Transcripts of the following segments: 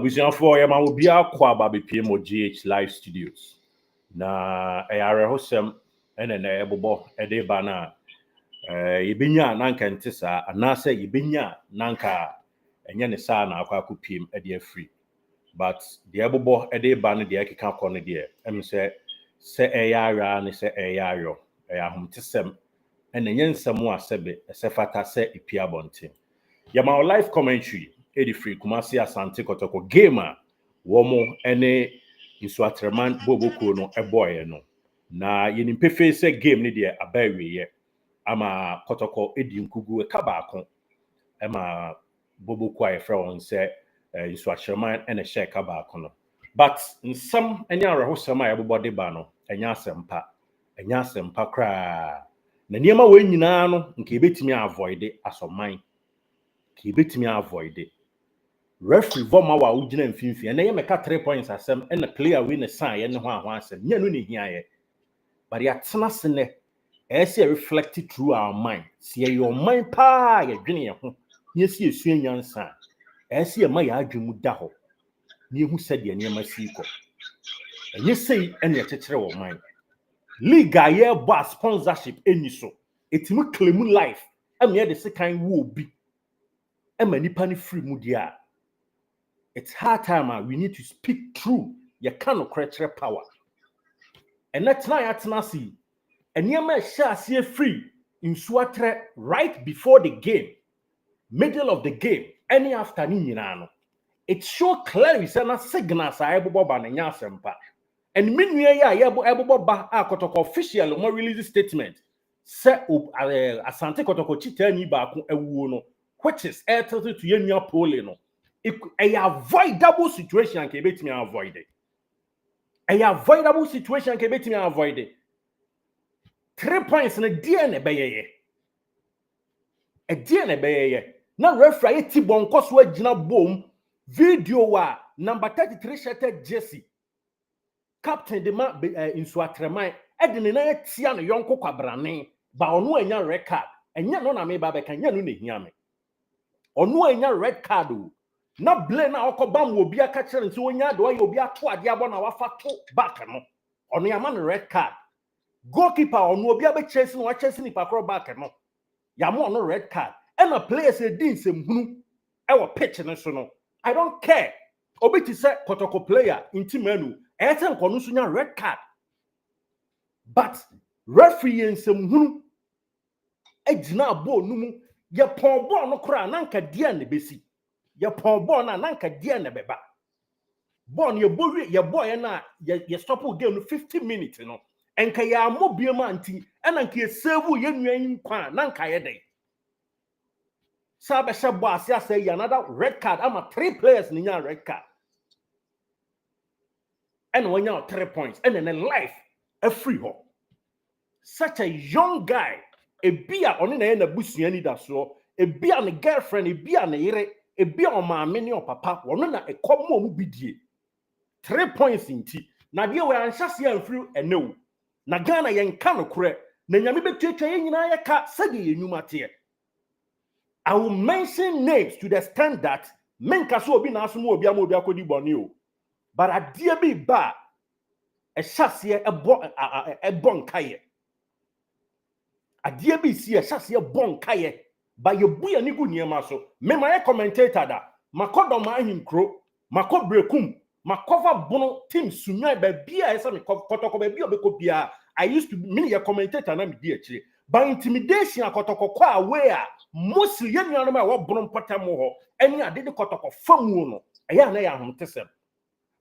Abusian for ya ma obi akwa ba BPM GH Live Studios. Na ayare hosem ene na ebobo ede ba na yebenya nanka ntisa anase yebenya nanka enye ne sa na akwa akopiem ede free. But the ebobo ede ba ne de akeka kɔ ne de em se eyara ne se eyaro ahomtesem ene nyensem a sebe esefata se ipia bonten. Yama live commentary edi free Kumasi Asante Kotoko gamer womo ene NSOATREMAN boboko no eboye no na yenimpefe se game ni de abawe ye ama Kotoko edi nkugu ka baako ema boboko ayefra won se NSOATREMAN ene share ka baako no but nsam enya arehosam a yebobode ba no enya asempa kra na niema we nyina no nke ebetimi avoid asoman kibetimi avoid it. Referee voma wa ugina mfimfi ene ye meka 3 points asem ene player we ne sign ye ne ho ahwa asem nya no ne hia ye but ya tena sene ese reflect through our mind see your mind pa ye dwene ye ho ye si esu nyansa ese ye ma ya adwemu da ho ne hu sede ne ma si ko enye sei ene ye kekere wo mind league aye bo sponsorship eni so etimi claim life am ye de sekan wo obi nipa free mudia. It's hard time we need to speak true. You cannot create power. And that's not see. And you may share see free in NSOATRE right before the game, middle of the game, any afternoon you know. It show clearly say signals are able ba na nyasempa. And meanwhile ya able ba Kotoko official mo release statement. Say Asante Kotoko chita ni ba ko ewu no. Which is to your Pooley no. A avoidable situation can be me avoided. A avoidable situation can be me avoided. 3 points in a DNA bay. A DNA bay. Now referee Tibon Cosway Gina Boom video wa number 33 shattered Jesse. Captain de ma NSOATREMAN Edinina Tian Yonko Kwabrane ba onu enya record. Enya no na me ba be kan nya no ne hia me. Onu enya red card o na blame na okobam obi aka kire nti onya de oye obi ato ade abo na wafa to back no onu ya man red card goalkeeper onu obi abe chase no wa chase ni pakro back no ya mo no red card and a players e din semhunu e wo pitch no so no I don't care obi ti say Kotoko player intimanu e ten ko no so nya red card but referee semhunu e gina ball no mu ye pon ball no kra nanka dia ne besi ye pon ball na nanka dia ne beba ball ye bowie ye boy na ye stop game no 50 minutes no enka ya mobie ma anti ena nka ye save ye nwan kwa nanka ye dey sabe sha boss ya say another red card ama 3 players ni nya red card and when you 3 points and then a life a free ho such a young guy a bia oni na ye na busua ni da so e bia ne girlfriend e bia ne yere e bia o maame ne o papa wono na e komo mu bidie 3 points inti na de we anhyase amfiri enewu na Ghana ye nka no kore na nyame betuatwa ye nyina ye ka sade ye nyuma te I will mention names to the extent that menka so obi na aso mu obi am obi akodi boni o but adie bi ba e hyase e bon kaye adie bi si e hyase e bon kaye ba ye buya ni gu niema so me ma ye commentator da makodo ma ahinkro makọ brekum makover bono team sunya ba bia esa me Kotoko ba bia obeko bia I used to me ye commentator na me di akire by intimidation Kotoko kwa away a mostly ye nuano ma wo bono potam ho eni ade de Kotoko famu no eya na ya homtesem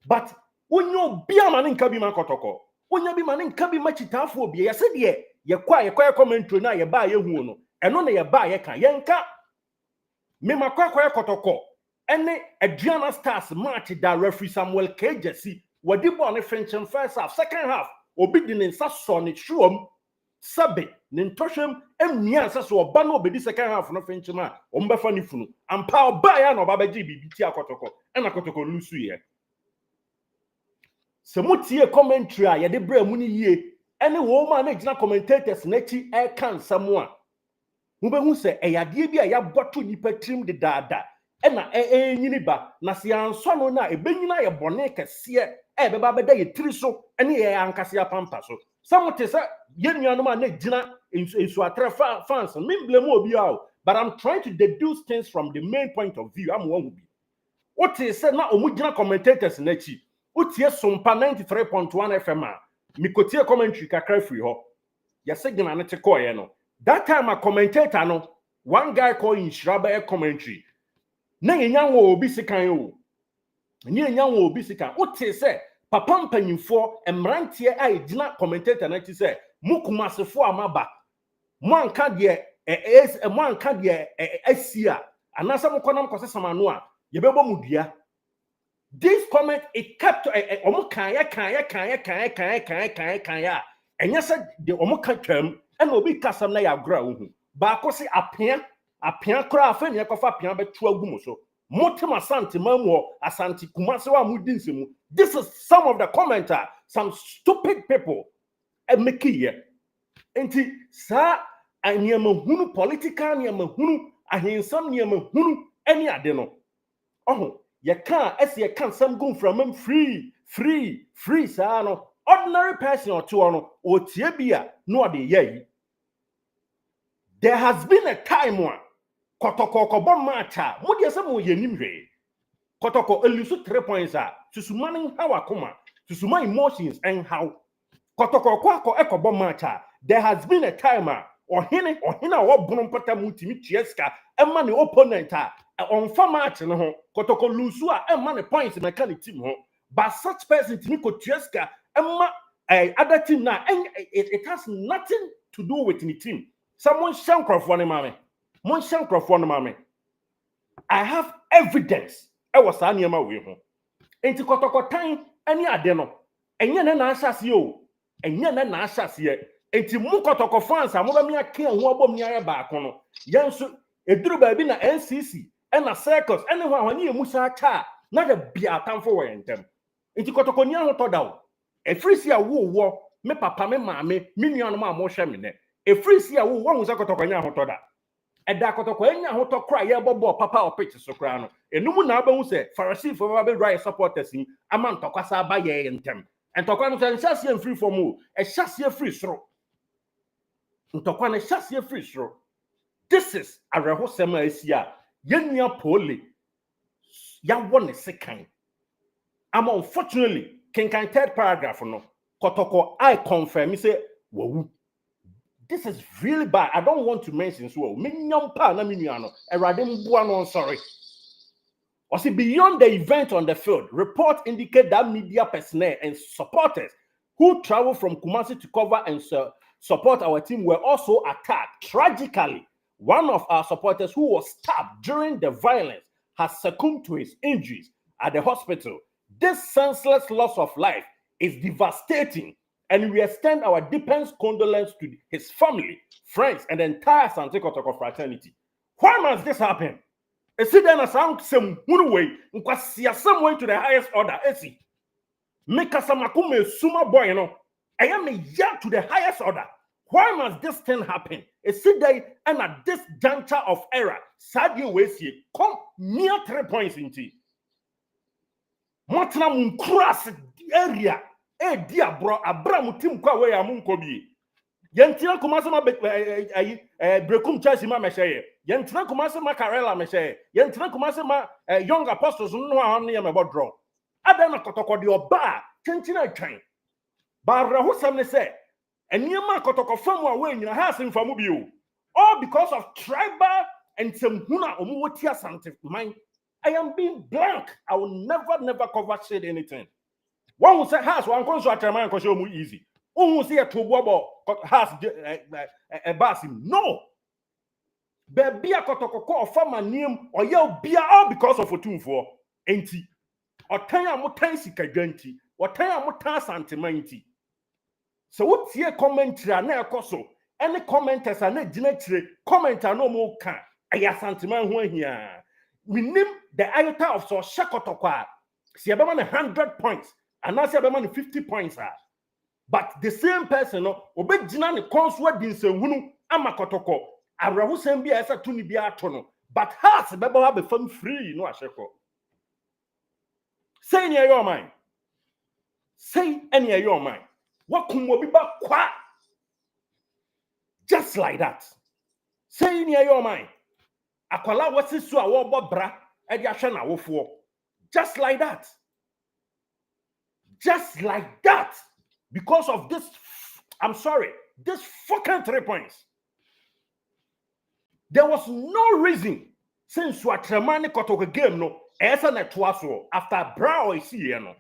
but onyo bia ma ne nka bi ma Kotoko onya bi ma ne nka bi ma chitafo obi ye se de ye kwa commentary na ye ba ye hu no eno na ye ba ye ka ye nka me makwa Kotoko ene Adriana Stars match da referee Samuel Kejesi wadi ball ne French first half second half obi di nsa so ne chuom sabe ne ntohwem emia nsa so oba na obedi second half no French ma ombefa ni funu ampa oba ya na oba beji bibiti Kotoko ena Kotoko lusu ye se mutie commentary a ye de bra mu ni yie ene wo ma na gina commentators na chi e kan samu a mubehu se eyade bi a ya boto nipa trim de dada ena nyini ba na se anso no na ebenyina ye bone kese beba beda ye tiri so ene ye ankase apampa so samote say ye nuanom a na gina NSOATRE fans me blame obi a but I'm trying to deduce things from the main point of view am one bi what say na omu gina commentators na chi utie sompa 93.1 FM a mikotie commentary kakra free ho ya se gina na te koye no that time a commentator no one guy called Inshiraba commentary na yenya wo obi sikan o ni yenya wo obi sikan utie say papa mpanyimfo emrantie a gina commentator na chi say mukumasefo amaba mo anka de mo anka de asia anasa mo konam kosesamano a yebebo mudua. This comment it kept omo kan ya enya said the omo kan twam and obi kasam na ya gra ohu ba ko se apia kra afa ne kofa apia betu agumo so motem asante mamu asante kumase wa mudi nsemu. This is some of the commenter some stupid people make here enti sa anyama hunu political anyama hunu ahensam anyama hunu eni ade no oh ye can as ye can some go from him free sa no ordinary person or two no o tie bia no de ye. There has been a time one KOTOKO bomb matter mo de say mo ye nimhwe KOTOKO elusu 3 points a susumani how akoma susuma emotions and how KOTOKO kwako ekobom matter. There has been a time ohine wo bono pata mutimi tieska emma ne opponent on fa match no ho KOTOKO lusu a emma ne points mechanic team ho but such person timi ko tieska emma other team na it has nothing to do with the team. Someone shankrofo ne mame mon shankrofo ne mame I have evidence e was aniema we ho enti KOTOKO tan ani ade no enye na asase o enye na asase enti mu KOTOKO fans amoba mi aka ho obom ni aye ba kono yenso eduru ba bi na NCC na circus ene ho ahani emu sa cha na da bia atamfo wo yentem enti KOTOKO ni ahotoda o efrisi a wo me papa me maame me nuanom a mo hwe me ne efrisi a wo hu sa KOTOKO nya ahotoda eda KOTOKO enya ahoto kra ye bobo papa o pitch so kra no enumu na abahu se Pharisee for ba right supporters ni ama ntokwasa ba ye yentem entokwa no se nhyase free from o ehyase free soro ntokwa na hyase free soro. This is a rehosema asia yenua Pooley ya won sekan am unfortunately can third paragraph no KOTOKO I confirm say wawu. This is really bad. I don't want to mention so me nyampa na me nua no erade mboa no sorry. Also, beyond the event on the field, reports indicate that media personnel and supporters who travel from Kumasi to cover and support our team were also attacked. Tragically, one of our supporters who was stabbed during the violence has succumbed to his injuries at the hospital. This senseless loss of life is devastating, and we extend our deepest condolence to his family, friends, and the entire Asante KOTOKO fraternity. Why must this happen? Esi then as am sem hunu way nkwasia some way to the highest order esi make asamakume suma boy no I am a year to the highest order. Why must this thing happen? Esi day and at this juncture of era sadio we see come near 3 points into motna munkras area dia bro abram tim kwa we amunko bi yentina Kumasi ma brekum church ma mehye yentina Kumasi ma Karela mehye yentina Kumasi ma young apostles no ha no ye me bodro ada na KOTOKO de oba chenchina twan ba rahosam ne se eniema KOTOKO famu a we nyina ha asemfamu bi o all because of tribal and some huna omo woti asante man. I am being blank. I will never cover shade anything. One who say has one NSOATREMAN ko show mu easy. Who say to bobo has a basim. No. Baby a KOTOKO ko ofama name or ye bia all because of otumfo enti. Otan a motan sika dwanti. Otan a motan santemanti. So what tie commentary na ekoso. Any commenters are na gina kire commenter no mo kan. Aya santeman ho ahia. We name the iota of so KOTOKO. Si abema 100 points. And now say abema 50 points. But the same person no obegina ne conswa dinse hunu ama KOTOKO. Abrahu sembi esa tuni bia to no. But hearts bebo have become free no asheko. Say in your mind. Say any of your mind. What can we be back kwa? Just like that. Say in your mind. Akwala wasi su awo bo bra edi ahwe na wofo. Just like that. Just like that. Because of this, I'm sorry, this fucking 3 points. There was no reason since NSOATREMAN KOTOKO game no esa na twaso after bra is here no.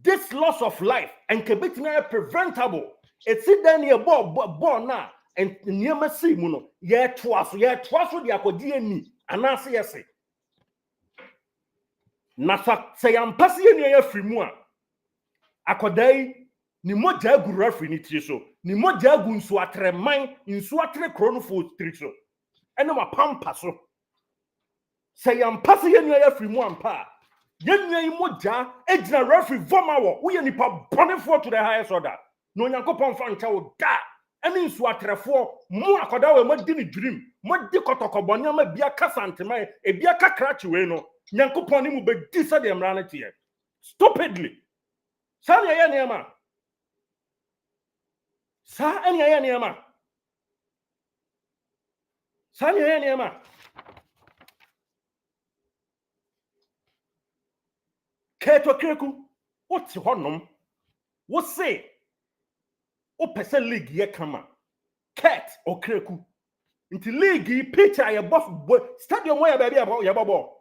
This loss of life and kebitina preventable. It's then your ball na and nyama si mu no ye twaso de akodi ani anase yese. Na say ampase ye ne afri mu a akodai ni moja agu referee ni tiri so ni moja agu NSOATREMAN chronofo tiri so ene ma pampa so say ampase ye ne afri mu ampa yenua yi moja ejina referee voma wo wo ye nipa bonefo to the highest order no Nyankopon fa ncha wo da ene NSOATREFo mu akoda we madi ni dream madi kotoko bone ma bia kasantema e bia kakrachi we no Nyankopon ni mu be di sa de mra na tie stupidly sa ne ye niam sa ene ye niam sa ne ye niam KOTOKO what honom what say o pese league ye kama cat or kreku into league picture your boss stadium where baby about your babo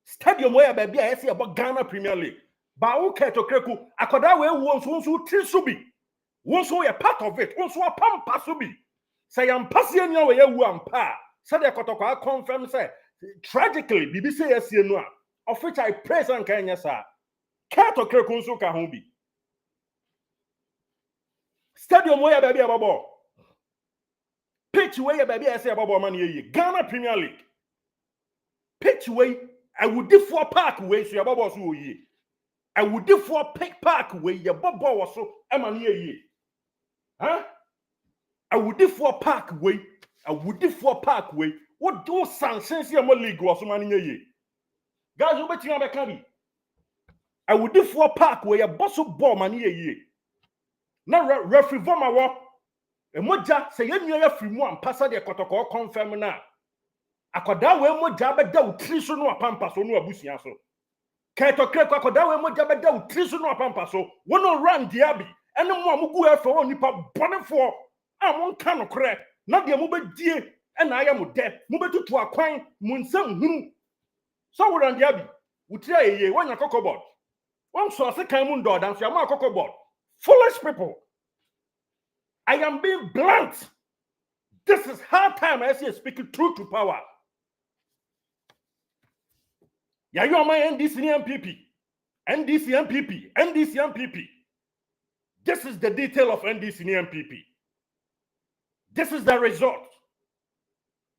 stadium where baby I see about Ghana Premier League ba o KOTOKO akoda we won so bi won so a part of it won so a pampa so bi say am pass ye nya we wu ampa say the KOTOKO confirm say tragically BBC yes no a of which I praise and Kenya sir KOTOKO nso ka ho bi stadium where baby ababo pitch where baby I say ababo man ye Ghana Premier League pitch where I would do for park way so ababo so ye I would do for pick park where your babo was so man ye huh I would do for park way what do sanctions your league was man ye guys who bet you on the cabby I would do for park where your boss ball man ye na referee voma wo emoja say yenua ya free mu ampasa de KOTOKO confirm na akoda we emoja beda utri so no apampa so no abusia so KOTOKO akoda we emoja beda utri so no apampa so wono run dia bi ene mu amugu efe wo nipa bonefo amon ka no kre na de mu bedie ena aya mu de mu betutu akwan mu nsam hunu so wo run dia bi utri ayeye wonya kokobot won so ase kan mu ndo dan so ya ma kokobot foolish people. I am being blunt. This is hard time I see speaking truth to power. Yeah, you are my NDC MPP. This is the detail of NDC MPP. This is the result.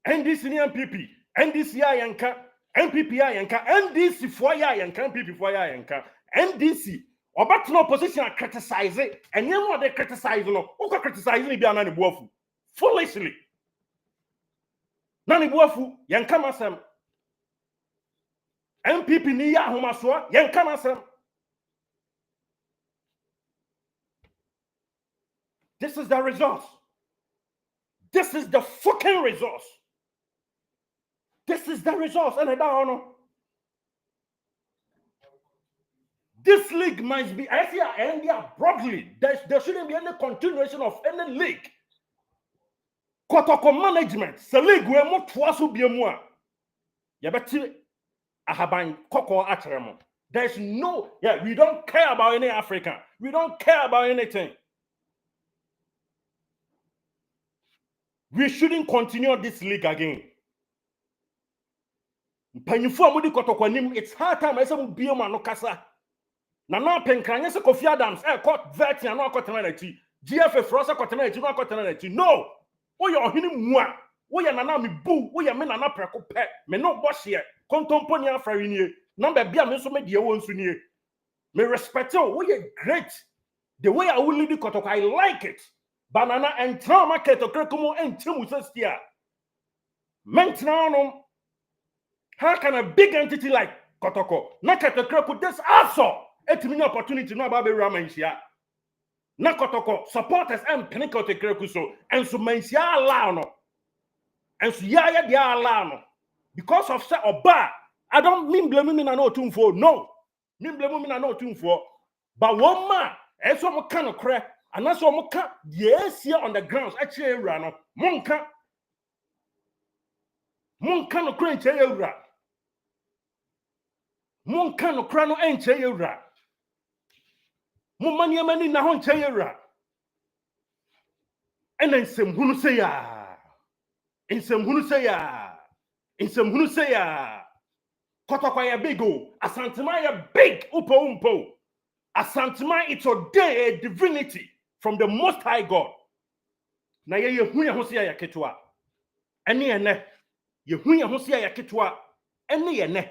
NDC MPP, NDC Yanka, MPP Yanka, NDC for Yanka, MPP for Yanka, NDC. Or back no position and criticize it, and you know what they criticize no, who can criticize me beyond any bofu foolishly. Nani bofu, yankama sem. MPP ni ya humaswa, yankama sem. This is the result. This is the fucking result. This is the result, and I don't know. This league must be, I see, broadly. There shouldn't be any continuation of any league. KOTOKO management, the league we mo twaso biemu a. Yabeti ahaban koko atremo. There's no, we don't care about any African. We don't care about anything. We shouldn't continue this league again. It's hard time I say biemu no kasa. Na penkranye se Kofi Adams court vet ya no akotenati GFA Frosa akotenati no akotenati no wo ye ohini mu a wo ye nana me bu wo ye me nana preko pe me no bohye kontompo ni afari nie number bia me so me de wo nsu nie me respect you wo ye great the way I will lead the KOTOKO I like it banana and trauma KOTOKO mo entimu sestia Maintenance. How can a big entity like KOTOKO not at the KOTOKO this also a mean opportunity no about Ramansia? Na KOTOKO supporters and pinnacle to KOTOKO and so Mansia allow and so ya dia allow because of set or bar. I don't mean blaming me no tune for no. Mean blaming me no tune for but one man and so kind of crap and that's what can yes here on the grounds actually run monka no crunch ewra monka no crano enche ewra mumani mani na ho nche ewra and then some hunu say ya in some hunu say ya KOTOKO ya big o Asantuma ya big umpo Asantuma it's a divinity from the most high God na ye hu ya ho say ya ketwa ene ye hu ya ho say ya ketwa ene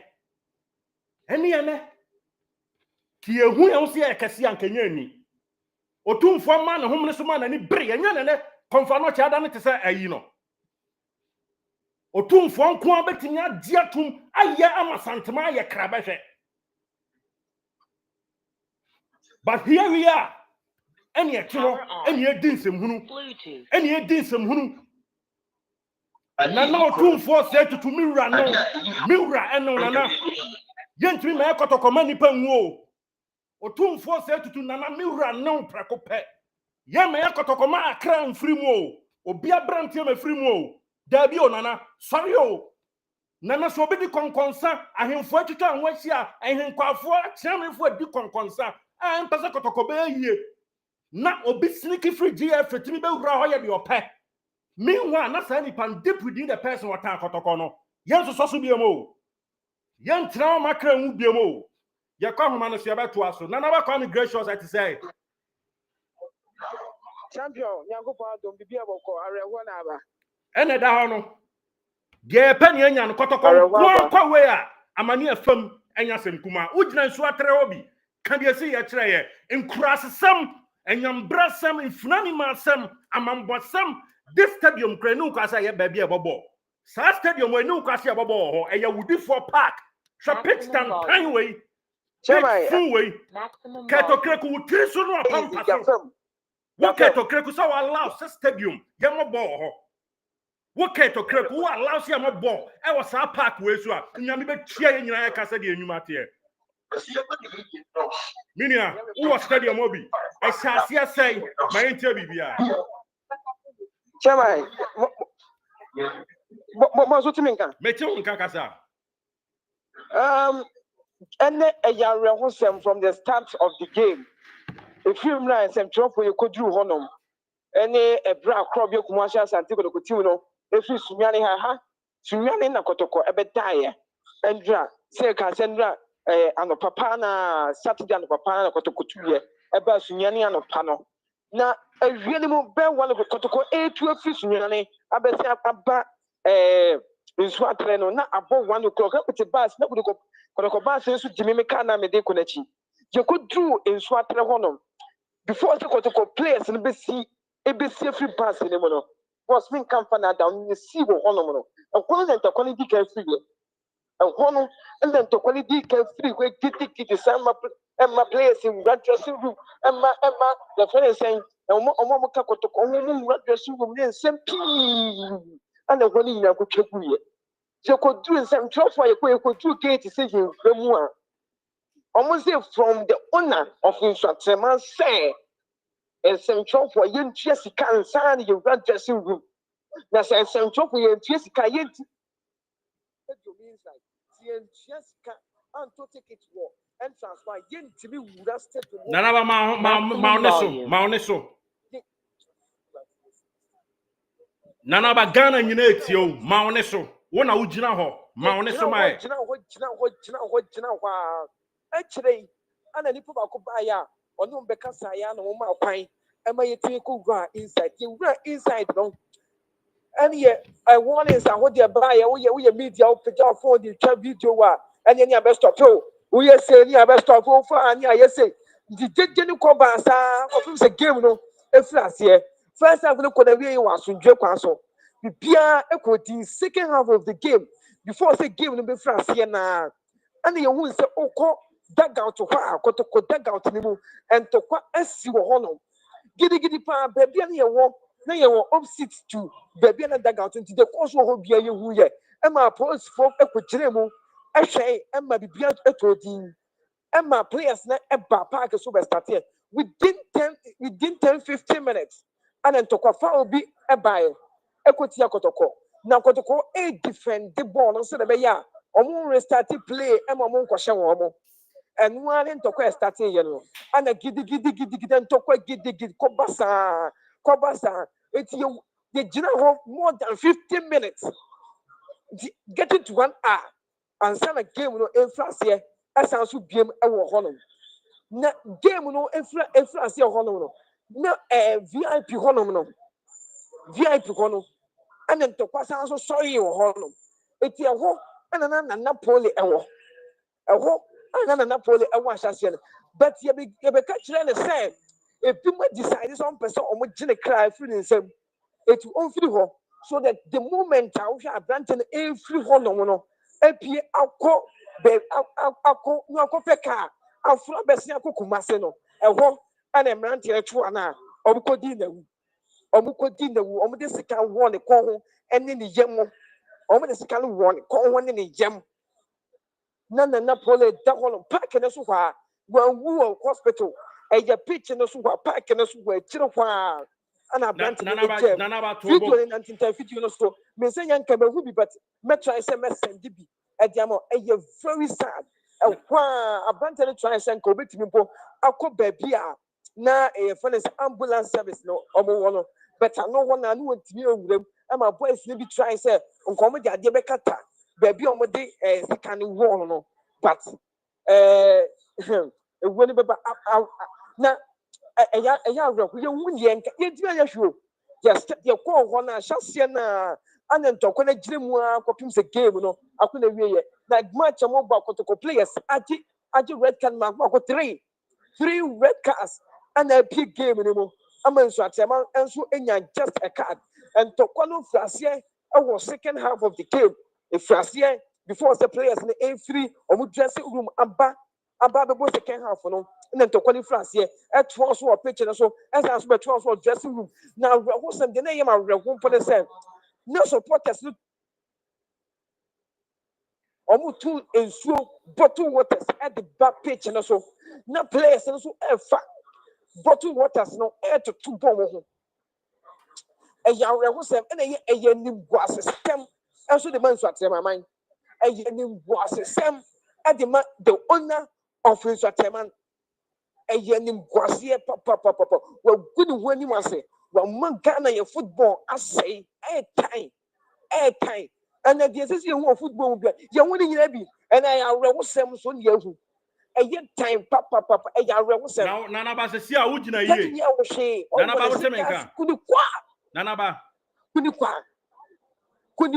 ki ye hu ya ho say ya kase ankanya ani otumfo ma na homne so ma na ni bere enya ne konfa no cha da ne te say ayi no otumfo nko abetinya diatum aye Asantuma aye krabehwe. But here we are. Any actual, any dinsem hunu. And now 2 4 said to Mira and no Nana. Gentry may KOTOKO mani penwo. Or 2 4 said to Nana Mira no pracope. Yame KOTOKO ma crown free mo. Or be a brand team a free mo. There be Nana. Sorry, Nana so be the conconsa. I him for to turn what's here. I him quite for chairman for the conconsa. I am Pasa KOTOKO be ye. Na obi sneaky free GF to me be wura hoye de ope. Meanwhile, na say nipan deep within the person what KOTOKO no. Yen so bi mo. Yen tra makra wu bi mo. Ye kwa homa no so be to aso. Na ba kwa gracious at say. Champion, Nyankopon adom bibia boko arewo na aba. Ene da ho no. Ge pani anya no KOTOKO kwa we a amani afam anya sem kuma. Ugina nso atre obi. Kan de say ye kire ye nkurasesam enyambrasam infnanimasam amambosam this stadium krenu kwasa ye baabi e bobo sa stadium we nu kwasa ye bobo ho e ya Woodiford Park Trapikstan Pineway Fuway KOTOKO utiri so no apampaso wo KOTOKO so allow stadium ye mobo ho wo KOTOKO wo allow se mobo e wo sa park we so a nyame be tia ye nyina ye kasa de enwuma te Minia, who was stadium obi? I shall say, my interview. Chairman, what you mean? Mecho Kakasa. And a young from the start of the game. A few lines and drop where you could do honor. Any a bra crop your commercials and take a coutuno. If you Sumiani ha, Sumiani na KOTOKO, a bit tire. And dra, say Cassandra. Ano papa na Saturday ano papa na KOTOKO 2 ye eba sunyane ano pano na awiene mu be one of KOTOKO A2 afi sunyane abesi aba NSOATREMAN no na abo 1 o'clock epete bus na KOTOKO bus so jimime ka na me de ko nachi je ko dru NSOATREMAN hono before the KOTOKO players no be see ebesi free bus ni mo no was min kamfa na down ni see wo hono mo no akono na ntakoni di ka free and one and then to quality can free where kitty some and my place in red dressing room and my the friend is saying Omo KOTOKO red dressing room then same and the one in a good check you could do some trouble for you could do gate decision from one almost from the owner of NSOATREMAN say and some trouble for you just can't sign your red dressing room that's some trouble for you just can't Jessica and to take it war and transfer yen to be rusted to Nana Mauneso Nana ba Ghana nyina etio Mauneso wona ugina ho Mauneso mai gina actually ana nipa ba ko ba ya onu mbeka saya na mo ma kwan e ma yetimi ko gwa inside no and yeah, I want is what they buy. We media picture for the video. And then you best stop. We say you best stop for and you say the Jenny Cobasa of the game. No, if last year, first I'm going to be was to joke. Bibia equity second half of the game before the game no be France na and you who say oko dugout to kwa KOTOKO dugout ni mu and to kwa esi wo hono gidi pa baby na ye wo opposite to baby na dugout nti the course wo bia ye hu ye e ma police for ekogire mu ehwe e ma bibia etodin e ma players na e ba park so be start here within 10-15 minutes and then to kwa fa obi e buy equity KOTOKO na KOTOKO a defend the ball no so the be ya omo restart play e ma mo nkɔhye wo and one ntɔkwa starting you know and gidi ntɔkwa gidi kobasa it you gina ho more than 15 minutes getting to 1 hour and some game no influence here asan so biem e wo ho no na game no influence here ho no na VIP ho no and ntɔkwa san so sorry wo ho no eti ho ana na Pooley ewo na Pooley ewo ahyase no but ye be catch le say if people decide some person omo gine cry free nsem it on free ho so that the moment I wish Abranton e free ho no apie akọ be akọ no akọ peka afro besi akọkumase no eho ana emrante etu ana omukodi nawu omo de sika won ne ko ho ene ne yem omo de sika won ko ho ne yem na Pooley da ho park ne so kwa wu hospital eya pitch ne so kwa park ne so kwa chire kwa ana Abranton video ne 19 video no so me say yanka be hu bi but me try say me send bi ediamo eya very sad kwa Abranton try say nka obetimi po akọ baby a na for ambulance service no omo wo no but I no one na no ntimi ewuram ama boys ne bi try say nka omo de ade be kata baby omo de sika ne wo no but ewu ne be na eya awre ku ye hu ye nka ye timi ya hwo just ye ko ho na hyase na ana ntɔkwa na gire mu a kopim se game no akona wie ye na match mo ba KOTOKO players agi red card mark ko 3 red cards and a big game anymore. I'm so enso enya just a card and ntɔkwa no frase was second half of the game if frase before the players in the A3 or dressing room aba before second half no and then ntɔkwa no frase at once or pitch and so as be transfer dressing room now who some the name of for the same no supporters two ensuo bottle waters at the back pitch and so na players and so bottle waters no air to 2 bomb ho eya who some and eya nim boas system and so the man so atrema man eya nim boas system at the owner of NSOATREMAN eya nim boas here papa we good when you say we man Ghana your football asay air time and the association who football be ya woni nyina bi and I arewo sem so ne yahu eye time papa eya arewo sem now nana ba se sia wo gina yie nana ba wo se menka nana ba kuni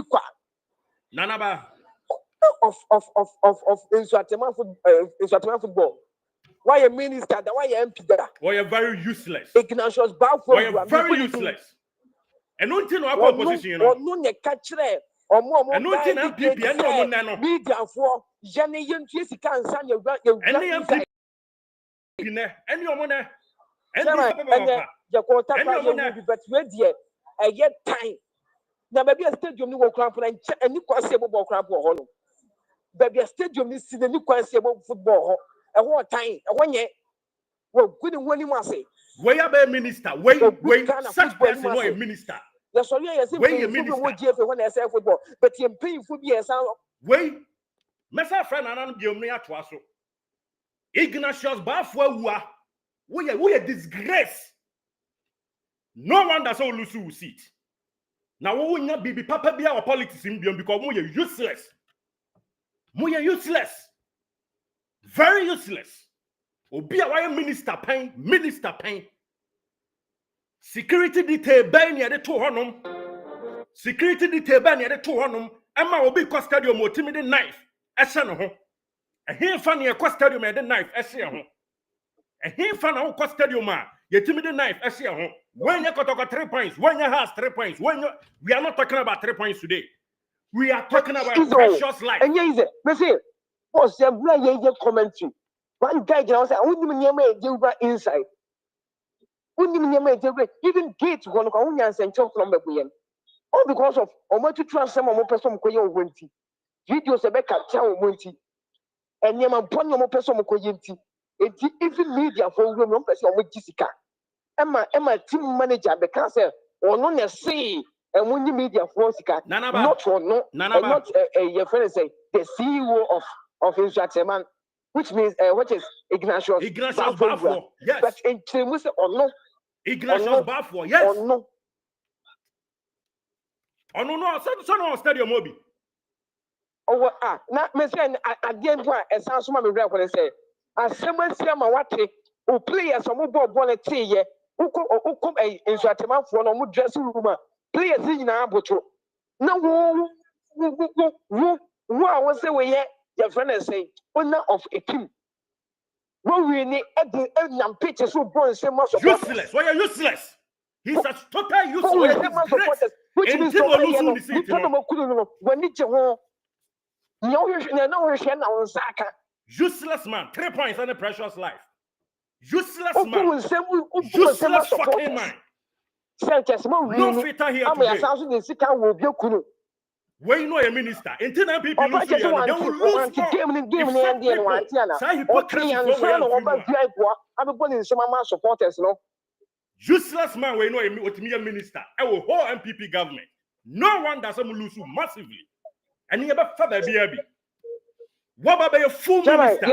kwa nana ba of NSOATREMAN football why a minister that why a MP that why you very useless Ignatius Balfour why you very useless and until no opposition you know no ne ka kire omo and until na PP and no no media for jane yentu sika ansa ne and any omo na and the quarter but ready a get time na maybe a stadium ni wo kran for and ni kwase bo kran for ho no baby a stadium ni si ni kwase bo football ho e ho time e ho nye wo good woni mu ase we are a minister we such person no a minister yes so yes we football GFA when they say football but you pay for be yes we mesa friend anan biom no ato aso Ignatius Balfour wua we a disgrace no wonder so lose will seat now we will not be papa bia or politics in biom because we are useless very useless obi a why minister pain security detail ban near the 2 honum security detail ban near the 2 honum emma obi ko stadium otimi the knife ehye no ho ehim fa near ko stadium e the knife ehye ho ehim fa na ko stadium a You give me the knife. I see home. When you got 3 points, when you has 3 points, we are not talking about 3 points today. We are talking about precious life. And yes, me say, what's your commentary? One guy can say, I wouldn't even inside. Even gate one of our young and talk from the all because of Omo to trust some more person koye wenti. Videos ebe capture wenti. And yema pon no person koye nti. Even media for we no person omo gisika. Emma team manager be can say ono na say and when the media for sika not for no and not your friend say the CEO of NSOATREMAN, which means what is Ignatius Bafo. Yes. But in terms of no Ignatius Bafo, yes. No. Oh no, so no stadium mobi. Oh na me say at the end one e san so ma me rek when say asema sia ma wate o players o mo ball tie ye ukom NSOATREMAN for no mo dressing room players nyina aboto na wo I want say we your friend say owner of a team when we need a pitch so born say most useless. Why are useless? He's a total useless. Which means useless man, 3 points and a precious life. Useless man. Useless fucking man. No fitter here today. When you know a minister, until now people lose they will lose more. Useless man, when you know a minister, I will whole MPP government. No one does lose massively. And you ever father baby. What about your full minister?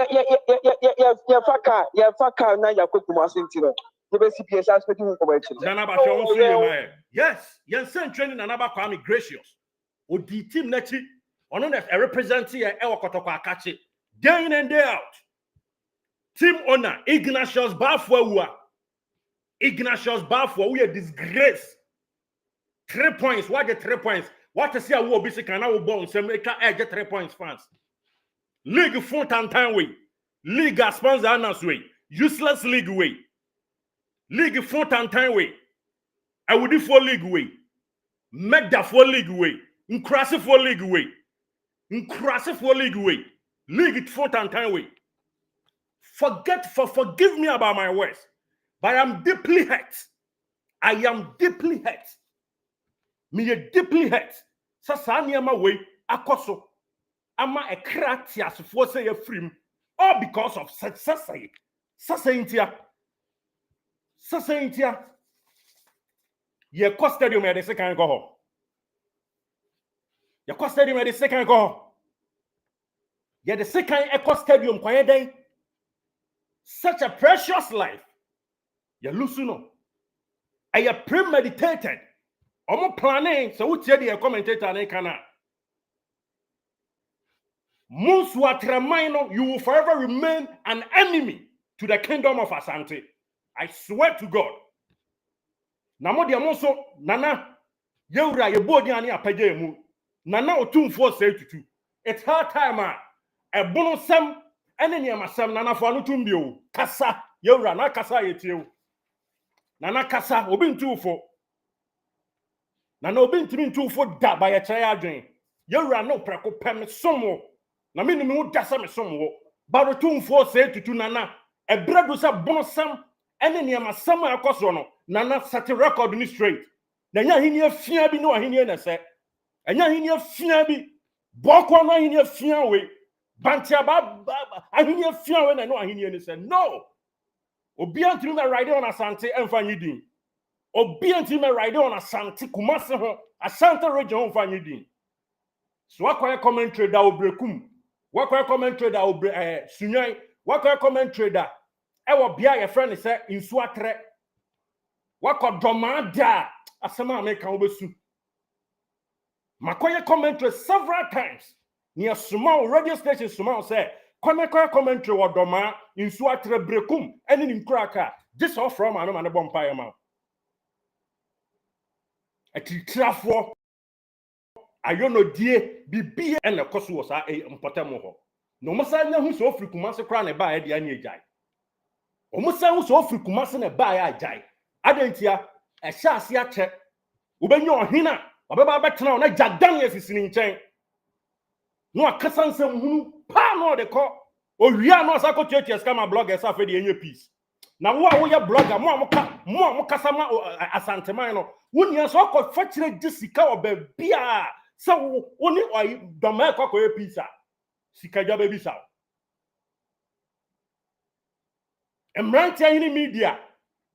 Yes, you send training and about Kwame Gracious. Or the team next on a representative here, KOTOKO Akachi, day in and day out. Team owner Ignatius Bafo. Ignatius Bafo, we a disgrace. 3 points. What the 3 points? What to see a war basic and I will born some make 3 points fans. League front and time way. League sponsor announce way. Useless league way. League front and time way. I would do for league way. Make that for league way. Incrasive for league way. Incrasive for league way. League front and time way. Forgive me about my words. But I am deeply hurt. I am deeply hurt. Me a deeply hurt. Sasani ama way akoso. Ama a kratias for say a free. All because of success. Sasaintia. Ye cost stadium at the second go. Ye cost stadium at the second go. Ye the second echo stadium kwa day. Such a precious life. Ye lose no. I am premeditated. I'm planning. So what the commentator and kana. NSOATREMAN, you will forever remain an enemy to the kingdom of Asante. I swear to God. Namodi amonso nana yewura yebodi ani apaje mu. Nana otumfo say tutu. It's hard time a bono sem ene niamasem nana fo anu tumbio. Kasa yewura na kasa yetie. Nana kasa obi ntufo. Nana obi ntimi ntufo da ba ye kire adwen. Yewura no preko pem somo. Na me nimi wo dasa me somo. Ba otumfo say tutu nana ebredu sa bono sem ene niamasem akoso no. Nana set a record in straight. Nanya hini afia bi no ahini na se. Anya hini afia bi. Boko no ahini afia we. Bantia ba ahini afia we na no ahini na se. No. Obi antimi me ride on Asante emfa nyidin. Obi antimi me ride on Asante Kumase ho. Asante region emfa nyidin. So akwa commentary da obrekum. Wakwa commentary da obre sunyan. Wakwa commentary da e wo bia ye friend say NSOATRE. Wako domada asema America obesu. Makoye commentary several times. Near small radio station small say komekoye commentary wa doma NSOATRE brekum eni nim kraka. This all from anoma ne bompire ma. Ati trafo ayono die bibie ene koso wo sa important ho. No masa nya hu so frikuma se kra ne ba e dia ne ejai. Omusan so ofri Kumasi na ba ya agyae. Adentia e hye ase ache. Ubenye ohina, obeba betena na jadan yesisi ni nchen. No akasa nsem hunu pa no de ko. Owia no asako churches kama bloggers afa de enye peace. Na wo a wo ye blogger mo kasa ma asanteman no. Wonia so ko fa kire gisika oba bia se wo ni oyi doma ko ye peace. Sika dwa ba bi sa. Emrantia in media.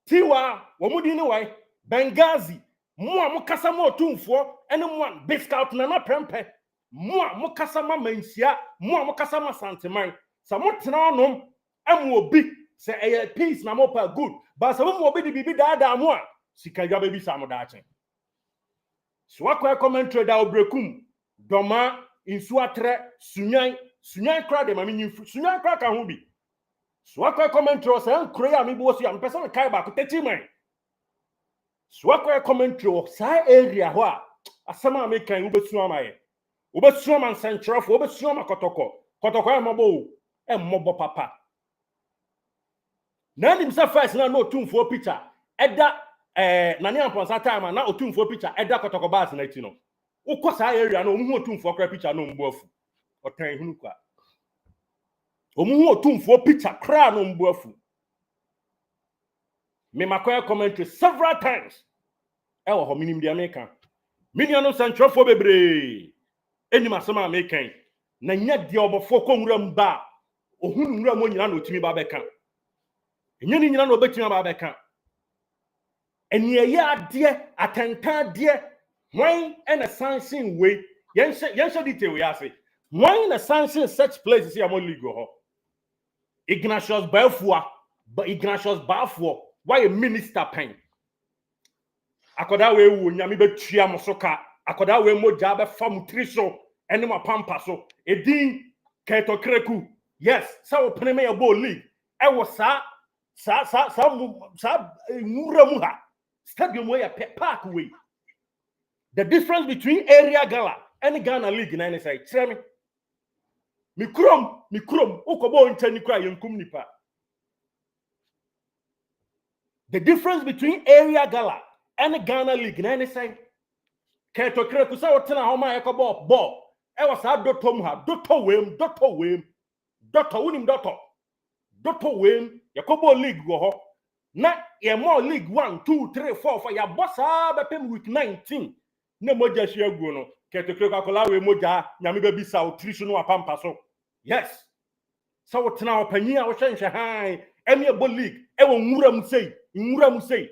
Tiwa, womudi ni wai, Benghazi, mukasa mo tumfo, ene biscout na prempe. Mukasa ma mensia, mukasa ma santeman. Sa mo tena onom, obi, se eye peace na mo pa good. Ba sa mo obi di bibi da mo a, sika dwa baby sa mo da achen. So akwa commentary da obrekum, doma, insuatre, sunyan kra de mami nyimfu, sunyan kra ka ho bi. So akwa commentary say nkro ya mi bo so am person kai ba ko teti man. So akwa commentary say area ho a asema me kan ubesu amaye. Ubesu am centrafo, ubesu am kotoko ya mabo e mmobo papa. Na nim say first na no tumfo picture. Eda nani amponsa time na otumfo picture eda kotoko bas na ti no. Ukosa area na omu otumfo kra picture no mbo afu. Otan hunu kwa. Omu otumfo picture kra no mbo afu. Me makoya commentary several times. Ewo ho minim dia meka. Miniano centrafo bebre. Eni masema mekan. Na nya dia obofo ko nwura mba. Ohunu nwura mo nyina na otimi ba beka. Enya ni nyina na obetimi ba beka. Eni eye ade atenta ade wan ena sansin we. Yensha detail we ase. Wan na sansin such places here mo league ho. Ignatius Bafua, but Ignatius Bafua, why a minister pen? Akoda we wu nyame betua mosoka, akoda we moja be fam triso, ene ma pampa so. Edin KOTOKO. Yes, so pene me abo league. E wo sa mura mu ha. Stadium we park way. The difference between area gala and Ghana league na any say, tell me. Mikrom ukobo ntani kwa yenkum nipa. The difference between area gala and Ghana league na any say KOTOKO kusa wotena homa yakobo ball e wasa dotom ha doto wem unim doto wem yakobo league go ho na ye more league 1 2 3 4 for ya bossa bepem week 19 na moja hia guo no KOTOKO akola we moja nyame ba bisa otrisu no apampa so. Yes. So what now opinion we change high any league e wo nwura mu sei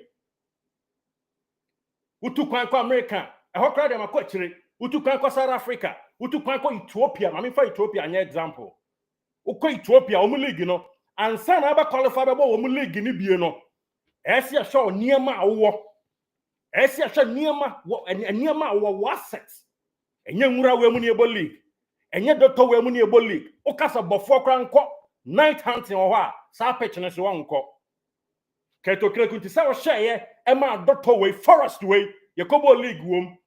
utu kwan ko America e ho kra dem akọchire utu kwan ko South Africa utu kwan ko Ethiopia ma me fa Ethiopia anya example uko Ethiopia o mu league no ansa na ba qualify be bo o mu league ni bie no esi a show niema awo esi a show niema awo assets enye nwura we mu ni ebo league enye doto we mu ni ebo league o kasa bofo kra nko night hunting ho a sa pitch ne so nko KOTOKO ti sa o share e ma doto we forest we yakobo league wom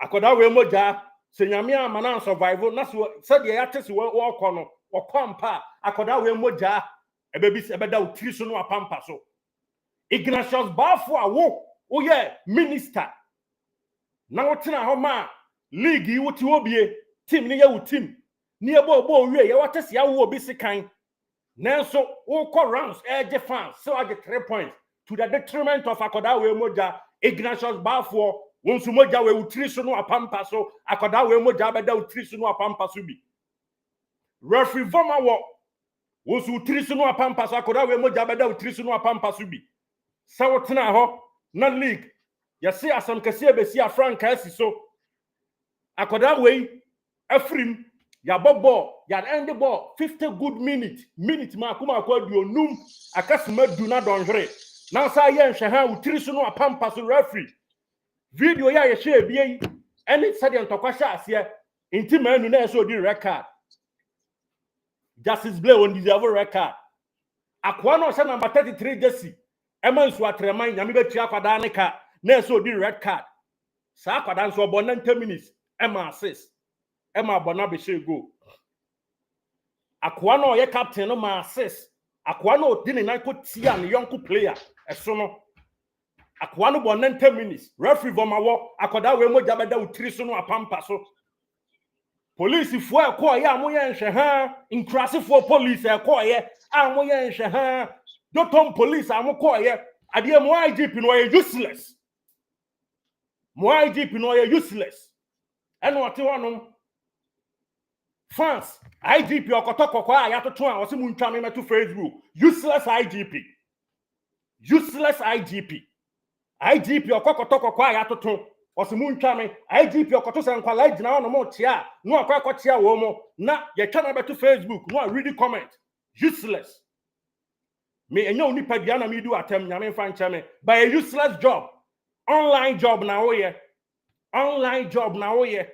akoda we moja se nyame amana survival na so said ya tese wo kọ no wo kwampa akoda we moja ebeda utiri so no apampa so. Ignatius Bafua wo ye minister na wotena ho ma league yi woti obie team ni ye wo team ni ebo wie ye watese ya wo obi sikan nanso wo kọ rounds eje fans so I get 3 points to the detriment of akoda we moja. Ignatius Bafua wonsu moja we utiri so no apampa so akoda we moja beda utiri so no apampa so bi. Referee Voma wonsu utiri so no apampa so akoda we moja beda utiri so no apampa so bi. Sa wotena ho na league ya se asam kase ebesi afranka asi so akoda we afrim ya bobo ya end the ball 50 good minute ma kuma akwadua num akasuma du na donhwere na sa ye nhwe ha utiri so no apampa so referee video ya ye share bie any stadium tokwasha ase inti manu na so di record Justice Blay on deserve record akwa no se number 33 jersey NSOATREMAN nyame betua kwada ne ka na so di red card sa kwada nso obo 90 minutes assist bona be share go akwa no ye captain no ma assist akwa no di ne nan ko tia ne yonko player eso no akwa no bo 90 minutes referee vomawo akoda we moja beda utiri so no apampa so police fo e ko ye amoye nhwe ha inkrase fo police e ko ye amoye nhwe ha dotom police amoko ye ade mo IGP no ye useless mo IGP no ye useless eno ote honom fans IGP okotoko kwa ayatoto a wose mu ntwa me to Facebook useless IGP IGP okotoko kwa ayatoto wose mu ntwa me IGP okoto se nkwala gina hono mo tia no akwa tia wo mo na ye twa na be to Facebook no read comment useless me enyo onipa bia na me do atem nyame fa ncha me by a useless job online job na wo ye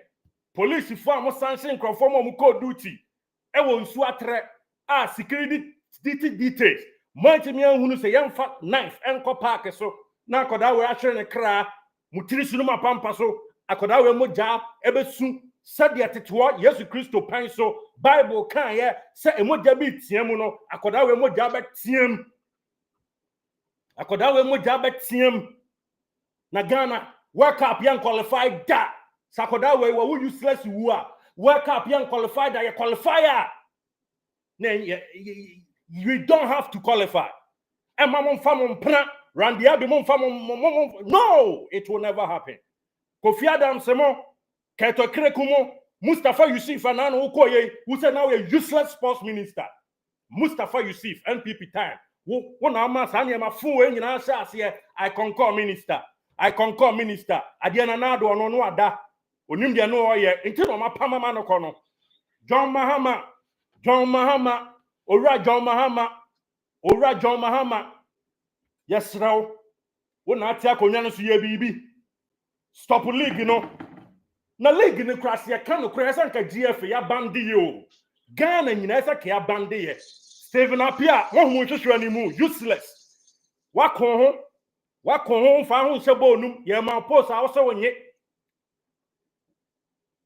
police for am sanction crofom am code duty e wo nsu atre security details monti me ahunu se yemfa knife enko park so na akoda we ahwere ne kra mutiri sunu mapampa so akoda we moja ebesu sadia tetewo Yesu Kristo pan so Bible kan ye se emoja bi tiam no akoda we moja ba tiam na Ghana World Cup yan qualified da sakoda we wo useless wu a World Cup yan qualified da ye qualifier na you don't have to qualify emamon famon pra randia be mon famon no it will never happen Kofi Adam semo KOTOKO mo Mustafa Yusuf anano ukoye who say now a useless sports minister Mustafa Yusuf NPP time wo na ama sa na ma fu e nyina sha ase I concur minister adiana na do ono no ada onim de no oye nti no ma pamama no kono John Mahama Owura John Mahama yesraw wo na atia konwa no so ye bibi stop league no na league ne krase ya kan no krase nka GF ya bande yo Ghana nyina esa ka ya bande ye Steven Apia wo hu hwehwe ni mu useless wakon ho fa ho se bonum ye man post a wo se wonye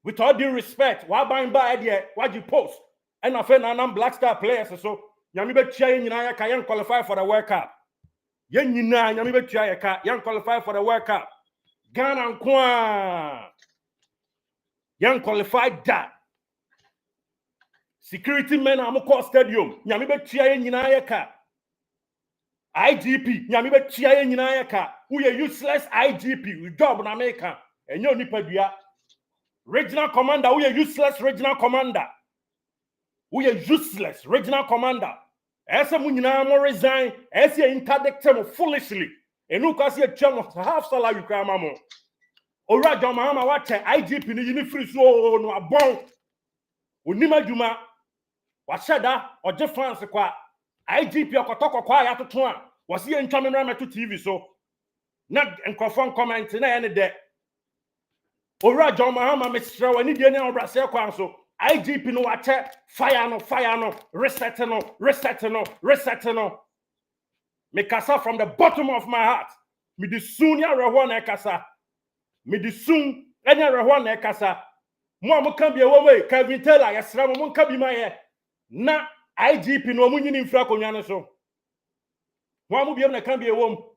with all due respect wa ban ba e de wa post and afa na nam Black Star players so nyame be tia nyina ya ka yan qualify for the World Cup yen nyina nyame be tia ya ka yan qualify for the World Cup Ghana nkoa yan qualified da security men amko stadium nyame be tia nyina ya ka IGP nyame be tia nyina ya ka we useless IGP we job na America enye onipa dua regional commander we useless regional commander we useless regional commander ese mu nyina mo resign ese interdict them foolishly enu kwase atwa half salary kra mamo Owura John Mahama wache IGP ni yini free so no abon onima djuma washada oje fans kwa IGP okotoko kwa ya toto a wase ye ntwa menra meto TV so na enkofon comment na ye ne de Owura John Mahama mesra wani de ne obrase kwa so IGP no wache fire no reset no me kasa from the bottom of my heart me the sunya reho na kasa me the sun enya reho na kasa mo amuka bia wo we Kevin Taylor yesra mo nka bi maye na IGP no mu nyini mfra konwa ne so mo amu bia na kan bia wo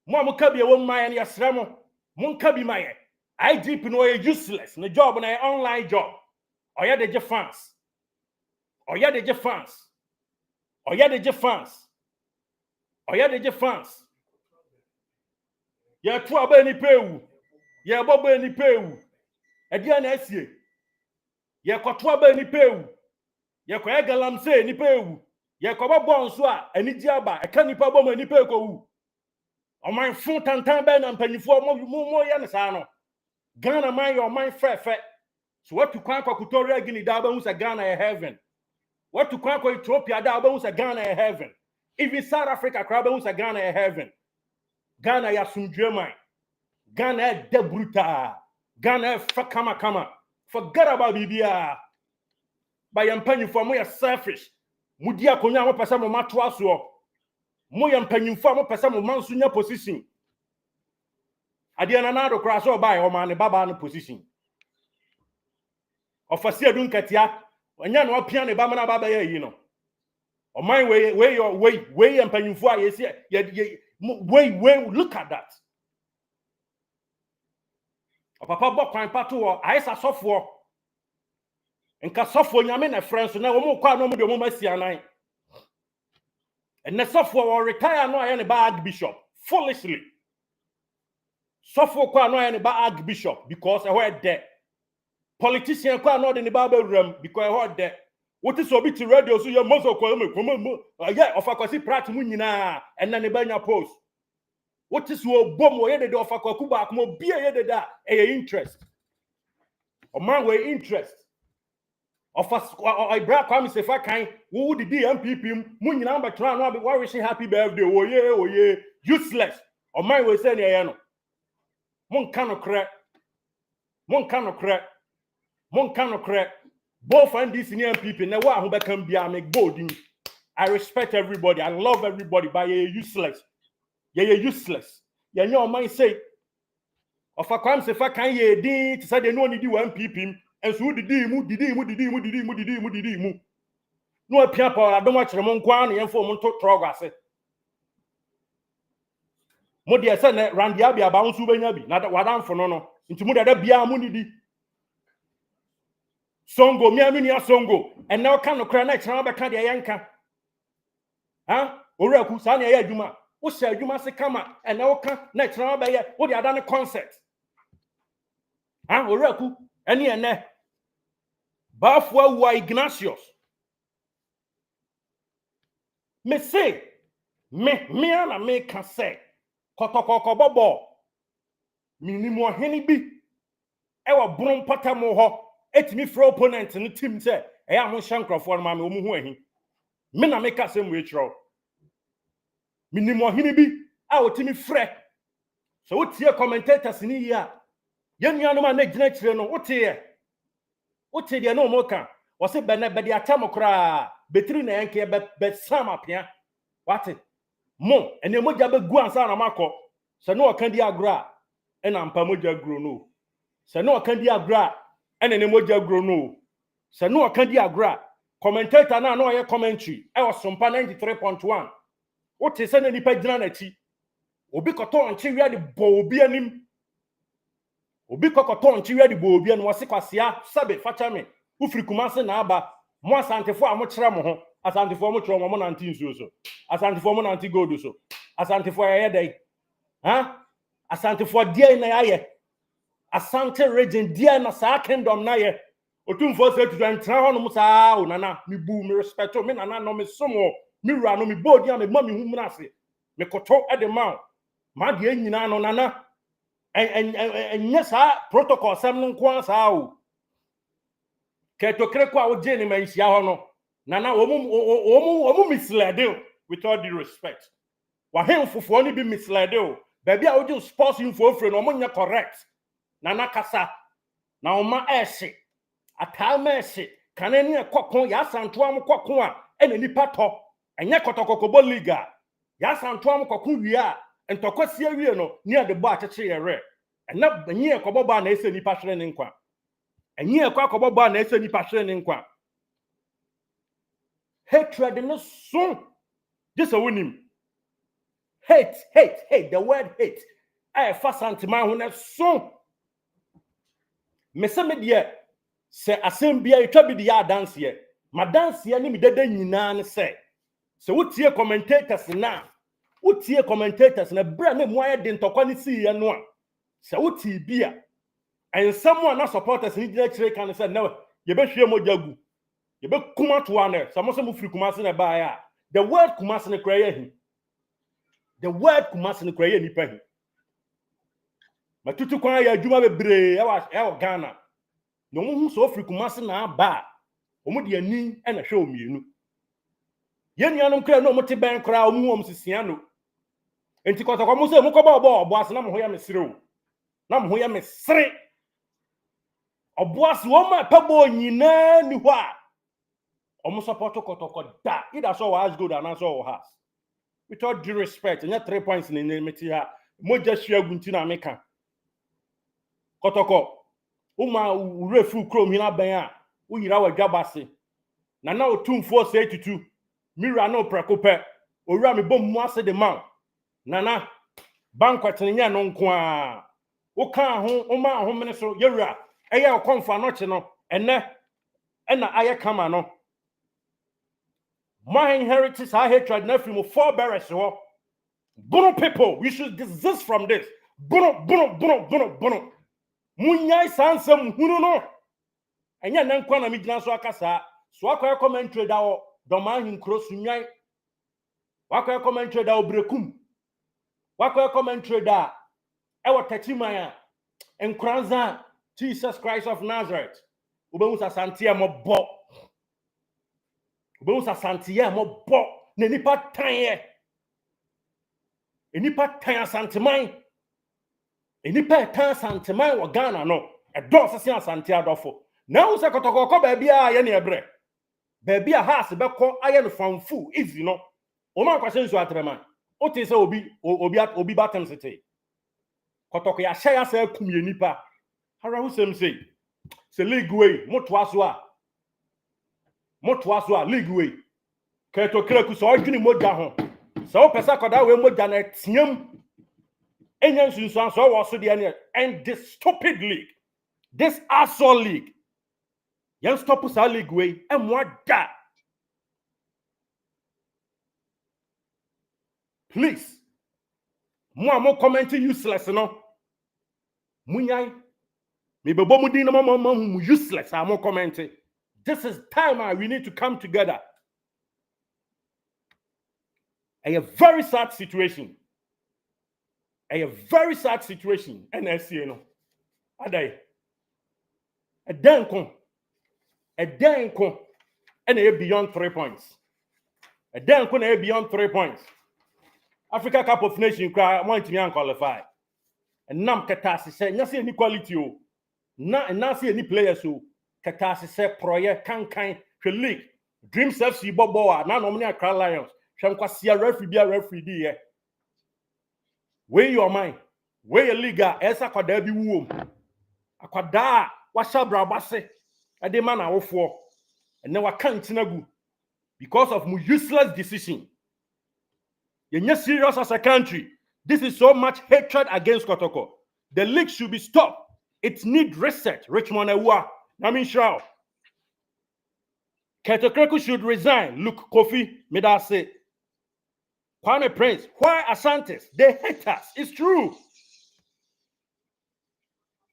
mo amuka bia wo maye na yesra mo nka bi maye IGP no useless na job na online job oya de fans ya tu aba ni pewu ya bobo ni pewu edia na asie ya koto aba ni pewu ya ko galamse ni pewu ya ko bobo nso a anigi aba e ka nipa bomo ni pewu ko wu o man fun tantan ba na mpanyifo mo ya ne sa no Ghana man your man fefe so what to kwan kwa Equatorial Guinea da ba hu sa Ghana e heaven what to kwan kwa Ethiopia da ba hu sa Ghana e heaven even South Africa kra ba hu sa Ghana e heaven Ghana ya sumdwe man Ghana e de bruta Ghana e fa kama forget about bibia ba yampanyifo mo ya selfish mudi akonya mo pesa mo mato aso mo yampanyifo mo pesa mo manso nya position ade na na do kra so ba e man ne baba no position ofasi adun katia onya no opia ne ba mana baba ya yi no Or my way and pennyfua, yes, way, look at that. Or papa bok crime patu or I saw software. And Casofo Yamin a friend, so now more quite no more Messiah. And the software will retire no any bad bishop foolishly. Software quite no any bad bishop because I heard that. Politician quite not in the Bible room because I heard that. What is so bit to radio so your muscle call me yeah, of a quasi prat munina and then the banya post. What is your bomb or the of a cocuba mo be a interest? Or man way interest. Of us, I brought come if I can, who would the MPP, Moon number trying to be wishing happy birthday, oh yeah, useless. Or my way saying, yeah, Mon cannot crack, both and these MPP, now who become be a make bolding. I respect everybody, I love everybody, but you're useless. You're useless. You know, my say, of a crime if I can, ye did to say they know need you MPP. And so did mu. No people, I don't watch Ramon Kwan and for Monto Trogas. Modia said Randiabia bounce Ubenabi, not what I'm for no. Into Muda Bia Munidi. Songo, Miaminia Songo, and now can cry next round back Candia Yanka. Huh? Oraku Sania Juma. What shall you must come and now come next round by what you had done a concert? Huh? Oraku, any and there. Bafwa wa Ignatius. Me say, me ana me can say, kotokoko bobo. Minimo heni bi. Ewa bron pata mo ho. Etimi fro opponent ni team say, eya mo shankrofo ma me omu hu ehi. Me na me ka say mo etro. Minimo heni bi, a otimi frɛ. So wotie commentators ni ya. Yen nuanu ma na gina kire no, wotie. Wotie de no mo kan. Wo se be de atam kra. Betri na yanke be sam apia. What? Mo ene moja be gu ansa na makọ. Se no kan di agra e na mpa moja gro no. Se no kan di agra e na ne moja gro no. Se no kan di agra commentator na no ye commentary e osompa 93.1. Wote se na nipa gina na chi. Obi koto nchi wi ade bo obi anim. Obi kokoto nchi wi ade bo obi anim wo se kwasia sabe facha me. Ufiri kumase na aba. Mo asantefo a mo kire mo ho asantefo mo kire mo na nti nsuo so asantefo mo na nti gold so asantefo ya dai ha asantefo die na ya asante region die na sa kingdom na ye otumfo se tutu ntra ho no mo sa o nana me bu me respect me nana no me somo me wura no me bodi am me ma me hu mu ase me koto e de ma de nyina no nana en sa protocol sam no nko sa o KOTOKO kwa oje ni manhia ho no nana omu misled with all due respect wa hemfofo ni bi misled baby a oje sports info free no omunya correct nana kasa na oma ehye atama ehye kanani ekokon ya santo am kokon a ena nipa to enye KOTOKO liga ya santo am kokon wi a entokosia wi no ni ade bo akyeche yere ena enye ekoboba na ese nipa hwere ne nkwa enyi ekwa akobobo na ese nipa hwere ne nkwa hatred no so just a winim hate the word hate fasantima ho na so meseme de se asembia etwa bi de ya dance ye ma dance ye ni me deda nyina ne se wotie commentators na bra na mu aye de ntokwa ne si ye no a se wotie bia and someone not supporters ni gina kire kan say no ye be hwe mojagu ye be kuma to ane some mu free kumase na ba ya the word kumase ne kra ye hi the word kumase ne kra ye nipa hi matutu kwa ya adwuma bebre e wa Ghana no mu so free kumase na ba omu de ani e na hwe omienu ye nuanom kra no mote ben kra omu om sisia no enti KOTOKO mu se mu ko ba obo ase na mo ho ya mesere o na mo ho ya mesere oboas woma pabo nyina ni ho a omo support KOTOKO da either so has good and so has with all due respect and 3 points in enmity ha moja hwiagu nti na meka KOTOKO uma urefu krom hina ban a uyira wadwabase na otumfo 82 Mira no prekope. Ora me bom mu ase de man. Nana banquet nya no nko a. Wo kan ho, o ma ho mene so yewura. Eye o konfa no che no. Ene na aye kama no. My inheritance I hatred na from forbearance ho. Bono people, we should desist from this. Bono. Munyai sansem hunu no. Enya nankwa na midina so akasa. So akwa commentary da o doma hinkro sunyai. Wakwa commentary da o brekum. Wakwa commentary da ewo tachiman enkranza Jesus Christ of Nazareth. Ubemu sa santia mo bo. Ubemu sa santia mo bo. Ne nipa tanye. Enipa tan santeman. Enipa tan santeman wo Ghana no. Edo sese asante adofo. Na wo se kotokoko ba bia ye ne ebre. Ba bia house be ko aye no fanfu easy no. O ma kwase nso atreman. O te se obi batem sete. Kotoko ya hye ya se akum ye nipa. Hara wo sem sei. Se league way moto aso a league way. Keto kreku so odwini moja ho. So pesa koda we moja na tiam enyan sunsuan so wo so de ne and this stupid league, this asshole league, yan stop sa league we emwada. Please mo comment useless no munyai me bebo mu din no mo useless am comment. This is time we need to come together. A very sad situation. A very sad situation. NSA no. Adai. A denko. And a beyond 3 points. A denko na beyond 3 points. Africa Cup of Nations want to be qualify. And nam katasi say nyasi any quality o. Na see any players o. Katasi say proye kan league. Dreams FC bobo na no many Accra Lions. Shamkwasia referee di ye. Weigh your mind. Weigh your liga. Esa kwada bi wuom. Akwada washa brabase. Ade man awofo. And then wakan tinagu. Because of my useless decision. You're not serious as a country. This is so much hatred against Kotoko. The league should be stopped. It needs reset. Richmond Ewa. Namin Shao. KOTOKO should resign. Look, Kofi, Medase. Kwame Prince, why Asantes? They hate us. It's true.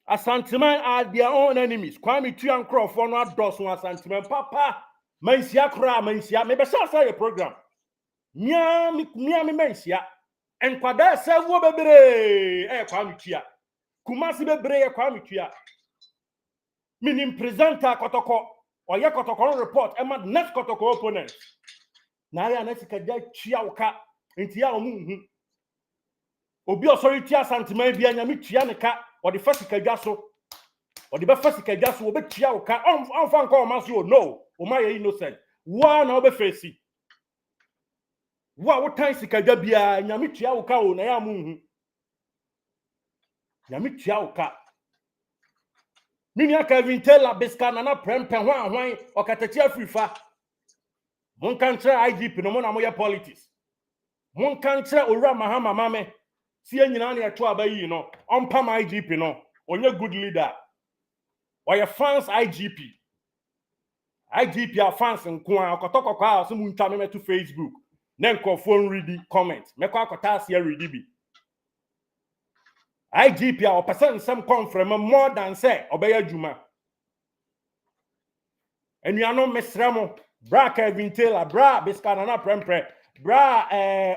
Asanteman are their own enemies. Kwame Tuan Crawford not does one Asanteman. Papa, Mansia Kra, Mansia, maybe say a program. Miami Mansia. And Kwada say wo bebre Kwame Tia. Kumasi bebre Kwame Tia. Minim presenter Kotoko or ya Kotoko report and next Kotoko opponent. Na ya na sika ja tia uka. Enti ya omu obi osori tia santiman bia nya me tia ne ka o de fasika dwa so o de be fasika dwa so obi tia wo ka on fa nko o ma so no o ma ye innocent wa na obi face wa wo tan sika dwa bia nya me tia wo ka o na ya mu nya me tia wo ka mini aka vintela beska na prempen hwan o katachi afrifa mon kantre IGP no mo na mo ya politics. Mon kantre owura mahama mame si enyina na eto abayi no ompam IGP no onye good leader or your fans IGP are fans nko a Kotoko a so mu ntwa me to Facebook na nkofo read comment mekọ akọta ase read bi IGP a person some come from more than say obey adwuma enuano mesramo bra Kevin Taylor bra biskana na prempre bra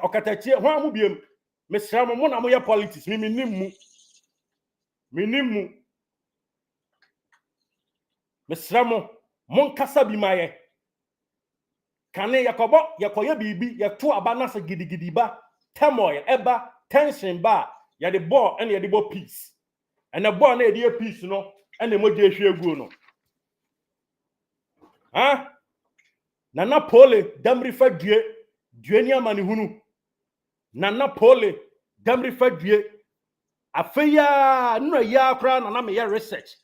okatachie ho amu biem mesramo mo na mo ye politics minimmu mesramo mon kasa bi maye kane yakobo yakoye bibi yeto aba na se gidigidi ba temoy eba tension ba ya the ball and ya the ball peace and the ball na the peace no and the moje hwe egu no Nana Pooley damri fa due ni amani hunu Nana Pooley damri fa due afeya no ya kra na me ya research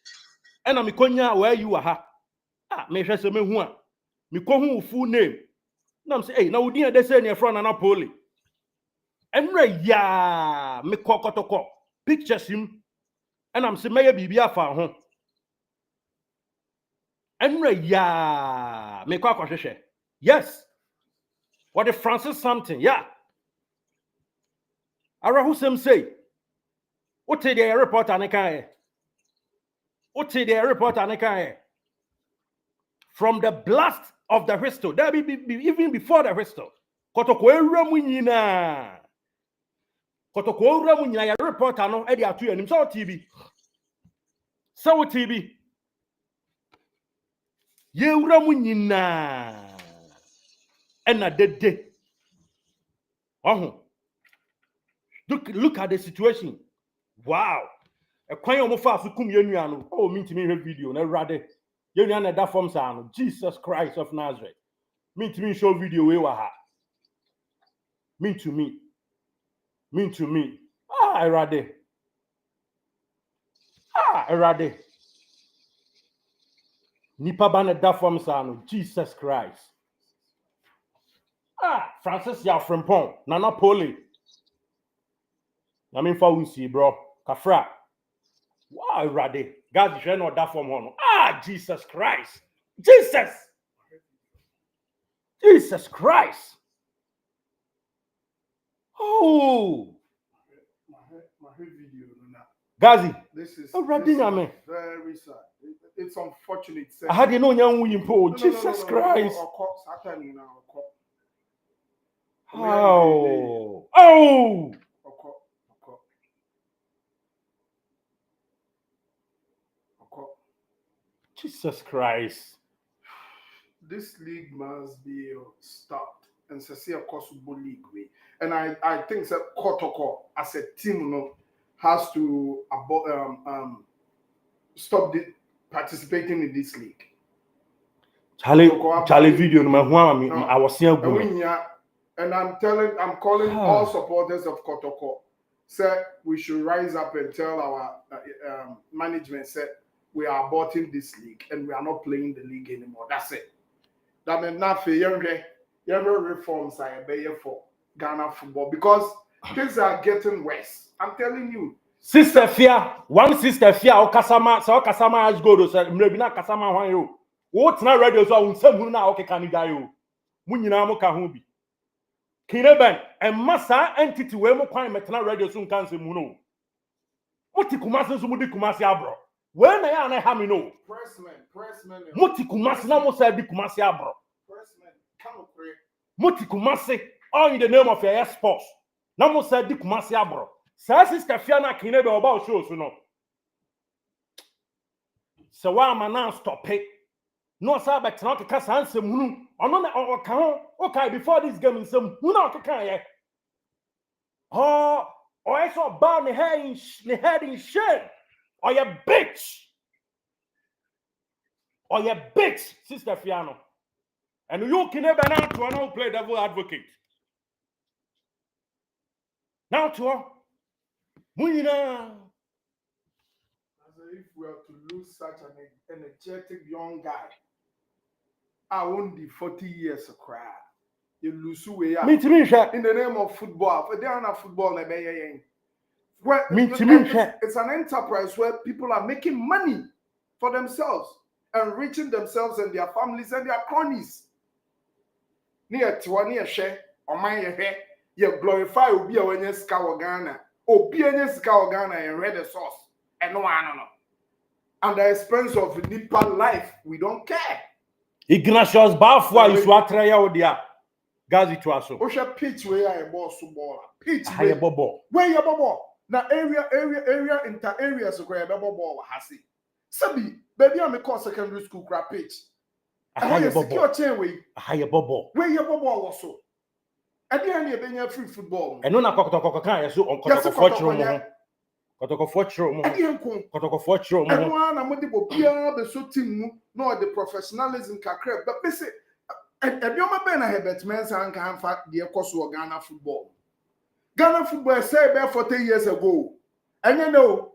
ena me konya where you ha me hwese me hu a me ko hu full name Now I'm say, hey, now we didn't they say near front and Pooley. And yeah, me KOTOKO pictures him, and I'm saying maybe afa ho. And yeah, me KOTOKO. Yes. What the Francis something, yeah. Ara who some say, what the report and a what the report and a from the blast of the whistle, that be even before the whistle. KOTOKO Ramunina. KOTOKO Ramunina, report I know Eddie Atu and him so TV. So TV. Ye Ramunina. And a dead day. Oh, look at the situation. Wow. A quite almost fast to come Yenu. Oh, mean to me a video, no rather. Yenu that form sound. Jesus Christ of Nazareth. Mean to me show video we were. Mean to me. Mean to me. Ah, I rather. Ah, I rather. Nipa bana that form sound. Jesus Christ. Ah, Francis ya from Pong. Nana Pooley. I mean for we see, bro. Kafra. Wow, rather. God is not that form on. Ah, Jesus Christ. Jesus. Jesus Christ. Oh. My video now. Gazi. This is very sad. It's unfortunate. I had no young woman. Jesus Christ. Oh. Oh. Jesus Christ. This league must be stopped and see a possible league way. And I think that KOTOKO as a team has to stop participating in this league. Charlie video I was seeing and I'm calling all supporters of KOTOKO. Say we should rise up and tell our management say we are aborting this league and we are not playing the league anymore. That's it. That means not for younger reforms I obey for Ghana football because things are getting worse. I'm telling you. Sister Fia, one sister Fia, Okasama, so Okasama has go to say, maybe not Kasama one you. What's not radio so on some now okay can you? Munina mo kahubi. Kineben and massa entity we mo kwan metna radio soon can say muno. Moti kumasi so mudi kumasi abro. When I have me no. Pressman. Moti kumasi na mo say di kumasi abro. Pressman, come pray. Moti kumasi all in the name of your sports. Na mo say di kumasi abro. Sa sister Fia na kinebe oba show so no. So why man now stop it? No sir but na ka san se munu. Ono na o kan okay before this game in some who na kan ye. Oh, I saw ban the head in shame. Or you bitch. Or you bitch, Sister Fiano. And you can never now to now play devil advocate. Now to Munina. As if we are to lose such an energetic young guy. I won't be 40 years of cry. You lose way up. Me to me, in the name of football. If they are not football, it's an enterprise where people are making money for themselves, enriching themselves and their families and their cronies. Near to near share or my hair, you glorify Obi when you scour Ghana, Obi and scour Ghana and read the sauce, and no one. And the expense of Nipa life, we don't care. Ignatius Bafwa is what try out there. Gazi to us. Osha pitch where I boss ball. Pitch where bobo. Where you bobo. Now area inter areas where bobo has it. Sabi, baby I'm a secondary school crap pitch. I secure chain way. Higher bobo. Where you bobo also. At the end you're free football. And no na KOTOKO kan so on KOTOKO fortune. And one I'm the bobia be so team no the professionalism kakre but be say and you remember na Herbert Mensah can fact the course of Ghana football. Ghana football say about 40 years ago. And you know,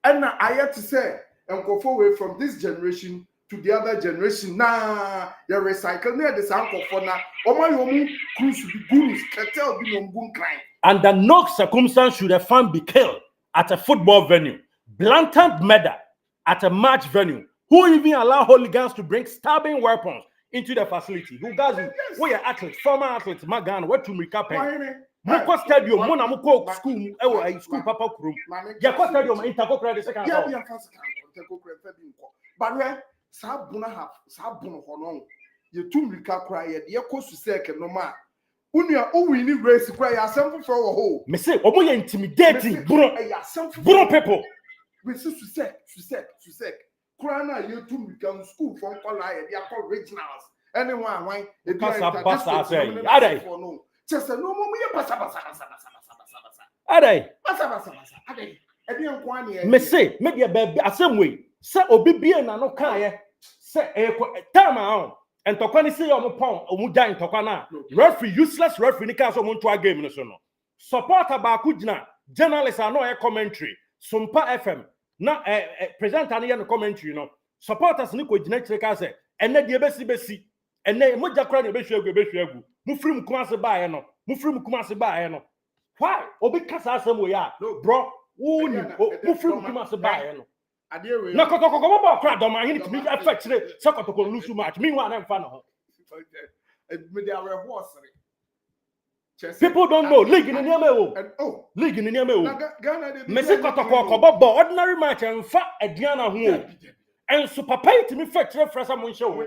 and I had to say, and go forward from this generation to the other generation. Nah, you recycle near the sound for now. Oh my own cruise be gurus, cartel be no gun crime. Under no circumstance should a fan be killed at a football venue. Blatant murder at a match venue. Who even allow hooligans to bring stabbing weapons into the facility? Who guys, we are athletes, former athletes, Magan, what to recap? Moko stadium, Mona Moko school, school papa room. Yako stadium, Interco credit second. Yeah, but where Sabuna have Sabuna Honon, you two recap cry, the coast to second no man. Unia, oh, we need race cry, yourself for a hole. Missy, Omo intimidating, Bruno people. We see to sec. Krana, you two become school from Polaya, they are called regionals. Anyone, why? It does a bus, say, for no. Just a no more, Missy, maybe a baby, a some way. Say, Obibia, no kaya. Say, time out. And Tokani say, on a pound, or Muda in Tokana. Referee, useless referee, Nikas on to a game. No. Support about Kujna. Journalists are no air commentary. Sumpa FM. Na present an commentary, you know. Supporters Nico genetic say, and then the besi, and then Moja Cran Beshu, Mufrim Kumasi by no, Mufrim Kumasi by no. Why? Obi Casa somewhere, no, bro. Mufrim Kumasi by no. No, Kotoko crowd on my hint to be affected, Sokotoko lose too much. Meanwhile, I'm fan of people don't know. League in the Yameo. League in the Yameo. Messi Kotoko, ordinary match and fat at Diana Home. And so papa to me fetch reference on show.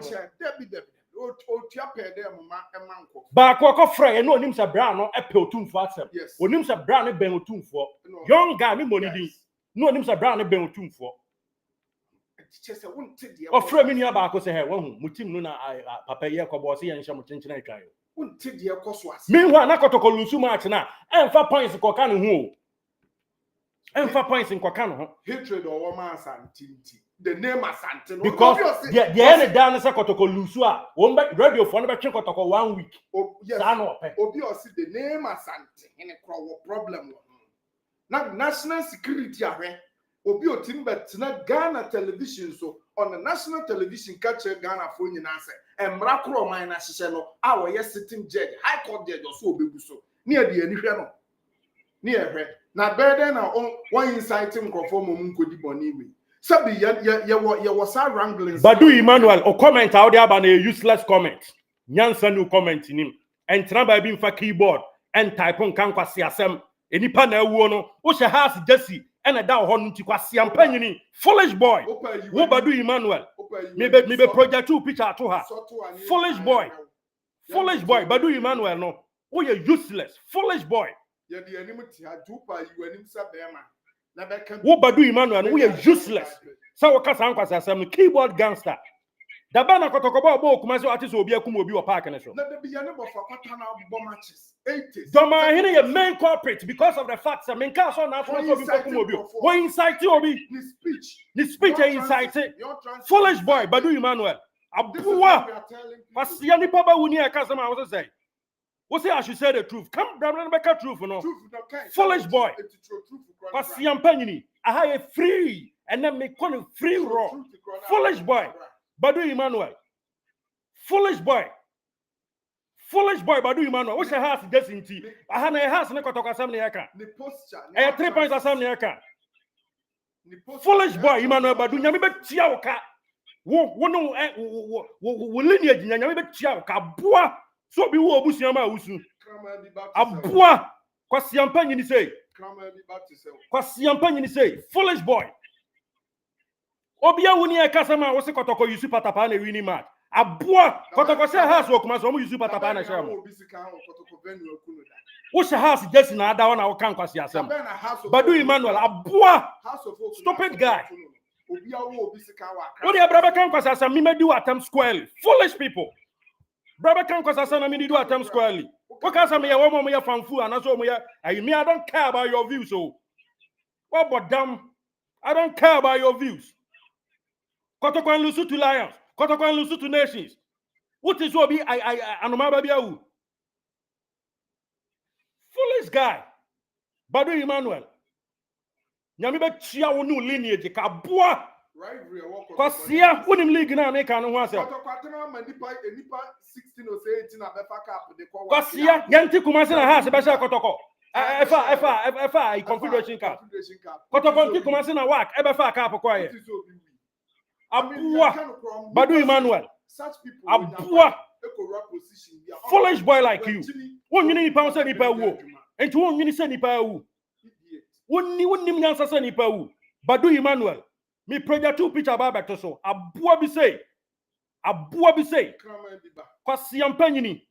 Bakoko Frey and no names are brown or apple tune for us. Yes. Or names are brown and ben tune for. Young guy, me money. No names are brown and ben tune for. Or Frey me about say, well, Mutim Luna, Papa Yakobosi and Shamuchin. Meanwhile, Nakotoko lose too much now. And 4 points in Kokano who? And 4 points in Kokano. Hatred or woman Santinti. The name is Santin. Because the end down is a Kotoko Lusua. One back radio for never check Kotoko 1 week. Oh, yes, obviously the name is Santin in a problem. Now, national security, Obio Timber, not Ghana television, so on the national television, catcher Ghana for you answer. And Mrakro Mina Shishano, our yes sitting judge, High Court judge or so be so near the Eniano. Near her. Now, better now, one inciting conform Munko di Boniwi. Sabi, ya was a wrangling. Badu Emmanuel, or comment out there about a useless comment. Nyansa no comment in him. And Tramba being for keyboard and type on Kankwasi Assem. Any panel wono, Osha has Jesse. And a down honey to Quasiampany, foolish boy. Wobadu Emmanuel. Maybe project 2 picture to her. Foolish boy. Foolish boy. Badu Emmanuel, no. Oh, you're useless. Foolish boy. Wobadu Emmanuel, we are useless. So, Casanquas as some keyboard gangster. The banner Kotokobo, Kumaso artist will be a Kumobi or Park and so. Doma here a main corporate because of the facts that main cast on what inside you the speech inside foolish boy Badu Emmanuel Abua Pasiani Papa Wunia customer was say what say I should say the truth come Brandon Becker truth no foolish boy Pasiam Penny I have a free and then make one free raw foolish boy Badu Emmanuel foolish boy Badu Emmanuel. What's your house? Just in tea. I have a house in the Kotoka Assembly. I have 3 points assembly. Foolish boy, Emmanuel Badu. Yami bet Chiaoka. Wo lineage. Yami bet Chiaoka. Bois. So be wo Busiama Usu. Abois. Kwasiampany ni say. Kwasiampany ni say. Foolish boy. Obia wuni ekasama wo se Kotoko yusu patapa na wini match. Aboa Kotoko say house work man so mo yusu patapa na share mo. Wo se house just na ada one kan kwasi asem. Badu Emmanuel aboa stupid guy. What the brother kan kwasi asem me do attempt squarely. Foolish people. Brother kan kwasi asem na me do attempt squarely. What can say me wo mo ya fanfu and so mo ya me I don't care about your views so. What but damn I don't care about your views. Kotoko and Lusu to Lions. Kotoko and Lusu to Nations. What is what be Anoma Babiaou? Foolish guy. Badu Emmanuel. Nyamibe chia wonu lineage ka boa rivalry Kwasia wonim league na make anu ho asem Kotoko ma nipa 16 or 18 abefa cup de kwa Kwasia yanti Kumasi na ha se be Kotoko efa confederation cup Kotoko nti Kumasi na work e be fa cup kwa ye Abua Badu Emmanuel such people Abua position foolish boy like you wonnyini nipa wo se nipa wu enti wonnyini se nipa wu wonnim nyansa se nipa wu Badu Emmanuel me project two picture about to so abua bi say kwasi ampanyini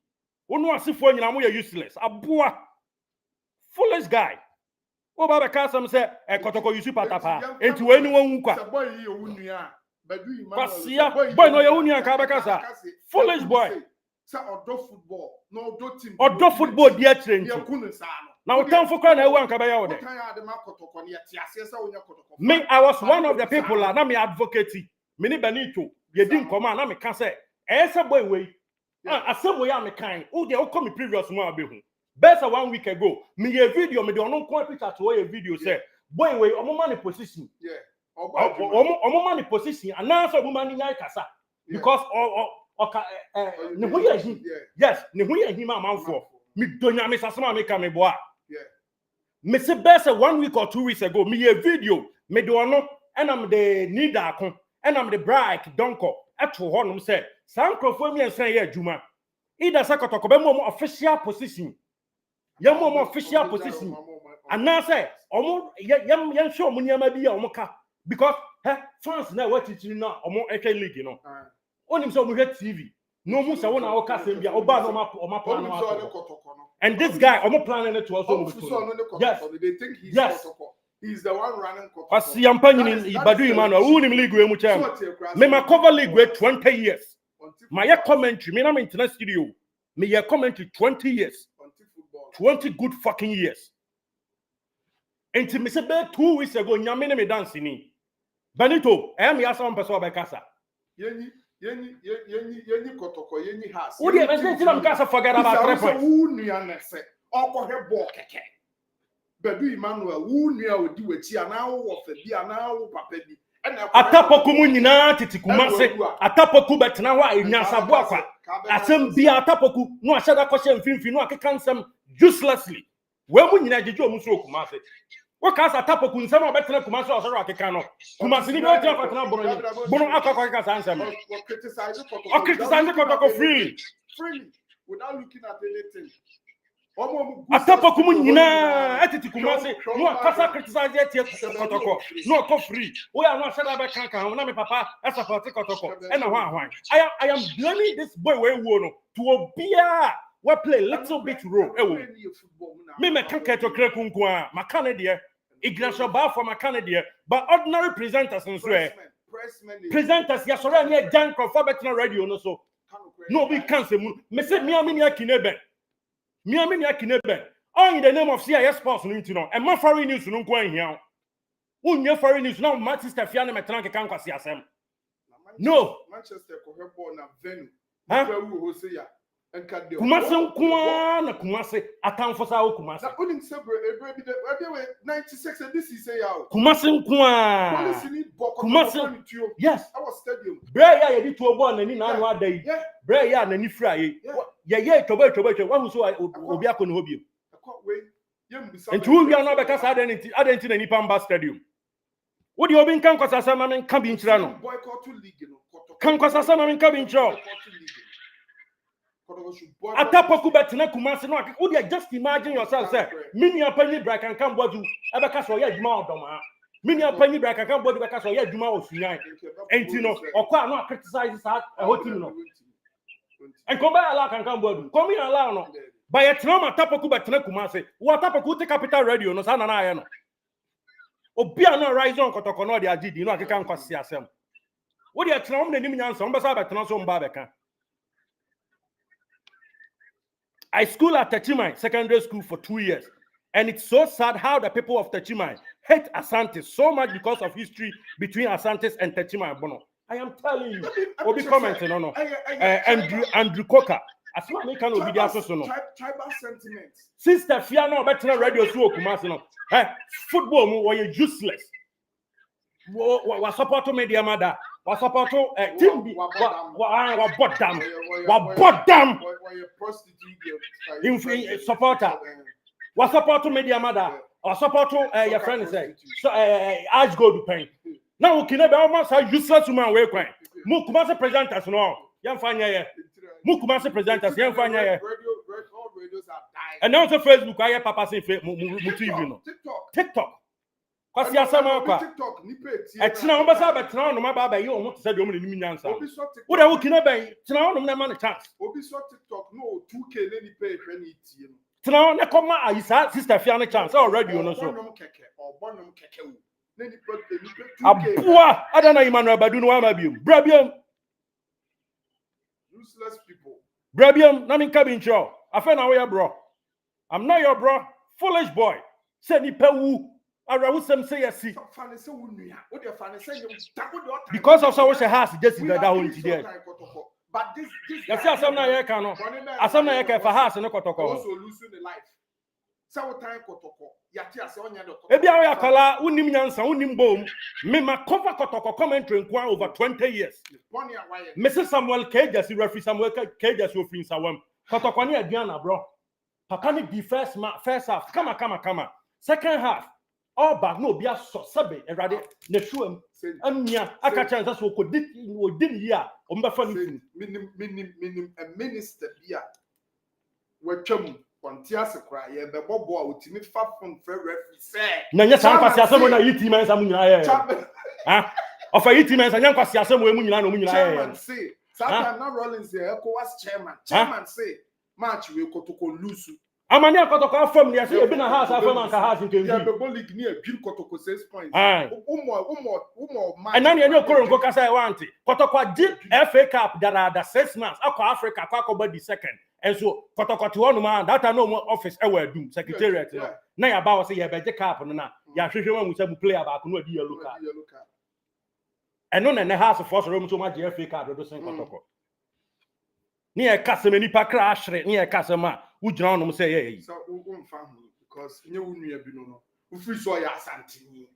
wonu asefo nyina mo ya useless abua foolish guy o baba ka sam say Kotoko yusu patapa enti we ni won kwa boy yi owunua Badu Emmanuel kwasi boy no ya wunua ka baka sa foolish boy sa odo football no odo team odo football dia trend na utamfo kwa na ewu anka baya wode me I was one of the people na me advocate me ni Benito ye di nkoma na me ka say ese boy we asem we am kan o de o come me previous one abehu best 1 week ago me ye video me de ono nko picture to ye video say boy we omo man position omo man position announce omo man nyai kasa because ne ho ye hi yes ne ho ye hi ma manfo me donya me sasema me ka me boa me say best 1 week or 2 weeks ago me a video me do no and am the need akon and am the bright donko eto honum say sankrofo mi ensan ye adwuma ida Kotoko be mo official position ye mo official position and now say omo ye show mo niam bi ya omo ka because fans na what it na omo ekwe league no onim so omo hwe TV no mu say wona wo ka sem bia oba no ma plan no and this guy omo planning it to also yes they think he's Kotoko. He's the one running Kotoko. Kwasi ampanyini Badu Emmanuel unim league we mu chem me ma cover league we 20 years my commentary me na me internet studio me your commentary 20 years 20 good fucking years enti me say 2 weeks ago nyame me dance ni Benito me asa on person obekasa yenyi Kotoko yenyi has wo dey me say am kasa forget about 3 points who nua na say okohwe ball keke Badu Emmanuel who nua odi wachi ana wo fa bi ana wo papa bi Atapoku mu nyina titi Kumasi atapoku betena ho enyansabo akwa asem bia atapoku no ahada kwose mfimfi no akeka nsem uselessly we mu nyina jeje omu so Kumasi wo ka sa atapoku nsem obetena Kumasi osoro akeka no Kumasi ni be tia fatena bono akwa ka sa nsem criticize Kotoko freely without looking at anything Atapoku mu nyina atiti Kumasi no akasa criticize etie Kotoko no ko free we are no ahada be kan na me papa e support Kotoko e na hwan I am blaming this boy we wo no to obia we play little bit role ewo me kan keto kreku nko a makane de Ignacio ba for makane de but ordinary presenters nso presenters ya soro na Jan Crawford betna radio no so no be cancel mu me say me amini akinebe all in the name of CIS sports no ntino e ma foreign news no nko ahia unye foreign news na Manchester fia na metran ke kan kwase asem no Manchester ko hebo na venue wu ho se ya enka de Kumasi nko na Kumasi atamfo sa wo Kumasi na onim se ebre bi de 96 and this is say ya Kumasi nko Kumasi yes our stadium bre ya ye di to ball na ni na anu adai bre ya na ni fra ye tobo wa hu so obi akọ na hobi enti wo bia no be kasa adenti na nipa mba stadium wo di obi nkan kwasasa ma men ka bi nchira no boycott league no kan kwasasa ma men ka bi nchira Atapoku betena Kumasi no wo di just imagine yourself say mini apanyi bra kan kan bodu e be kasa o ye adwuma odoma mini apanyi bra kan kan bodu be kasa o ye adwuma osuyan enti no okwa no criticize sa hotim no and come by ala kan kan bodu come in ala no by a trauma Atapoku betena Kumasi what Atapoku te capital radio no sa na aye no obi no rise on Kotoko no de agidi no akeka nkwase asem wo de trauma na nim nyansa on be sa betena so mba be kan I school at Techimai Secondary School for 2 years, and it's so sad how the people of Techimai hate Asante so much because of history between Asantes and Techimai Bono. I am telling you, we'll be commenting on Andrew Coker. As well, we can be tribal sentiments. Sister Fiano better radio show Kumasi no. Football mo were useless. wa support media mother wa support team bi wa bottom in supporter wa support media mother wa support your friend say so ash gold pen now kina be almost useless man we kwan mu kuma se presenters no yan fanya ye mu kuma se presenters yan fanya ye and now on Facebook I hear papa say mu TV no TikTok kwasi asama kwa TikTok ni page e tina on basa be tina on ma ba ba yi on to say de on ni nyansa wo da wo kina ben tina on na man chance obi so TikTok no 2k le ni page ni tie no tina on na come ayisa sister fia na chance already on so bonum keke wo na ni page 2k abua adana Emmanuel Badu no wa ma biom brabiom useless people brabiom na min ka bi ncho afa na wo ya bro I'm not your bro foolish boy say ni pewu arawusem say yes because of so we house just that home today but this yes asam na ye ka no asam na ye ka fa house ne kotoko also losing the life so time kotoko yati ase onya de kotoko e bia ya kala unim nyansa unim bom me ma cover kotoko commentary nkwa over 20 years Mr. Samuel Kejasi referee Samuel Kejasi ofin sawam kotoko ne aduana bro papa ni the first half kama second half all back no bia so sabe erade na shuam amia aka chance so ko dit here o mba fa ni minim a minister bia watwam kontia se kra ye be bobo a otimi fa fon fra referee say na nya san kwasi asem na yiti man sam nyina ye ha of a yiti man san nya kwasi asem we mu nyina no mu nyina ye chairman say Satan na Rollins here ECOWAS chairman say match we Kotoko lose amani akotoko afam ni ase ebi na house afam anka house nke ya be league ni abir Kotoko 6 points umo and na enyo koro nko kasa e want Kotoko di FA Cup da 6 months akọ Africa akọ ba di second and so Kotoko ti wonu man that no office e wa dum secretariat na ya ba wo say ya be je cup no na ya hwehwe wan musa bu player ba ko no di yellow card and no na house for so room so ma je FA Cup do sen Kotoko ni e kaseme ni pa crash ni e kasema u jina no say ye so u mfa hu because nye wu nua bi no u free so ya asantini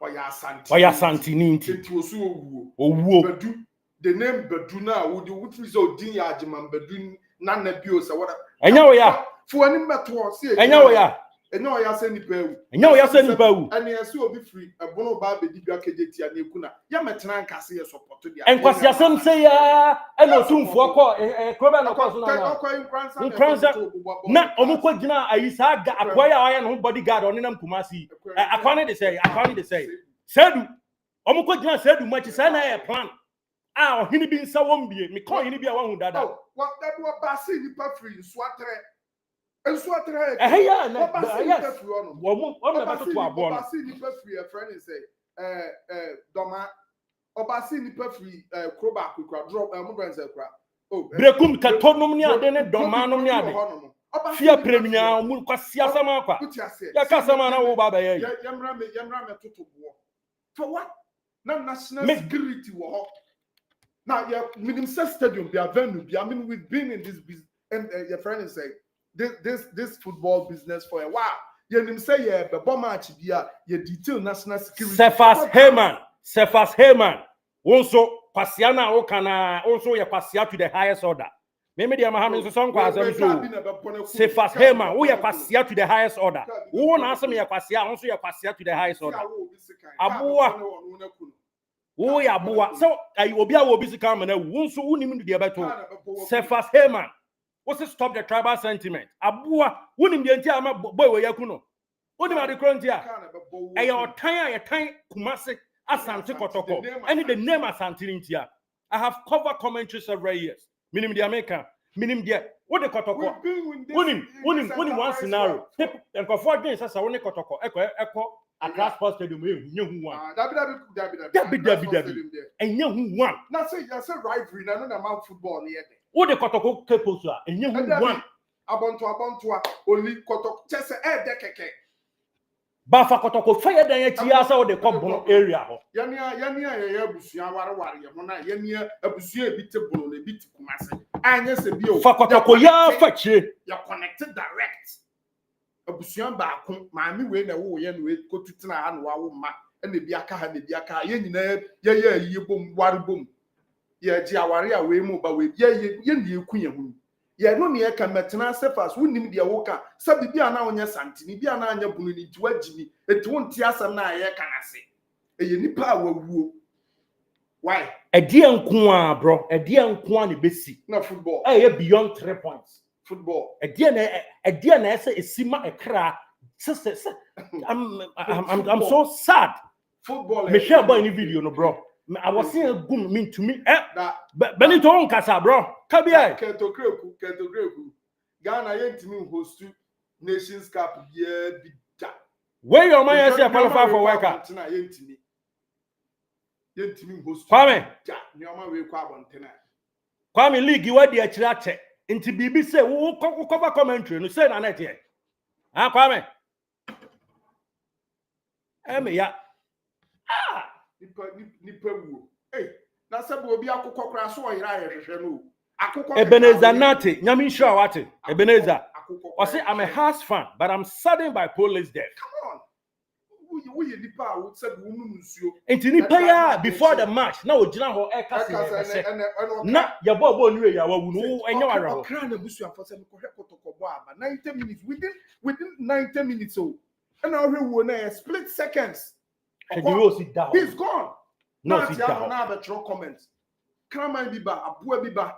oya asantini nti osu owuo Badu the name Badu na wo free so din ya ajiman Badu na na bio say what enya wo ya fu ani meto say enya wo ya say ni pewu ani ese obi free ebono ba be di bia kejeti ani ekuna ya metena nkase ye support dia enkwasi asem say ya eno tumfu akọ kroba na akọ so na nkransa na omukọ gina ayisa aga akwa ya aya no bodyguard onenam kumasi akwa ne de say sedu omukọ gina sedu machi say na e plan a ohini bi nsa wombie me ko ohini bi a wahu dada wa that wa basi ni pa free nsoatre yeah, yes. Woman, Obasi ni free a friend and say, Doma, Obasi ni free, Kroba, drop, Mubran's crack. Oh, Brekum Katonum near Dene, Domanum near Fia Premier, Mukasia Samaka. Yakasamana Obaba, Yamram to war. For what? No national security war. Now, yeah, stadium, be a venue, I mean, we've been in this business, and your friend is saying, this football business for a while. You him say yeah, the bomb match dia you detail national security. Cephas Heyman. Also Pasiana Okana also ya Pasia to the highest order. Maybe the Mohammed so song kwa so. Cephas Heyman, we ya Pasia to the highest order. Who na asem ya Pasia also ya Pasia to the highest order. Abua. Wo ya abua. So ai obi a wo bi sika ma na wo so unim de beto. Cephas Heyman. What's to stop the tribal sentiment? Abua, wouldn't be until I'm a boy where Yakuno. What about the Crontia? A time Kumasi Asante Kotoko. I need the name Asantinintia. I have covered commentary several years. Minim the American, minim the what the Kotoko. Winning one scenario. And for 4 days, as I want Kotoko, echo, a class post to the new one. And you one. Now say, you're so rivalry, I don't know football yet. What the Kotoko Keposa, and you one. Abonto, only Kotoko, just a dekeke. Bafa Kotoko, fire the Tiasa or the Cobo area. Yania, Busia, Yamona, Yania, a Busia, bit of bone, a bit Kumasi. And yes, a bio. Fakotoko, ya, fetch you're connected direct. abusuan baako maami we na wo ye no we kotutina ha no wa wo ma na bi aka ha na bi aka ye nyina ye ayi bom ware bom ye ji aware a we mu ba we ye ne eku ye hu ye no ne ye ka metena sefas wonim de wo ka sabi bia na onye santini bia na anya bunu ni tiwa jimi etu nti asam na ye ka na se eye nipa a wawuo why Edia nko a bro edia nko a ne besi na football beyond 3 points football edia na ese esima ekra I'm so sad football me share boy any video no bro I was seeing gum mean to me Benito on kasa bro kabia Ketokreku Ghana yentimi host Nations Cup year bida where your man say qualify for World Cup yentimi host Kwame nyoma we kwa abontena Kwame league we dey akirache nti bibi say wo cover commentary no say na net here Kwame ya nipa wuo na sabu obi akokọ kra so oyira ayehwehwe no akokọ Ebenezer Nate nyame sure wate Ebenezer I say I'm a Hearts fan but I'm saddened by Pooley's death. Come on we nipa wo said wo mu nsuo nti nipa ya before the match na ogina ho e ka se na ya bobo niwe ya wawu no enye ware ho kra na busu afo se ko Kotoko bo aba 90 minutes within 90 minutes so and I wo na split seconds he's gone. No, sit down. Now the true comments. Kraman biba, abua biba.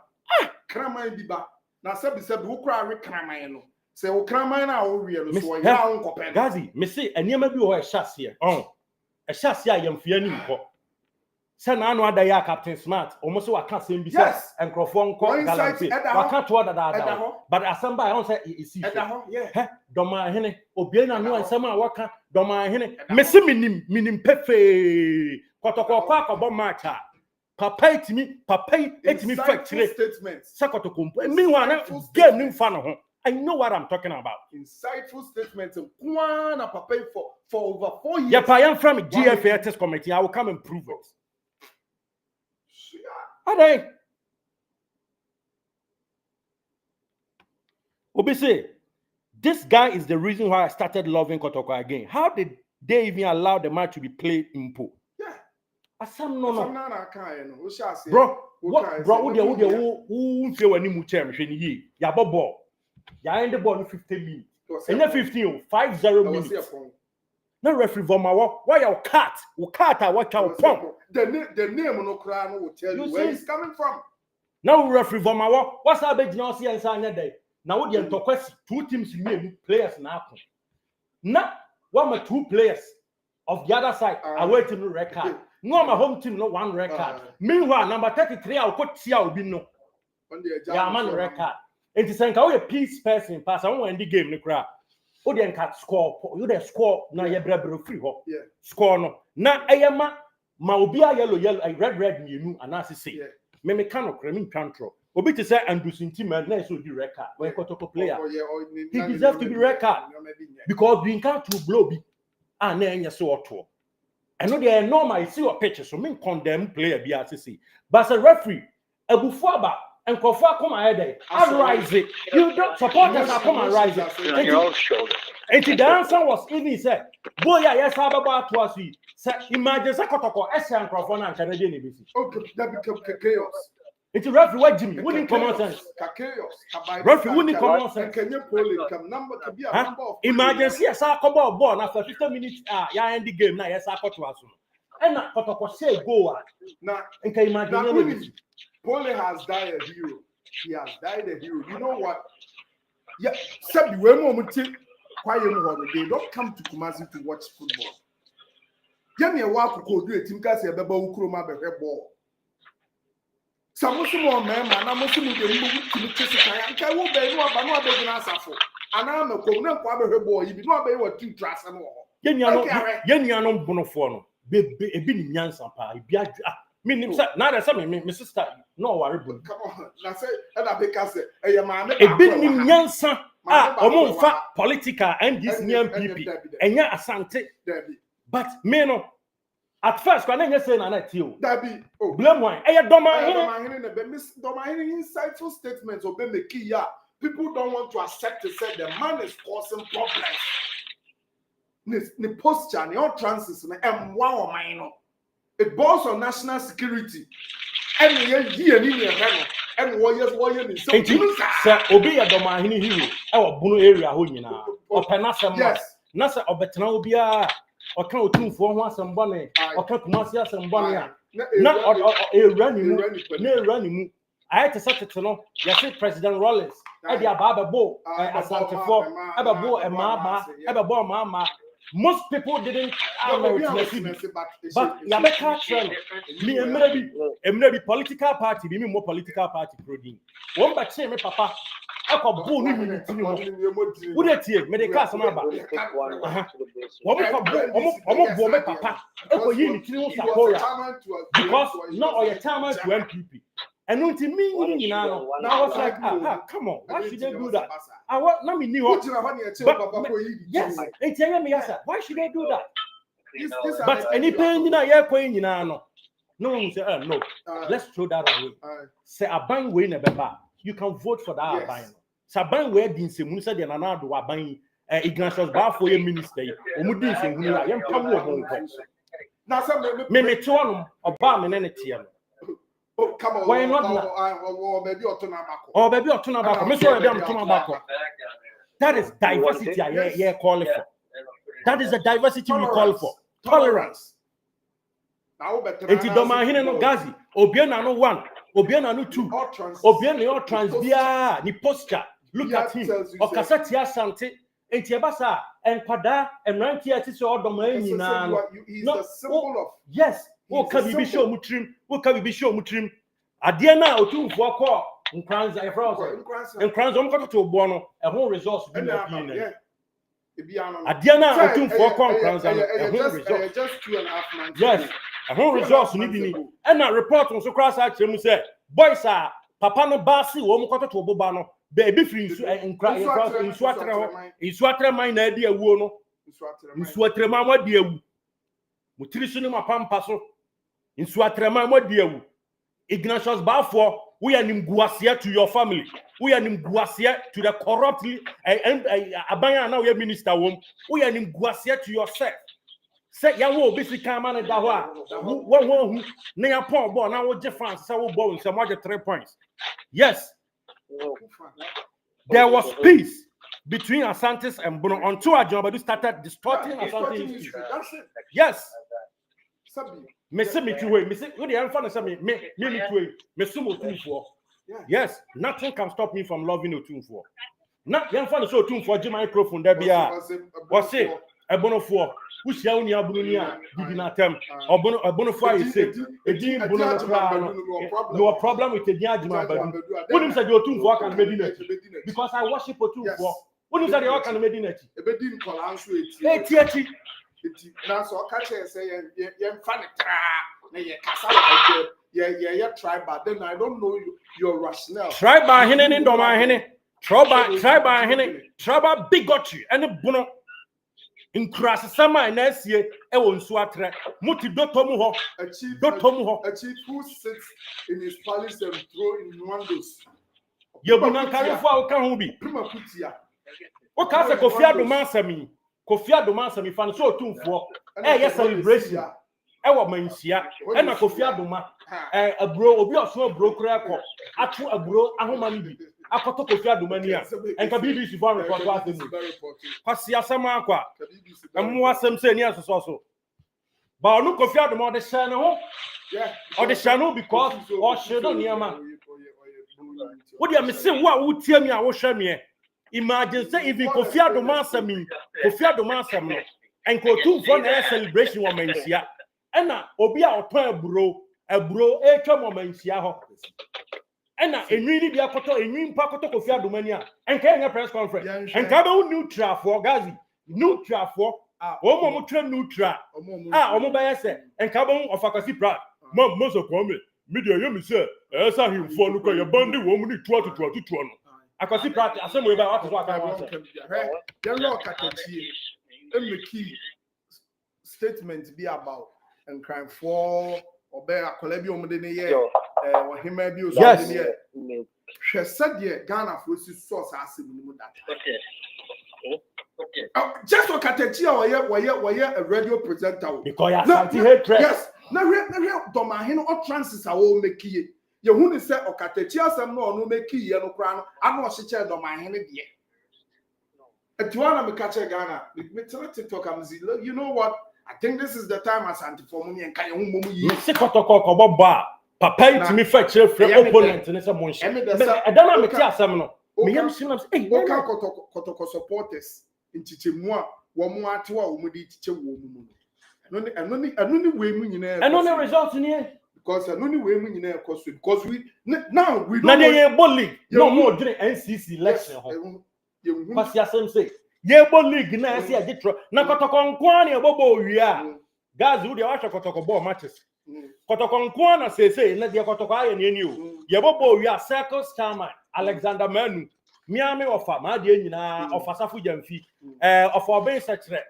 Kraman biba. Na sabi wo kra re kraman no. Se wo kraman na wo wie no so ya won kopen. Gazi, me say enema bi wo e hyase e hyase a yemfia ni mko. Se na anu ada ya Captain Smart, omo so waka sem bi say enkrofo nko galante. Waka to da. But asamba I don't say isi. Yeah. Doma hene, obi na no ansem a waka doma hene. Me se minim pefe. Kotoko kwa akọbọ match a papa etimi factory statements se Kotoko meanwhile game nim fa no ho I know what I'm talking about. Insightful statements na papa for over 4 years. Yeah, pa yam from GFA test committee I will come and prove it. Ade Obi say this guy is the reason why I started loving Kotoko again. How did they even allow the match to be played in Pool? Asam no bro who feel any much am hwe ni ya ball ya end the ball 15 minutes and 15 5-0 minutes no referee vomawo why your cat a watch out pump the name no kra no will tell you where he's coming from now referee vomawo what's that be gina see answer anya day now what the ntokwasi 2 teams me players na akon na one or 2 players of the other side are waiting to record. No, my home team no 1 record. Meanwhile, number 33 I'll put Tia will be no. Yeah, man record. It is a peace person pass. I want the game no crap. Oh, then cat score. You the score now you brother free ho. Yeah. Score no. Na ayama maubia yellow red me and as say. Me mechanic cremin control. Obi to say and do team and na so the record. When Kotoko player. He deserves to be record because being can't to blow be. And then you saw to. I know they are normal. You see your pictures, so mean condemn player BRCC. But as a referee, a buffaba and Kofa come ahead. I rise it. You don't support us. I come and rise it. And the answer was even said, boy, yes, how about to us? Imagine Kotoko, Essa and Crawford and Canadian ABC. Okay, that became chaos. It's a referee, what Jimmy? We need common sense. Referee, we need common sense. Can you Pooley come number to be a number of emergency? Yes, I come on board after 15 minutes. Yeah, end the game now. Yes, I got to us. And Kotoko say go. Now, and can you imagine? Pooley has died a hero. He has died a hero. You know what? Yeah, said we moment they don't come to Kumasi to watch football. Yeah, me a walk could do a team cast a bubble croma ball. Samusi mo mema na musi mu de mu kimi kisi kan nka wo be no aba no abegina asafo ana ma ko na kwa be hwebo yi bi no aba yi wa team trasa no ho yenya no bonofo no be ebi ni nyansa pa ebi adwa me nim say na da say me sister no worry bon come on na say e da be ka say e ye ma me ebi ni nyansa omo mfa political and this nyam PP enya asante but me no at first, when I say na tio, Dabi, blame one. Doma insightful statements obey me key ya. people don't want to accept it. Say the man is causing problems. The posture, the utterances, and wow, minor. It boils on national security. And warriors. Sir, obey a domahini hero. Our Bunu area, who you know, or Panasa, yes, Nasa or Betnobia, or count 2 for 1 some bonnet, or count Marcia some bonnet. Not a running. I had to set it to know. Yes, President Rollins, Eddie Ababa Bo, Asante for Ababo and Mama, Ababo Mama. Most people didn't but Yabeka trend me and maybe political party, be more political party produce. One back say me papa, I call boo would it here, medical some about what papa, echo you because not all your time to MPP. And not to me now. I was like, come on, why should they do that? I want not me new. Yes, they tell me, yes, why should they do that? But any pain in a pain, you know, no one say, no, let's throw that away. Say a bang way never back. You can vote for that bang. So bang way didn't say Musa de Nanado are buying Ignatius Bar for your minister. Omudin say, I am come over. Now, some may turn or bar and any tear. Oh, come on. Why not? Maybe Otonabako. Oh, baby, Otonabako. That is diversity. I call it for. That is the diversity we call for. Tolerance. Enti domahine no gazi. Obiana no 1. Obiana no 2. Obiana no transbia ni posture. Look at him. Okasati asante. Enti ebasa enkwada emranti atise odomani nyina no. He's the symbol of. Yes. Who can be show mutrim? Who can be show mutrim? Adiana or 2 for call. In crowns, I froze. In crowns, I'm going to Bono, a whole resource. Adiana or 2 for call crowns, a whole resource. Just 2.5 months. Yes, a whole resource. And I report on so cross action say, boys are Papa no Basi, Womokoto to Bobano, baby free in crying in Swatremain, idea wono. In Swatremain, what dear Mutrition ma pampaso. In NSOATREMAN, what dear Ignatius Balfour, we are Nimguasia to your family. We are Nimguasia to the corruptly Abaya now your minister womb. We are Nimguasia to yourself. Say Yawo basic man and Dawa. One near Paul born now with Jeffans, so born some other 3 points. Yes, there was peace between Asantes and Bono until our job started distorting Asantes. Yes. Me say me two way. Me say what the answer say me two way. Me sumo 2 for. Yes, nothing can stop me from loving you 2 for. Not the answer so 2 for G microphone there be a. What say? A bono for. Who shall ni abunia didinatem. A bono for is say. A G bono no problem with the Jima badu. Who him say you 2 for can Medina because I worship for 2 for. Who him say you can Medina? Ebedin call answer it. Hey, now, so catch say, you're funny, yeah, try, but then I don't know your rationale. Try by Henny and Doma Henny, try by Henny, try bigotry, and a bono in crass summer and next year, I won't swatre, Muti Dotomuho, a chief who sits in his palace and throw in windows. You're not carrying for can be Prima Putia. What kind of Kofiado Mansami? Kofiado Mansami fan so 2 for yes celebration. Ewa mansia e na Kofiado ma a bro obi oso bro kra ko atu abro ahoma ni bi akoto Kofiado mani a enka BBC for report wa asem kwasi asema akwa emu asem se ni asoso ba onu Kofiado ma de share ne ho o de share no because o share do niama wo dia me se wo a wo tie mi a wo hwe me. Imagine say if you Kofiado Mansami no and go 2 for a celebration wa mansia ena obi a oton abro e twa mo mansia ho ena enwi ni bia koto enwi mpa koto Kofiado mani a enka enga press conference enka be neutral for gazi neutral for o mo twa neutral o mo ba yese enka be ofakasi pra mo so ko me media yo mi say esa him for no ko ye bandi wo mu ni to no akwasi practice asemo eba what is what I want to the law katachi the key statement be about and crime for obey a collabium de ne or him maybe or Yes. something here. She said, yeah, Ghana for source as that. Okay. Just look at it here, where a radio presenter. Because you are hatred. Yes, now Domahino or Francis are all make ye. You wouldn't say, or Catechia, some no make ye, no crown. I know she said Domahino. At one of the catcher Ghana, TikTok, you know what? I think this is the time as anti for money and can you see KOTOKO bar. Papa to me fetch your opponent and some motion. I don't know me some no. Me am seen hey, KOTOKO supporters in Chichimwa, Wamuatua, Umudi Chichu. And only way we and no results in here. Because only way we because we now we don't know league no more during NCC election. Because you some say Yebo league na see agitro na KOTOKO nkwani ebobo wia guys who dey watch KOTOKO ball matches KOTOKO nkwani say na dey KOTOKO aye ni eni o yebobo wia circle starman Alexander Manu miami ofa ma dey nyina ofa safu jamfi ofa oben secretary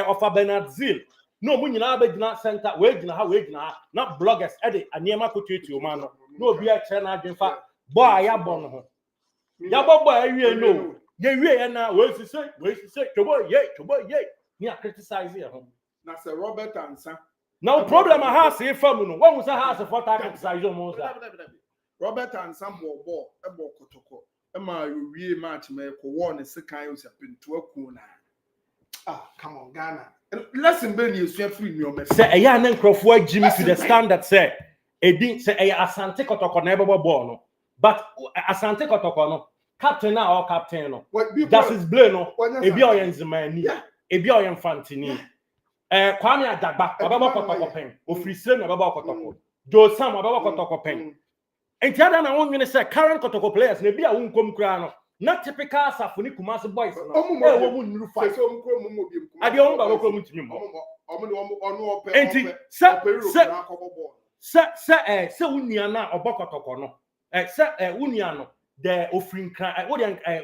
ofa Bernard Zil no mu nyina abegina center we gina na bloggers e dey aniema kotuetu o ma no obi a kire na adwenfa boy ya bon ho ya bobo awie no ye na we say chobo ye me criticize here na say Robert Ansa now problem I have say fam no when we say house for ta criticize mo Robert Ansa ball KOTOKO e ma wie match me ko won sekan yo sepinto aku na come on Ghana lesson be ni esu free ni o me say e ya na nkrofo agimi to the standard say edin say e Asante KOTOKO na ebe ball no but Asante KOTOKO no captain or captain no that is blame no ebi oyenzimani ebi oyemfantini Kwame Adagba obaba KOTOKO pen ofrisire na obaba KOTOKO Joe Sam obaba KOTOKO pen enti ada na wonwene say current KOTOKO players na ebi a wonkom kra no not typical Safoni Kumasi boys no wo mu nuru fight so mkro mu mo biem ade on ba wo mu timi mo onu ope enti se unia na oba KOTOKO no se unia no the offering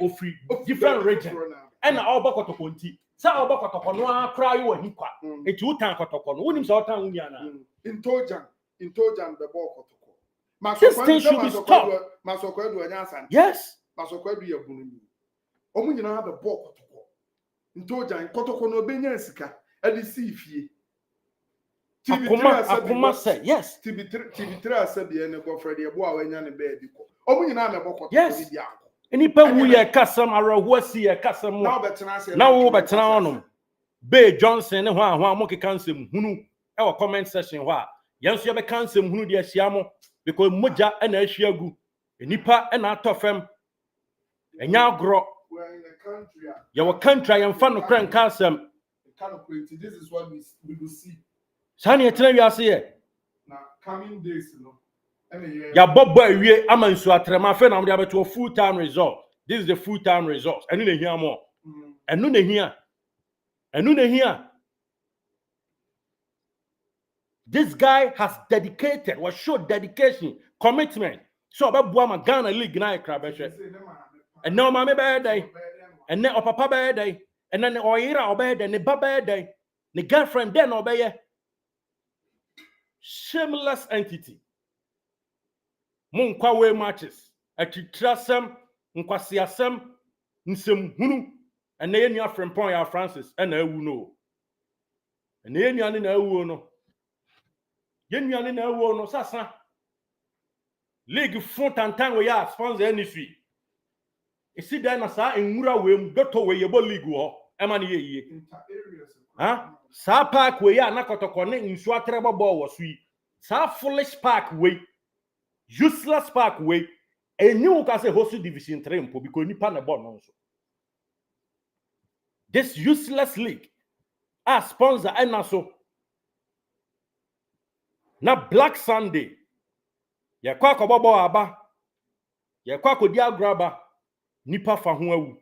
offering different region and all KOTOKO nti say all KOTOKO no akra yo ahi kwa enti utan KOTOKO no wonim say utan unia na intojan the ball KOTOKO this thing should be stopped Masoko edu anya Asante yes Masoko edu ya bunu ni omu nyina the ball KOTOKO intojan KOTOKO no benya sika edi si fie Akuma say yes TV3 asabi ene go Fred ebo a wanya ne bed ko omu nyina me boko yes enipa wu ye kasam arahu asi ye kasam na wo betena onom Bay Johnson ne ho mo keka nsem hunu e wo comment section ho a yenso ye be kansem hunu de ahia mo because moja e na ahia gu enipa e na atofem enya agro ye wo country ye mfa no kran kansem this is what we will see Sani etena wi ase ye na coming days no ya bobo awie ama NSOATREMAN fe na mo de abeto full time result this is the full time results enu na hia mo enu na hia this guy has dedicated was showed dedication commitment so obabu ma Ghana league na ekra be hwe and now ma me be dey and ne opapa be dey and ne oyira obe dey ne baba dey ne girlfriend dey na obeye shameless entity Monkwa we matches atitrasem nkwasiasem nsem hunu ene ye nua frempon ya Francis ena awu no ene ye nua ne na awu no ye nua ne na awu no sasa league front tantan we ya sponsor NSOATREMAN isi da na sa enwura we m doto we yebo league ho e ma ne ye yie ha sa park we ya na KOTOKO ne NSOATREMAN ball wo sui sa foolish park we useless park way enyu ka say host division 3 mpo because nipa na ball no so this useless league as sponsor and so na Black Sunday ye kwa kobobo aba ye kwa kodi agraba nipa fa ho awu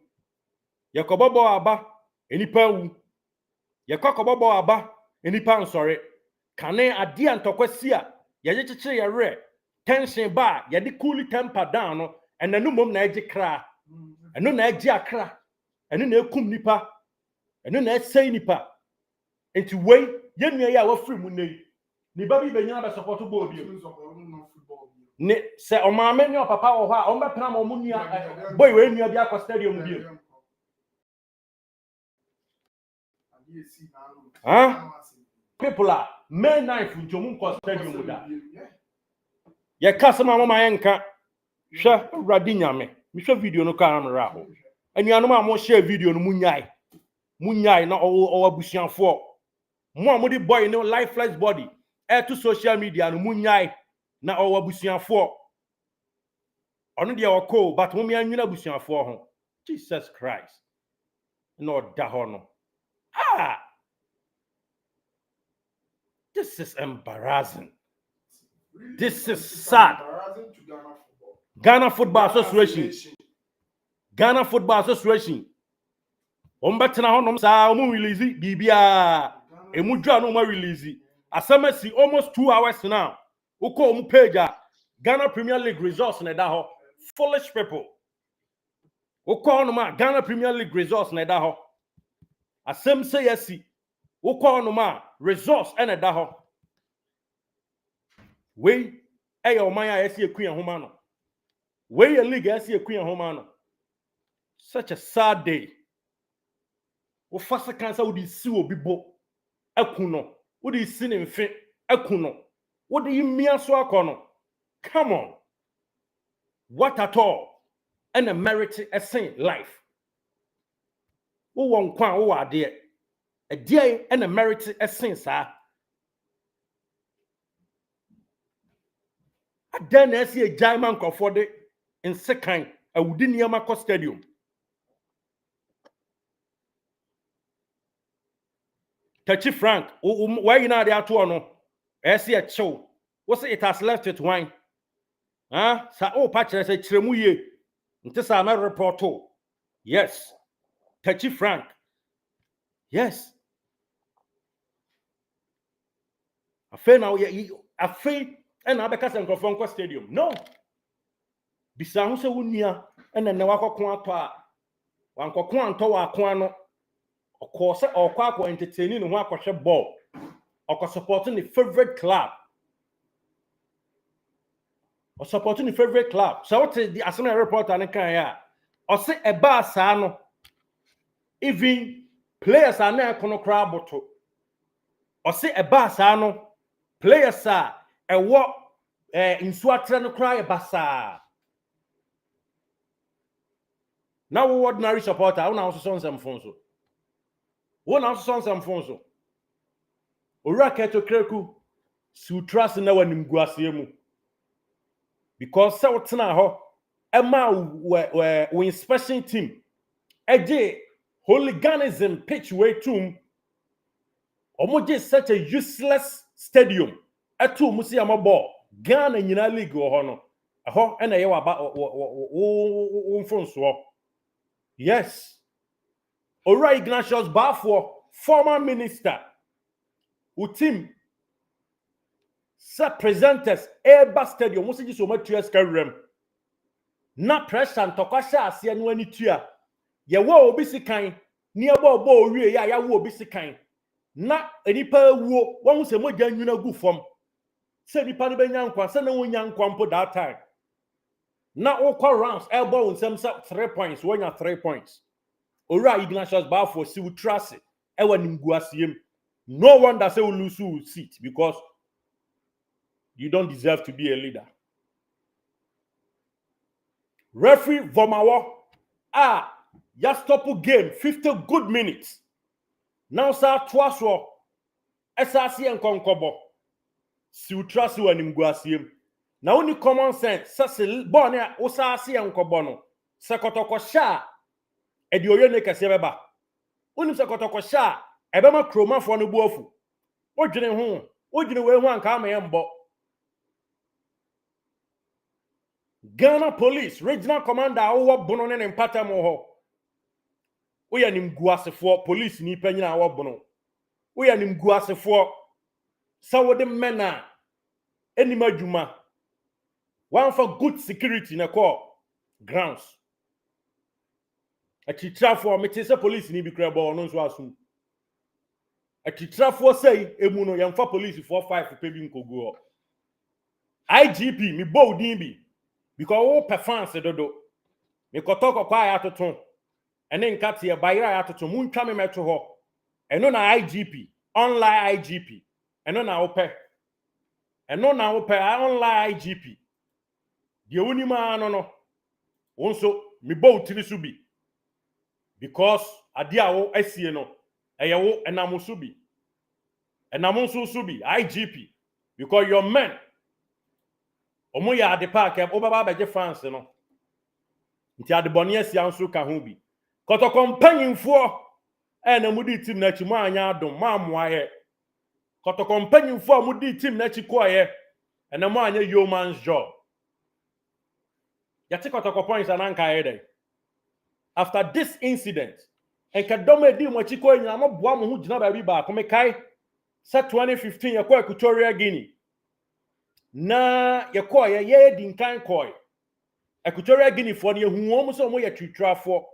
ye kobobo aba enipa awu ye kwa kobobo aba enipa nsore kane ade antokwasi a ye gichichire ye re tension ba ye de cool temper down no and enu mom na agi kra enu na agi akra enu na ekum nipa enu na esei nipa enti wei ye nua ya wa free mu nei ni ba bi benya ba support ball bi ne se o ma me ne o papa wo ho a o mbepena ma o mu nua boy we nua bi akọ stadium bi people are May 9th nchomu nko stadium da ye kasa ma mama yenka hwe awrade nyame me hwe video no ka amra ho anuanom a mo share video no munyai na o abusuafo mo a mo di boy no lifeless body to social media no munyai na o abusuafo ono de o but mo me anwina abusuafo ho Jesus Christ no da ho no this is embarrassing. This is sad. Ghana Football Association. Ghana Football Association. Ombatena honom sa omu release bibia. Emudwa no ma release. Asamasi almost 2 hours now. Uko omu page Ghana Premier League results na da ho. Foolish people. Uko onoma Ghana Premier League results na da ho. Asem say yesi. Uko onoma results na da ho. We ayo man ya yesi ekuan homa no. We a league yesi ekuan homa no. Such a sad day. Wo fasa kansa wo di si obi bo akuno. Wo di si ne mfe akuno. Wo di yimia so akono. Come on. What at all? And a merit a saint life. Wo won kwan wo ade a day and a merit a saint sa. Then I see a giant for the in second a wooden Yamako Stadium. Touchy Frank, why you know they are two no? I see a show. What's it has left it wine? Huh? Sa patch I say Tremuye. This is my report. Yes. Touchy Frank. Yes. I feel now I feel and I because I'm from stadium. No. Bisa se wunia and then wakoko atwa wankoko anto akwa no okose okwa entertaining no akwohwe ball okọ supporting the favorite club or supporting the favorite club. So what the Arsenal reporter ne kan ya o se eba asa no even players are na ekono kra boto o se eba asa no players are ewo NSOATREMAN no cry basa. Now ordinary supporter, I want to son some fonso. One also son some fonso. Ora KOTOKO su trust na wanim guasemu. Because so tena ho ema we inspection team eje hooliganism pitch way to omoje such a useless stadium. Atu musi amabo Ghana nyina league wo ho no ho na ye waba wo mfonso. Yes. Ora Ignatius Bafo, former minister who team set presenters Eba Stadium musi ji so matuas karem na pressure ntokwa ase no ani tua ye wo obi sikan ni eba obo owie ya wo obi sikan na enipa wuo won se moja nwuna gu fom. Se nipa no benya nkwa se na wonya nkwa mpo that time na okwa rounds elbow nsem 3 points wonya 3 points. Ora Ignatius Bafo si utrase ewa nimguasiem. No wonder say we lose seat because you don't deserve to be a leader. Referee Vomawo ya stop game 50 good minutes. Now sir twaso esasi enkonkobo si utrase wa nimguasiem. Na only common sense sase bon ya usasi enkobo no se KOTOKO sha edi oye ne kese beba unim se KOTOKO sha ebema kroma fo no buofu odwene we hu anka ama yembo. Ghana Police Regional Commander wo bono ne mpata mo ho oya nimguasefo police ni panyina wo bono oya nimguasefo sawode mena enimadwuma one for good security na call grounds. A titrafo metese police ni bi krabo no so asu. A titrafo say emu no yemfa police 4-5 pe bi nkogu. IGP me bold bi because all performance dodo me KOTOKO kwa ya toton ene nkate e bayira ya toton muntwa me meto ho eno na IGP online IGP eno na ope online IGP de woni ma no wonso me bold tiri so bi because ade a wo asie no eye wo enam so bi enam so bi IGP because your men omo ya ade park e obaba beje France no nti ade bone asia nso ka ho bi KOTOKO mpanyimfo na mudi team na chi mu anya adom ma moaye KOTOKO mpanyimfo mudi team na chi koye na mo anya yeoman's job yati KOTOKO points ananka ede after this incident enkadom edi mo chi koye nyina mo boa mo hu gina ba bi ba ko me kai sa 2015 yakọ Equatorial Guinea na yekoye ye di nkan koye Equatorial Guinea for ne hu won so mo ye twitwafo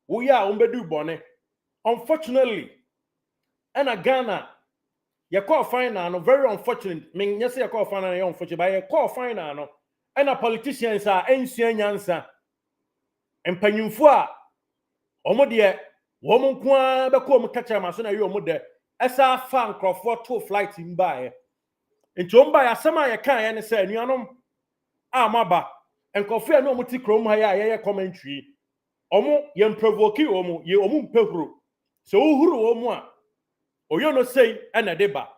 wo ya o mbedu bone unfortunately ena Ghana yakọ final no very unfortunate me nyese yakọ final no unfortunate ba yakọ final no ena politicians a ensua nyansa empanyimfo a omo de wo mo nko a be ko mo kacha ma so na ye omo de esa fa nkrofo to flight mbae nti omba ya sema ye kan ye ne se anuanom amaba enkrofo no omo ti krom ha ya ye commentary omo ye provoke omo ye omo mpehuro so uhuru omo a oyo no sei ena deba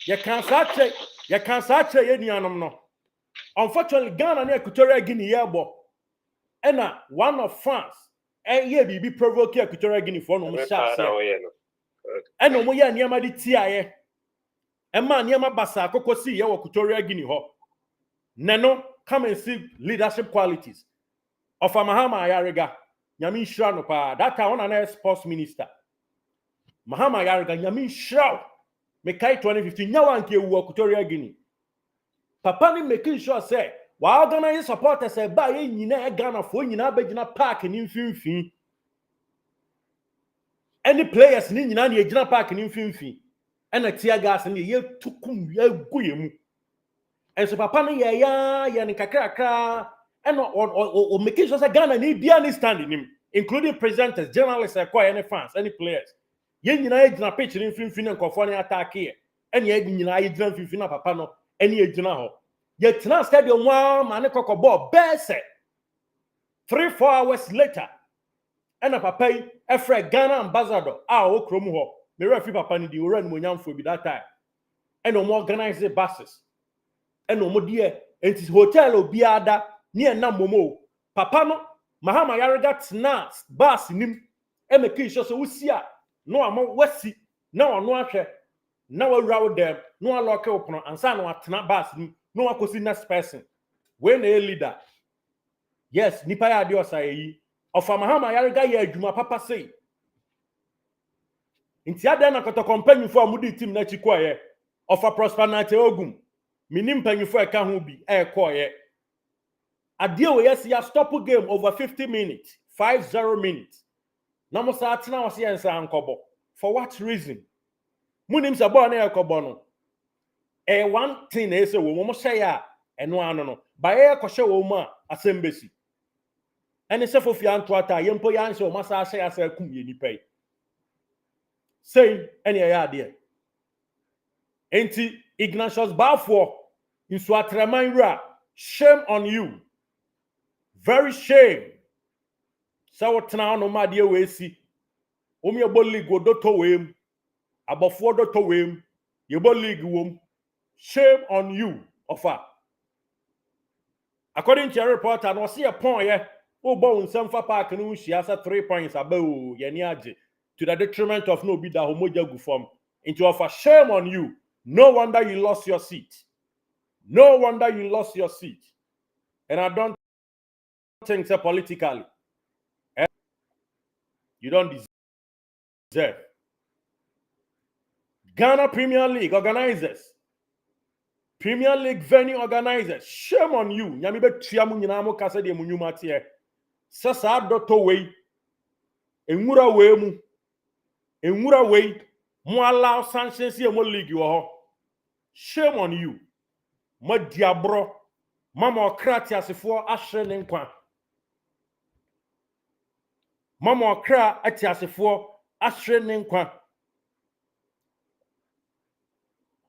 ye kan sa che ye nuanom no unfortunately Ghana na Equatorial Guinea ye bo ena one of France ye bibi provoke Equatorial Guinea for no mo sha se ena omo ye niam ade ti aye ema niam basa akokosi ye wo Equatorial Guinea ho neno come and see leadership qualities of Mahama Ayariga nyame nhira no pa that time one na sports minister Mahama Ayariga nyame nhira me kai 2015 nyawa nke ewu Equatorial Guinea papa ni making sure say wa organize supporters say ba ye nyina e Ghana fo nyina abegina park ni mfimfin any players ni nyina na egina park ni mfimfin ena tear gas ni ye tukum ye guyemu enso papa ni ye ni kakrakra ena o making sure say Ghana ni bia ni stand him including presenters journalists any fans any players ye nyina egina pitch ni mfimfin nkofo ni attack here ena ye nyina ye gina mfimfin na papa no eni egina ho ye tena stadium wa mane kokobo bese 3-4 hours later ena papa yi efre Ghana ambassador o krom ho me refi papa ni di ora ni monyamfo bi that time ena mo organize buses ena mo die enti hotel obi ada ni ena momo papa no Mahama Ayariga tena bus nim e make sure so wusia no amo wasi na ono ahwe na wawura dem no aloke opono ansa na watena bus nim no wakosi next person when a leader yes nipa ya de osayi of Mahama Ayariga ye adwuma papa sei nti ada na KOTOKO mpanyifo amudi team na chikoye of a prosperity ogum minim mpanyifo eka ho bi ekoye ade we yes ya stop game over 50 minutes 50 minutes na mo sa atena wose yensa ankobo for what reason munim se ball na ekobo no one thing is wo mo hye ya eno ano no ba ye kohye wo mu a asembesi ene se fofi anto ata yempo ya nse o masa hye asa kum ye nipa yi say ene ya ade enti Ignatius Balfour NSOATREMAN ra shame on you very shame so tena no ma de we si o me bo league odoto wem abofo odoto wem ye bo league wom shame on you offer according to a reporter no see a point ye o bo nsem fa park no hia sa 3 points abao ye ni age to the detriment of no be da homoja gu form into offer shame on you no wonder you lost your seat and I don't think so politically you don't deserve Ghana Premier League organizers Premier League venue organizers shame on you nyame betua mu nyina mo kasa de munyuma tie sasa dotto wei enwura wei mo allow sanctions ye mo league wo ho shame on you ma diabro mama okra tiasefo ahre ne nkwa mama okra atiasefo ahre ne nkwa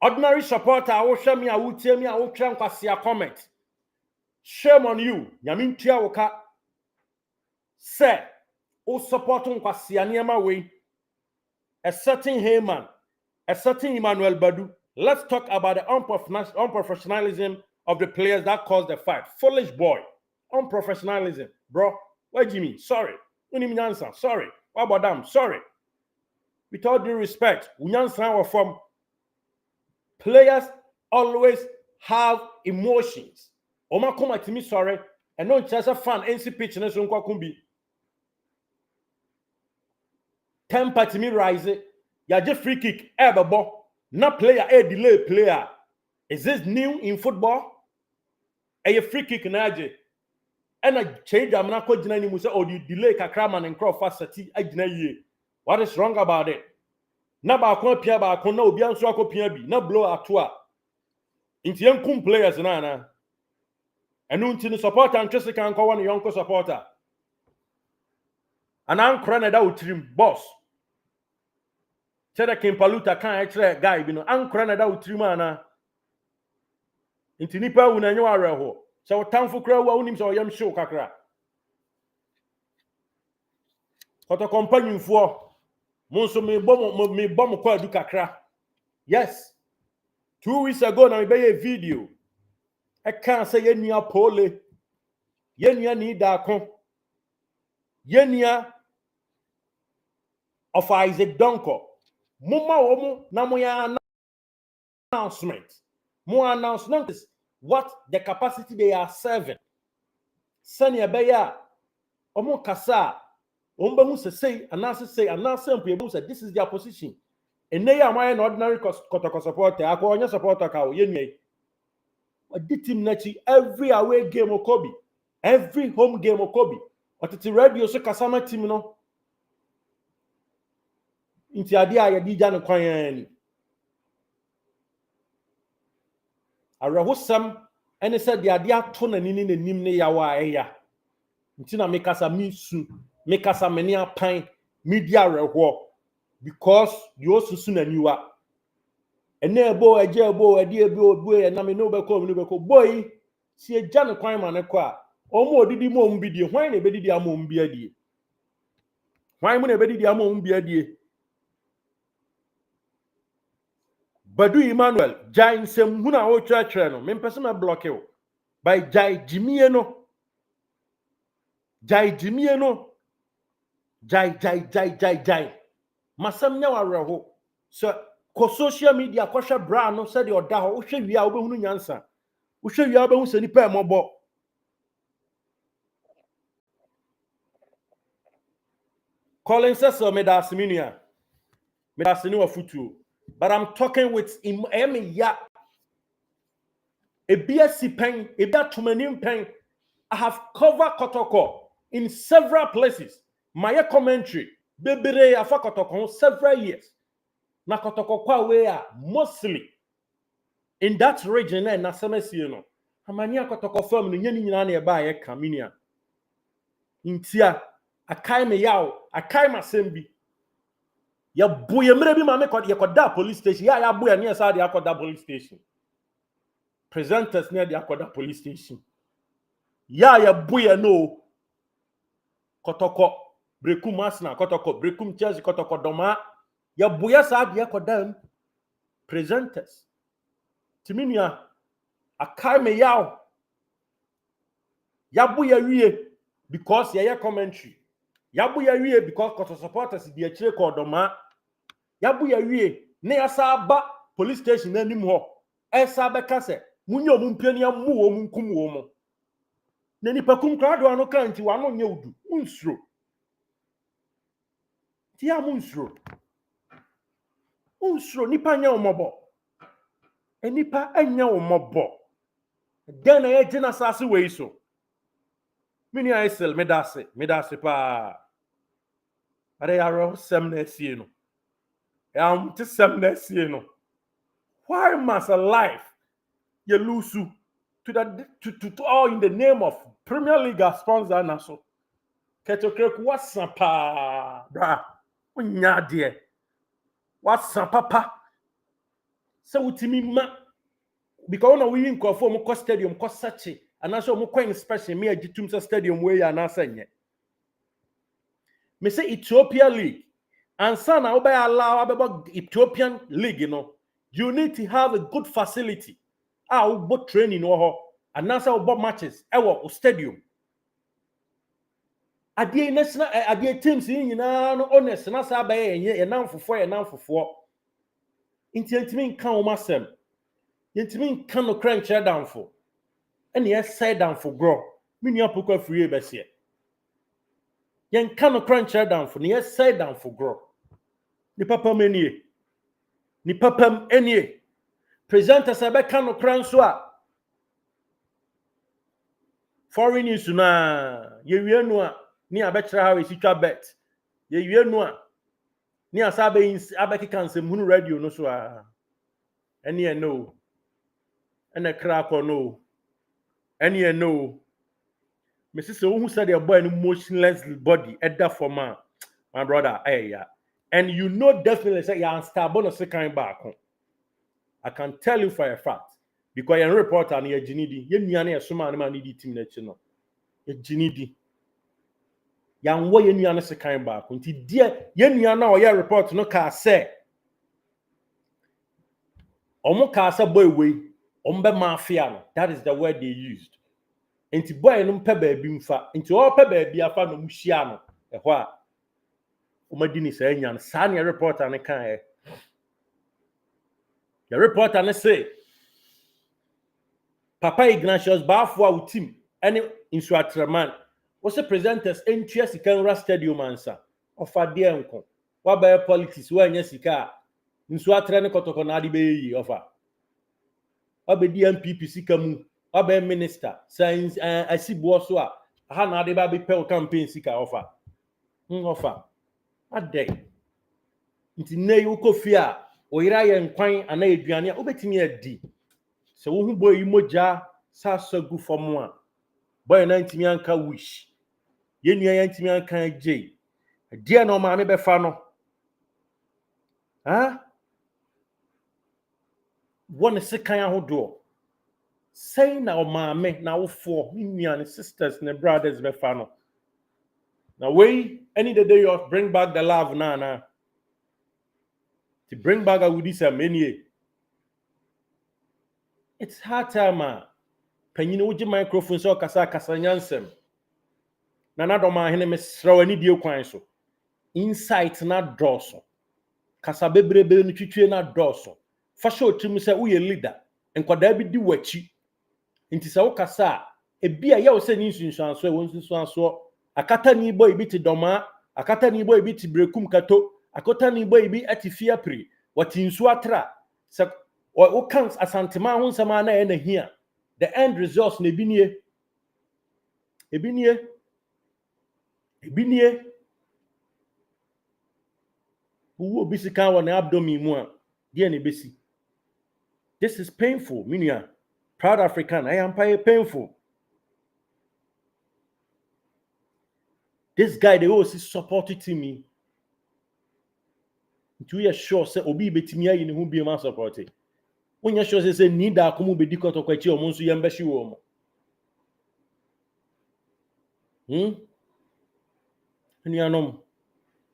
ordinary supporter wo hwe me a wo tie me a wo twa nkwase a comment shame on you nyame ntua wo ka say o support nkwase anema we a certain Heyman, a certain Emmanuel Badu. Let's talk about the unprofessionalism of the players that caused the fight. Foolish boy. Unprofessionalism. Bro, what do you mean? Sorry. Unimnyansa. Sorry. What about them? Sorry. With all due respect, Unyansa were from players always have emotions. Oma kuma timi sorry. And no just a fan NC pitch na so nkwa kumbi. Temper to me rise. Ya just free kick, ball. Not player, delay player. Is this new in football? A free kick na je. And I change am na ko gina ni mu say you delay kakraman and crop fast sati agina ye. What is wrong about it? Na ba kon pia ba kon na obi anso akopia bi na blow atoa. Inti yankum players na. Enu nti ni supporter antwese kan ko won yonko supporter. Anan kra na da utrim boss. Cheda Kimpaluta kan ekre guy bi no ankra na da utrima na intini pa wu na nyo areho se wotamfo kra wu unim se oyam show kakra KOTOKO mpanyimfo monso me bom kwa adu kakra. Yes, 2 weeks ago na me be a video e kan say yenua Pooley yenua ni da kon yenua of Isaac Donko mumma womu na moya announcement. More announcement is what the capacity they are serving. Sani abeya omo kasa omba mu say say this is their position. And they are my ordinary KOTOKO supporter. Ako onya supporter ka yenye. Odi team nachi every away game okobi, every home game okobi. Otiti radio so kasama team no. Inti ade a yedi ja no kwan ni. Arahosam ene said the ade ato na nini na nim ne yawa eya. Nti na mekasa misu, mekasa meni apan, media reho because you also soon na niwa. Ene ebo eje ebo ade ebo na me no be ko boy si eja no kwan ma ne ko a omo odidi mo mbidie hwan na ebedidi amo mbi adie. Hwan mu na ebedidi amo mbi adie. Badu Emmanuel, Jai nsem huna o church no, me pese me block you. By Jai Jimie no. Jai Jimie no. Jai. Masam nya wareho. So ko social media ko hwe bra no se de oda ho, wo hwe wi a wo behunu nyansa. Wo hwe wi a wo behunu se nipa emobo. Calling says me da seminia. Me da seni wa futu. But I'm talking with ya. Ebiasi pen, ebia tumanim pen. I have covered KOTOKO in several places. My commentary, bebere afa KOTOKO several years. Na KOTOKO kwa we are mostly in that region na semesi no. Amania KOTOKO firm ni nyani nyina na eba ye kaminia. Intia akai me yaw, akai masembi. Ya boye mre bi ma me kod ye koda police station. Ya boye ne sa de akoda police station. Presenters near the akoda police station. Ya boye no KOTOKO brekum masna KOTOKO brekum church KOTOKO doma ya boye sa de akoda presenters timinia akai me yaw ya boye wie because ya commentary ya boye wie because KOTOKO supporters di akire ko doma ya boye wie ne ya sa ba police station na nim ho esa be kase munyo mu mpani amu wo mu nkum wo mu na nipa kum krado ano kanti wa no nye udu unsuro ti ya mu unsuro nipa nya omobo enipa anya omobo den na ye gina sase we so mini aisel medase pa are yaro sem na sie no am ti sem na sie no why must a life you lose to all in the name of Premier League sponsor na so. KOTOKO what's pa bra. Unya de. What's papa? So utimi ma because when we in Kofo stadium ko sachi and also mo kwa inspection me agitum sa stadium we ya na sanye. Me say Ethiopia League and son na obey allow about Ethiopian League, you know. You need to have a good facility. Both training or and also about matches our stadium. Adie national adie teams in no honest na sa ba ye nan fofo intentimi kan o masem yentimi kan no crank chair down for and yes side down for grow mini apokwa free be se yen kan no crank chair down for yes side down for grow ni papa menie ni papa enie presenter sa be kan no crank so a foreign news na ye wie no a ni abetra ha we sitwa bet ye wie no a ni asabe abeki nsem hunu radio no so a ene no ene crack or no ene no me say who said the boy an motionless body at that for man my brother yeah and you know definitely say you are stable no second back I can tell you for a fact because your reporter na your ginidi ye nua na yesoma na ma need team na chi no ye ginidi yan wo ye nua na second back nti die ye nua na o ye report no ka say omo ka say boy we ombe mafia no that is the word they used nti boy no mpe ba bi mfa nti o pe ba bi afa no muhia no ehwo a omadini say nya no sa na reporter ne kan the reporter ne say Papa Ignatius Bafo a team any NSOATREMAN was a presenters entry Sikanra Stadium answer ofa de enko wa ba politics wa nya sika NSOATRE ne KOTOKO na ade be yi ofa obedi MPP sika mu oba minister science asibo so a ha na ade ba be pel campaign sika ofa ofa ade nti nei ukofi a oyira ye nkwan ana eduane a obetimi adi so wo hu boy yi moja sa sagu fom a boy na ntimi anka wish ye nua ya ntimi anka je die na o ma me be fa no won se kan ahodo say na o ma me na wo fo nua ne sisters ne brothers be fa no now we any the day you bring back the love na to bring back a woody some many it's hard time panyin wo microphone so kasa nyansem na do ma hene mesraw ani die kwan so insight na doso kasa bebrebe no twitwe na doso fa show tim se wo ye leader enkoda bi di wachi nti se wo kasa ebi a ye wo se ni nsunsuan so wo nsunsuan so akata ni boy bi ti doma akata ni boy bi ti brekum kato akota ni boy bi atifia pri wati NSOATRE se o kan asantema ho nsema na e na hia the end results na ebinie who bisika won abdomen mu a de na besi this is painful minia proud African I am painful this guy they always supported to me to you sure say obi betimi ayi ne hu bi ma support when you sure say need da komu be di KOTOKO achi omo nso yamba hyi wo mo ani anom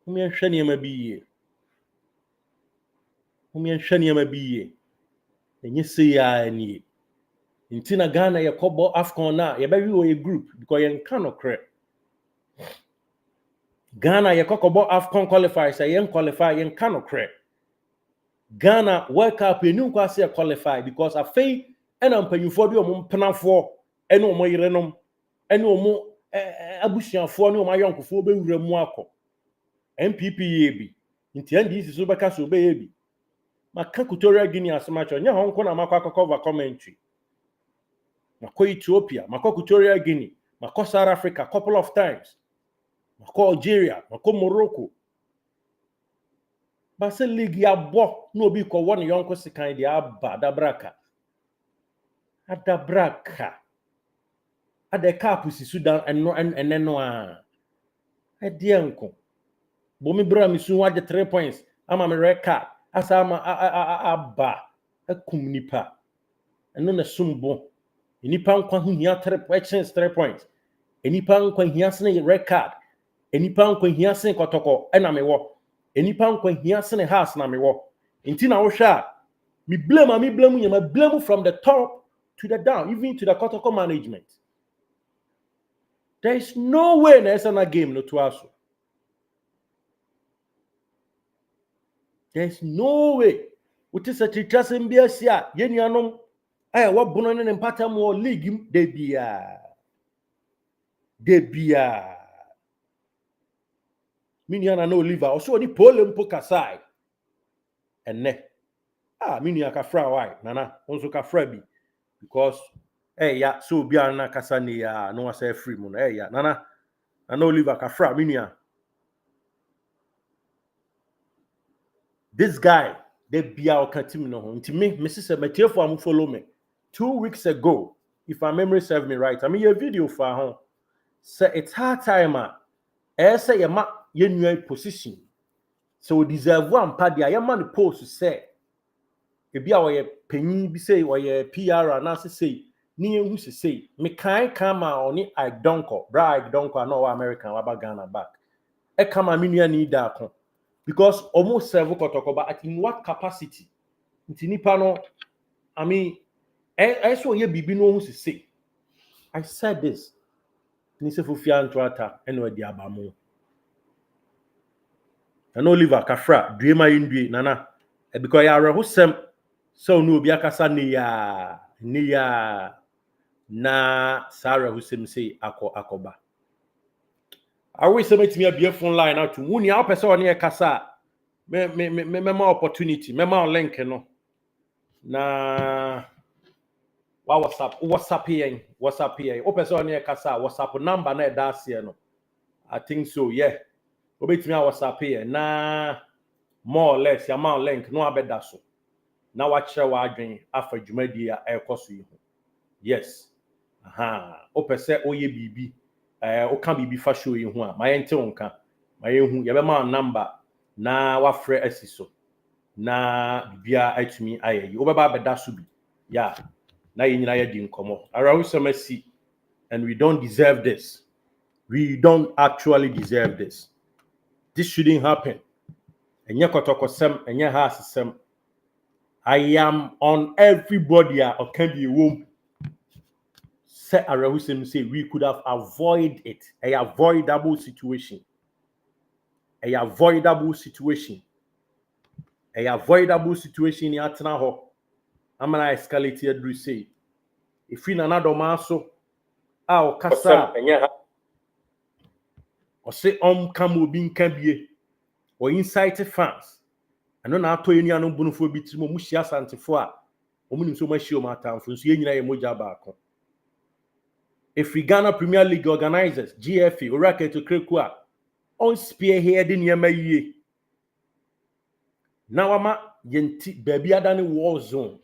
umi ahwe ne ma bi ye enye say ya ni nti na Ghana ye kobo AFCON na ye ba wi o group because ye nka no kre Ghana ye kokobo AFCON qualifiers ye qualify ye nka no kre Ghana World Cup enu kwa se qualify because afei ena mpanyufo bi omo mpenafo ene omo yerenom ene omo abusuafo ne omo ayonkofo be wura mu akọ MPP ye bi nti NDC so beka so be ye bi maka Equatorial Guinea asemacho nya hon ko na makwa cover commentary mako Ethiopia mako Equatorial Guinea mako South Africa couple of times mako Algeria mako Morocco Base league ya bo no obi ko won yonko sikan dia aba dabraka adabraka adeka pusi sudan eno no a edienko bomi bra mi su waje 3 points ama me red card asa ama aba akum nipa eno na sumbo nipa nkwa hu hia 3 points nipa nkwa hia sene red card nipa nkwa hia sene kotoko na me wo nipa nkwa hia sene house na me wo nti na wo hwa me blame you, blame from the top to the down, even to the KOTOKO management. There is no way in a game no to us. There is no way. What is a teacher in BSA? Yenianum, what bonon and patam or league debia. Miniana no liver, or so any pollen poker side. And ne. Minia kafra why? Nana, also kafrabi. Because ya so bia na kasa ni ya no say free mo ya nana no live akafra minia. This guy they bia o kantim no ho nti me Mrs. Matiefo am follow me 2 weeks ago, if my memory serves me right. I mean, a video for home. Say it's hard time. Say your ma your new position. So we deserve one party. I am man post to say. If you are penny, be say or your PR and answer say. Ni who say me can't come on it. I don't call brag don't call no American about Ghana back. I come a million need that because almost several KOTOKO, but in what capacity? Intinipano. I mean, I saw here Bibi no who say. I said this. Nisefufia Antoata, anyway, the Abamo. And Oliver Kafra, Dreamer Indui, Nana, because I who sem so no Biakasa Nia na Sarah who say Akoba. I always submit me a beautiful line out to Muni, our person near Casa. Me more opportunity, me more link, no. Na WhatsApp here. Open so near Casa, WhatsApp number na that's here, no. I think so, yeah. Obet me WhatsApp here. Na more or less, your man link, no abeda so. Now watch your wadring after Jumedia air cost you. Yes. Open say oye bibi. O can be for show you one. My ente onka. My yabema number. Na wafre esiso. Na bibia etumi aye. Obeba beda so bi. Yeah. Na yina ye di nkomo. Arawusama and we don't deserve this. We don't actually deserve this. This shouldn't happen. Enye KOTOKO sem, enye house sem. I am on everybody or can be womb. Say Arawusam say we could have avoided it. A avoidable situation. A avoidable situation. A avoidable situation in Atanaho. I'm gonna escalate here do say. If we another maso, our kasa or say come being can be or incite fans. I know now to any no bonfo bitimo mushia santifo a omunim so machio matamfo so yenyina ye moja baako. If we Ghana Premier League organizers GFA Orake to Krekua on spearheading yema yie. Now ama yenti baby adani war zone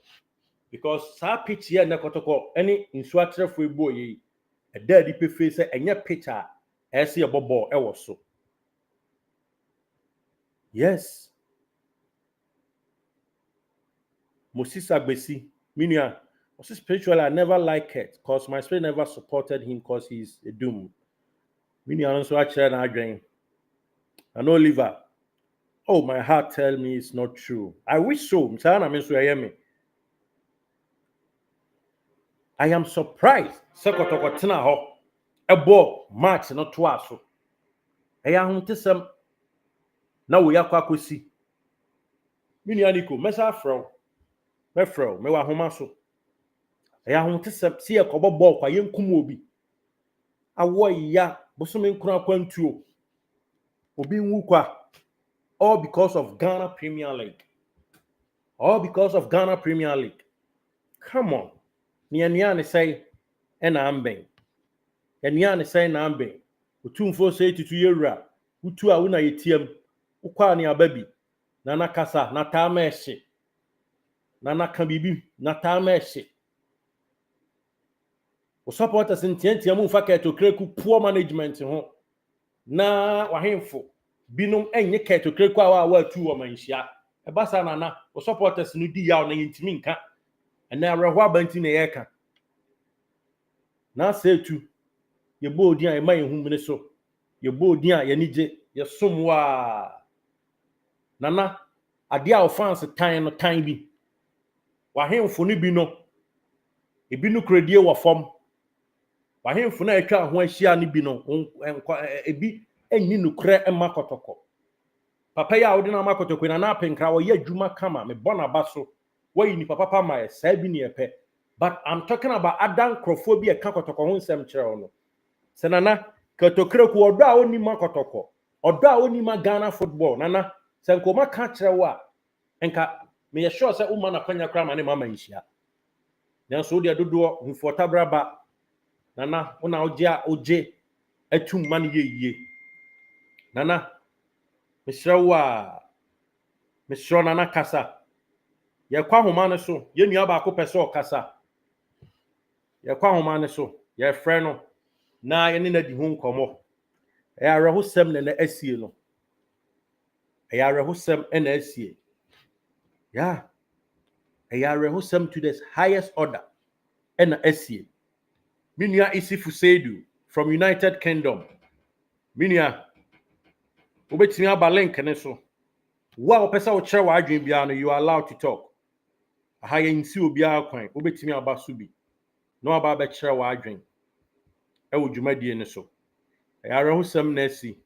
because sa pitch here na KOTOKO any NSOATREFo ebo ye a daddy pe face enye pitcher ese ye bobo e wo so. Yes. Moses Agbesi, Minia, was spiritually I never liked it because my spirit never supported him because he's a doom. Minia also actually an arguing. And Oliver, oh, my heart tell me it's not true. I wish so. I am surprised. KOTOKO tena ho. Ebo match not twice. Eya huntesem na we yakwa kosi. Minia niko mesa fro. Mefro, me wa homa so. Eya huntesem si e kobo ball kwa yenkum obi. Awo ya bosome nkura kwantuo. Obi nwukwa. All because of Ghana Premier League. All because of Ghana Premier League. Come on. Niani say ena amben. Niani say na amben. Utumfo say to yewura. Utu a una yetiem. Ukwa ni ababi. Nana kasa na taama ehye. Nana kan bibi na taama ehye. supporters ntiantia mu fa KOTOKO poor management ho na wahemfo binom enye KOTOKO a tu wo manhia ebasa na supporters no di yaw na yintimi nka na areho abanti na yeka na setu ye bodi a ema yehu mene so ye bodi a ye nije ye somwa nana ade a fans tan no tan bi wahemfo no bi no ebi no kredie wo fam wahemfo na atwa ho ahia no bi no ebi enni nukre ema KOTOKO papa ya wodi na ma KOTOKO na na penkra wo ye adwuma kama me bona baso wo yi ni papa ma sa bi ne epe. But I'm talking about Adam Crophobia KOTOKO ho nsem kire no senana KOTOKO ku odo a oni ma KOTOKO odo a oni ma Ghana football nana senko ma ka kire wo a enka me sure say uma na kwanya kra ma ne mama nhia nanso de dodo mfota braba nana una oje atum man ye nana me sure nana kasa ye kwa homa ne so ye nua ba ko pese o kasa ye kwa homa ne so ye frɛ no na ye ne na di ho nkomo e arehosem ne na asie no e arehosem e na asie ya e arehosem to the highest order e na asie minua Isifu Seidu from United Kingdom minua obetimi aba link ne so wa opesa o kire wa adwen bia no you are allowed to talk aha ye nsi obi akwan obetimi aba so bi no aba ba kire wa adwen e wo dwumadie ne so e arehosem na asi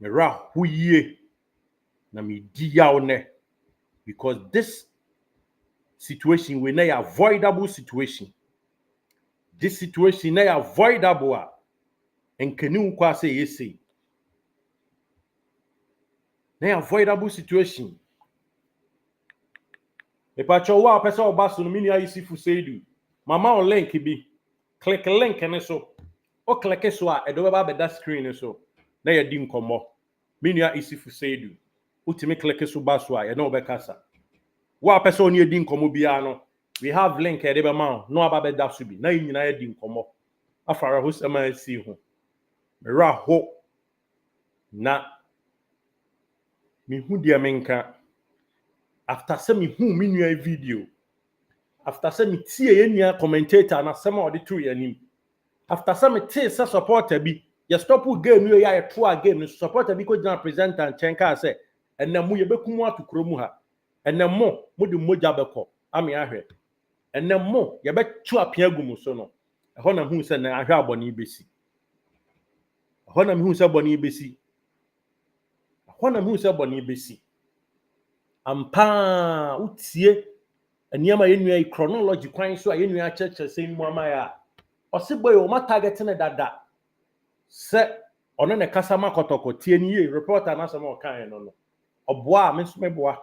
me ra huyie na me di yaw ne because this situation we na avoidable situation. This situation na avoidable a enkeni nkwa say yesi na avoidable situation. Me pacho wa pesa obaso no mini Isifu Seidu mama on link bi click link ne so o click so a edo ba be that screen so na ye di nkomo mini Isifu Seidu utimi click so baso a ye na obekasa wa pesa oni edi nkomo bia no we have link e de be ma no aba be da so bi na nyina ye di nkomo afara ho sema asi ho me ra ho na mi hu dia menka after say mi hu mi nua video after say mi tie ye nua commentator na sema odi tu ye nim after say mi tie say supporter bi ye stop game yo ya to a game no supporter bi ko gina presenter chenka say enam ye bekumu atukro mu ha enam mo de moja beko ami ahwe enam mo ye betu apia gumu so no ho na hu say na ahwe aboni besi ho na mi hu say boni besi ho na mi hu say boni besi ampa utie eniama yenua chronology kwan so a yenua cheche sei mu amaya oseboy o ma target ne dada se ono ne kasa ma KOTOKO tie ni ye reporter na sama o kan no no oboa me so meboa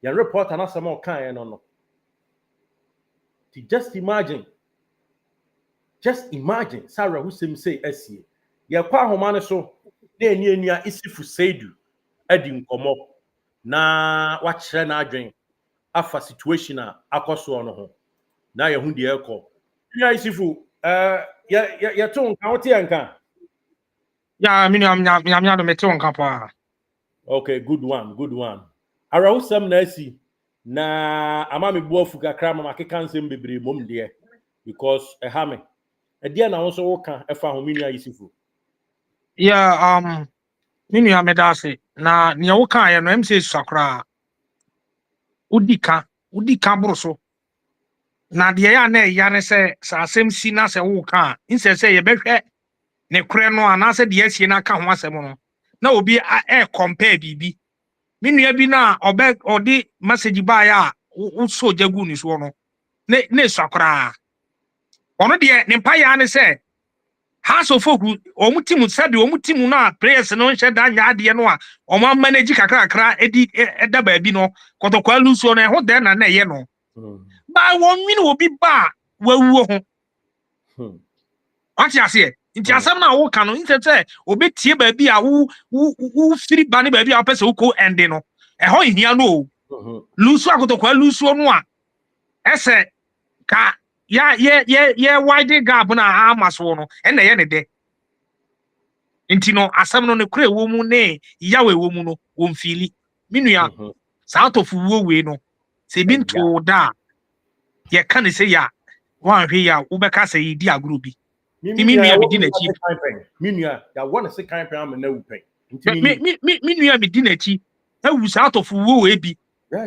ya reporter na sama o kan no no just imagine Sarah Hussein say asie ye kwa homa ne so na enua Isifu Seidu adi nkomo na wa kire na adwen afa situation a akoso no ho na ye hu de ekọ ya Isifu ya to nka wote nka ya minya do mete nka pa. Okay, good one arahusam na asi na ama me buafu kakra ma makeka nsem bebre mom de because ha me e na wo so wo ka efa ho minya Isifu Ya minya medase na ne wo kan ye no MC sakra udi ka bruso na de ya na ya ne se asem si na se wo kan inse se ye behwe ne kure no anase de asie na ka ho asem no na obi compare bibi minua bi na odi message ba ya wo so jagu ni so no ne sakra ono de ne mpa ya ne se House of Folk omutim said omutim na prayers no nhye da nya ade no a omo manage kakra edi eda ba bi no KOTOKO aluso no ho de na ye no ba won nwini obi ba wawuo ho ati ase nti asem na wo ka no ntete obetie ba bi a wo firi ba ne ba bi a pese wo ko end no ho hia no luso KOTOKO aluso no a ese ka yeah wide gap na amaso no e na ye ne de nti no asam no ne kure wo mu ne yawe wo mu no wo mfili minua south of wo we no se bi nto da ye ka ne se ya wan hwe ya wo be ka se yi di agro bi minua me di na chi minua ya wona se kan pen am na wu pen minua me di na chi awu south of wo we bi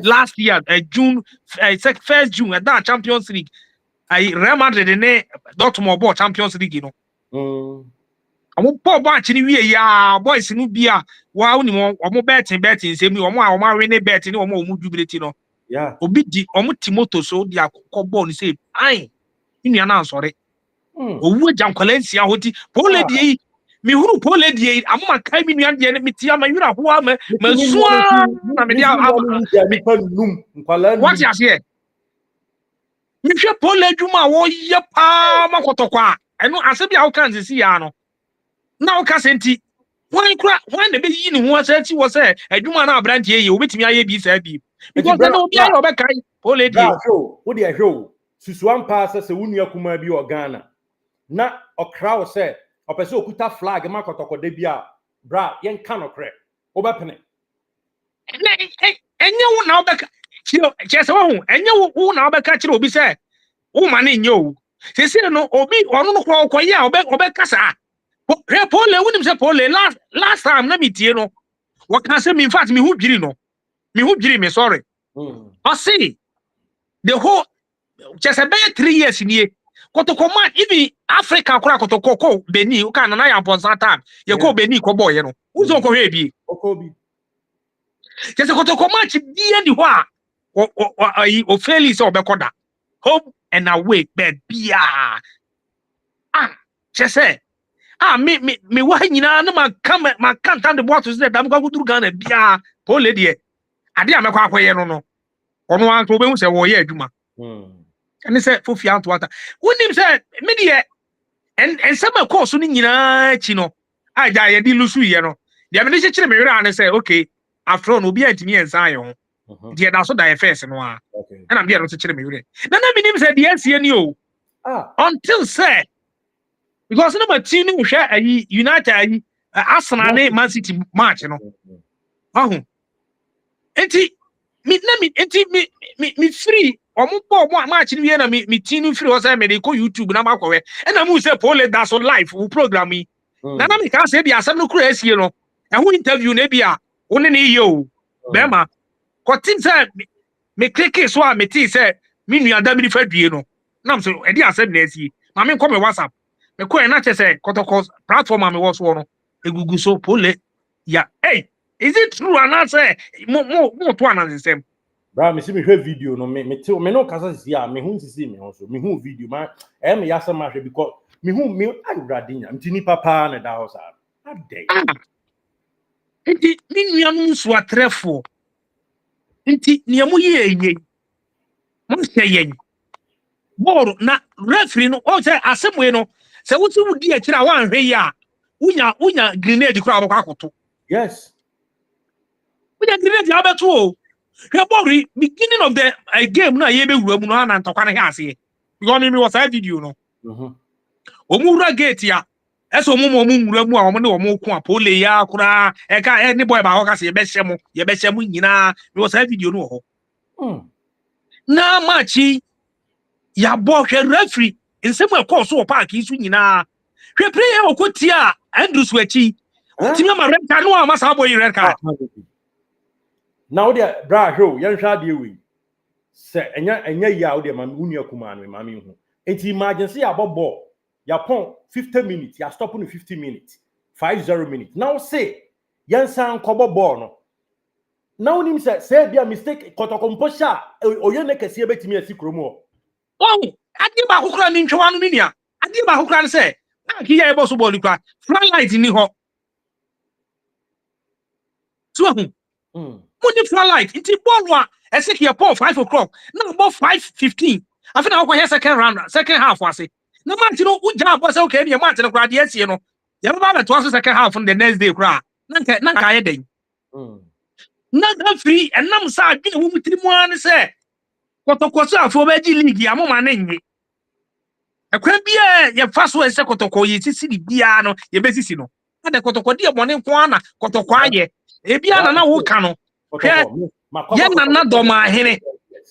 last year June 1st June that Champions League I Real Madrid ne Dortmund ball Champions League no omo ball chi ni wie ya boys no bia wa oni mo omo betting nsemi omo a omo awe ne bet ni omo jubility no yeah obi di omo timoto so dia kokko ball ni say ai nua na ansore owu jankolensia hoti Pooley die mi huru Pooley die amoma kai mi nua die mi tia ma yura ho ma sua na me dia what you say mi hwe Pooley adwuma wo ye pa ma kotokwa eno ase bia wo kan sisi ya no na wo ka senti wan na be yi ni ho asati wo se adwuma na abrantie ye obetimi aye bi sa bi because na obi aye obekai Pooley die wo de ahwe susuan pa se wunua kuma bi o Ghana na okra se opese okuta flag ma kotoko de bia bra yen kan okre obepene enye wo na obeka chese wo enye wo na obeka kire obi se wo ma na nyo sese no obi onu no kwa ya obeka sa Pooley wunim se Pooley last time na metie no wo kan se me in fact me hu dwiri no me sorry I see the whole chese be 3 years ni Kotoko man even Africa kura Kotoko Beni u kan na ya ponsa time ye ko Beni ko boy no uzo ko hwe bi okobi chese Kotoko man chi bia ni ho a o fairly so obekoda home and away bia chese me wa nyina na ma kan tan de boato se dam kwa kuduru Ghana bia Pooley de ade a mekwa akoye no ono an to be hu se wo ye adwuma and say fofi anto ata wonim say me de en sama course ni nyina chi no aja ye di lusu ye no de me de chire me were an say okay after all obi antimi ensan ye ho de da so da ye first no a na me de no chire me were na minim say de asie ni o until say because no team ni hwe ayi United ayi Arsenal ne Man City match no enti me free omo ball match ni we na me team free o say me dey go YouTube na makọwe e na mu say Pooley da so live program yi na me ka say bia asem no kura asie no e ho interview na bia woni ne ye o be ma ko tin say me click so a me ti say me nua da mi fa due no na so e di asem na asie ma me ko me WhatsApp me ko e na che say Kotoko platform am was no egugu so Pooley ya hey is it true and I say mo to an system bra me see me hwe video no me no kasa si a me hu sisi me so me hu video ma e me yasa ma hwe because me hu me ayuradinya ntini papa na da house a dey enti ni nua no so atrefo enti ne mo ye mo se ye ball na referee no o say asemwe no se wuti wudi a kira wan hwe ya unya grenade kura abakwa akoto yes unya grenade abeto o hwe beginning of the game na ye be wura mu no na ntokwa na he ase because me was a video no omura gate ya eso mo wura mu a omo ne omo ko a Pooley ya kura e ka any boy ba ho ka se ye be hyem nyina me was a video no ho na match ya bo hwe referee nsem e course o park isu nyina hwe player okotia Andrews wachi otimi ma red card no ama sa boy red card now there bra hwe yan hwa de we se enya ya o de ma unua kuma no ma me hu enti emergency ya bobo ya pon 50 minutes ya stop no 50 minutes 50 minutes now say yan san kobo ball no now nim say bia mistake Kotoko mposha oyene kese betimi asi kromo adi ba kokra ni ntwa no nia adi ba kokra ne say ki ya ebo so ball kwa front light ni ho so money front light it ball wa esek ya ball 5 o'clock na ball 5:15 afina wo kwa second round second half wase na match no uja ball say okay ni match no kwa de asie no ya ba ba to second half on the next day kwa na ka ye den na free enam sa adwene wo mutiri mu an say Kotoko so afo ba ji league ya mo ma na nyi e kwan bia ye fa so ese kotoko ye sisi di bia no ye besisi no na de kotoko di e bone nko ana kotoko aye e bia na wo ka no hwe ye na do ma hene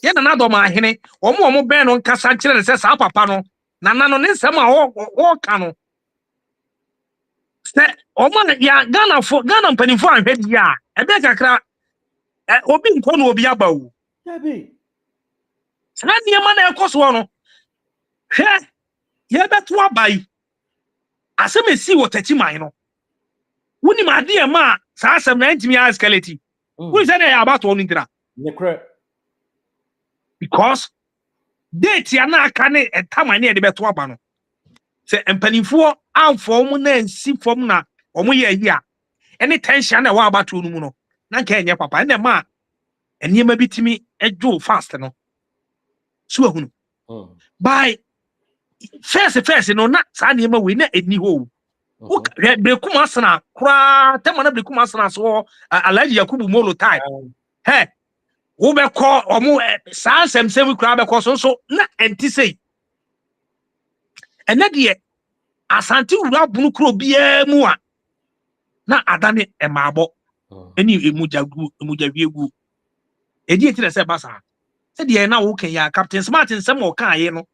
ye na do ma hene omo ben no nkasa kire ne se sa papa no na no ne nsem a wo ka no se omo ya Ghana mpanimfo anhwe bia e be kakra obi nko no obi abawu Debbie. Sana niema na ekoso no. Hwe ye beto abai. Asem esi wo tachiman no. Woni ma de ma sa asem na ntimi ya escalate. Woni say na ya abato no ntira. Nekre. Because date ya na aka ne etama ne de beto aba no. Se empanifo amfo mu na nsi fom na omo ye yi a. Any tension na wa abato no mu no. Na nka enye papa na ma eniema bitimi edwo fast no. So ahunu. By first no na sa niema we na eni ho. Brekum asana kura tema na brekum asana so Alhaji Yakubu Molo type. He wo be call omo sa semsem kura be call so na enti sei. Ena de asante wura bunu kuro bia mu a na adane emabo. Eni emujawiegu. Edi enti na se basa. Se de na wo kan ya Captain Smart nsem wo kan ye no.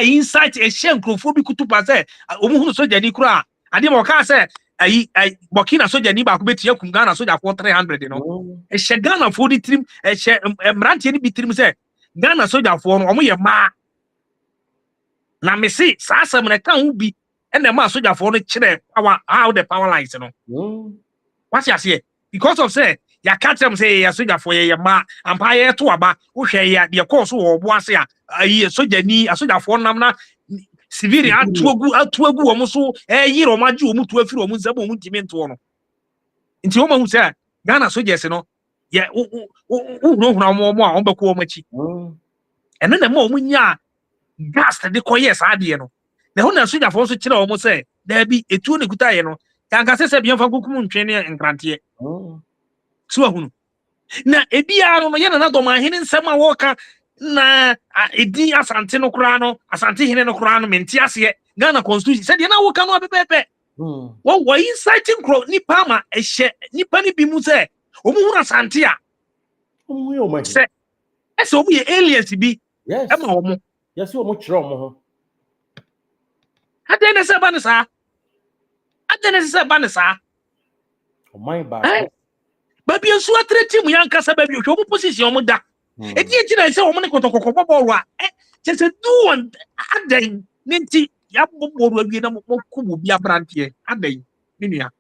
Insight a shen crofo bi kutupa se omuhunu soja ni kura ade mo ka se Burkina soja ni ba ko betia kum Ghana soja for 300 no e she Ghana for di trim e she mrantie ni bi trim se Ghana soja for no omo ye ma na me se sa asem na kan hu bi e na ma soja for no kire power how the power lines no what you say because of say ya catch them say ya soja for ye ma ampa ye to aba wo hwe ya de course wo bo ase a soja ni soja for nam na civilian atuagu wo so yiro maji wo mutu afiri wo nzabo wo ntimi nto no nti wo ma hu say Ghana soldiers no ye wo a wo beko wo machi ene na ma wo nya gas de koye sa ade no na ho na soja for so kire wo say da bi etu ne kuta ye no kanka se bi amfa kukum ntwe ne nkrante so ahunu na ebia no ye na do ma hene nsem a wo ka na edi asante no kura no asante hene no kura no menti ase Ghana constitution said na wo ka no abepepe wo inciting kro nipa ma ehye nipa ni bi mu se omu hu asante a omu yo ma se ese omu ye aliens bi yes e ma omu yes omu kire omu ho ade ne se ba ne sa o my ba babi ensu atre team yanka sa babi hwe omu position omu da edi ejina se omu ne kotokoko bobolo a se do on adan nti ya bobolo awie na mokubu bia brantie adan minua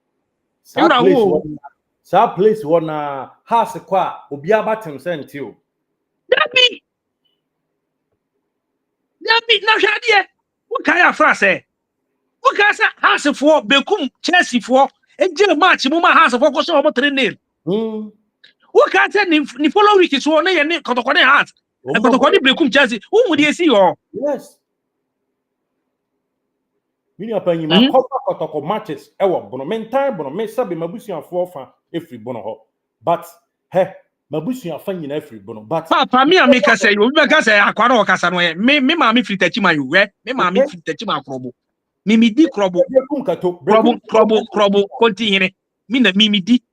sa place wona house kwa obi abatem senti o dabi na hwade wo kai afra se wo kai sa house for bekum Chelsea for ejire match mu ma house for ko so omo 3-0 wo kai se ni follow week so na ye ne kotoko ne house kotoko ne bekum Chelsea wo mu de esi ho yes mini apanyi ma kotoko matches e wo bono mentan bono me sabe mabusuafo fa efri bono ho but mabusuafa nyina efri bono but papa mi amika say obi be ka say akwara o kasa no ye me ma mi fritachi ma yo we me ma mi fritachi ma krobo mi di krobo konti hene mi na mi di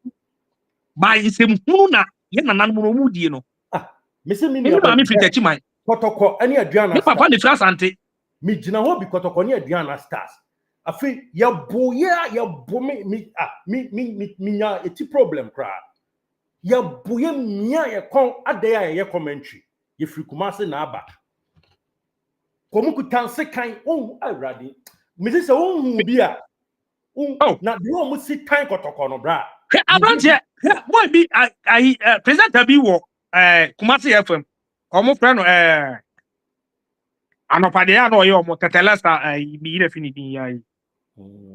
ba isem hunu na ye na nan mo mu die no me se mi ma mi fritachi ma kotoko ani aduana me papa ni fra sante mi gina ho bi kotoko ni aduana stars afi ya boya mi nya eti problem kra ya boya mia ye kon adaya ye commentary ye free Kumasi na aba komuku tanse kan awrade me se hu bi a na de o mu si kan kotoko no bra abrantie boy bi presenter bi wo Kumasi FM omo friend no anopade ya no ye omo tetelesa bi ire fini din ya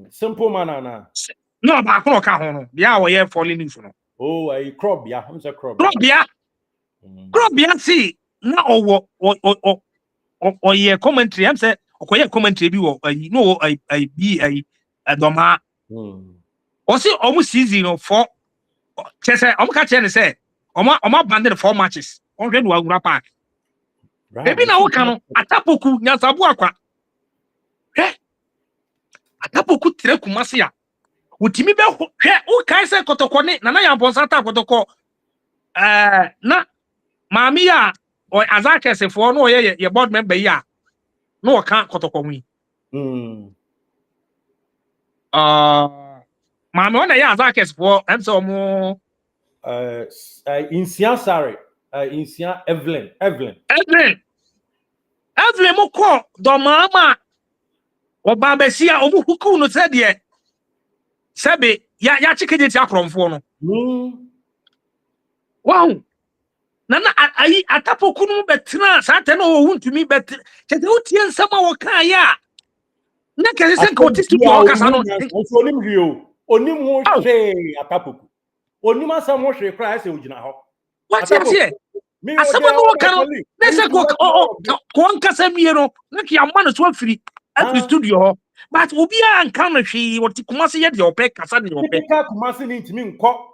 simple man na no ba ko ka ho no bia wo ye falling news no crop ya I'm say crop bia see na owo ye commentary am say okoye commentary bi wo no bi adoma o see omo season for chese omo ka chene say omo banded 4 matches on hwe no Agura Park ebi na wo ka no atapoku nyasabu akwa Atapoku tire Kumasi a utimi be hwe o kai se Kotoko ne Nana Yamponsa ta Kotoko na maami a o Azakese fo no ye board member yi a no ka Kotoko hu maami ona ye Azakese fo em se omo Insia sorry Insia Evelyn mo ko do mama oba besia omu huku no se de sebe ya chikeje ti akromfo no wow nana ayi Atapoku no betina sa te no wo ntumi bet chete utie nsama wo kan ya na kese sen ko studio o kasa no onim hio onim ho hwe Atapoku onim asam ho hwe kra ase ogina ho what you say asama no wo kan na se ko nkasa mie no na ki amma no so afiri at studio ho but obi an kan no hwe wo ti Kumasi ye de opek kasa de opek ka Kumasi ni ntimi nko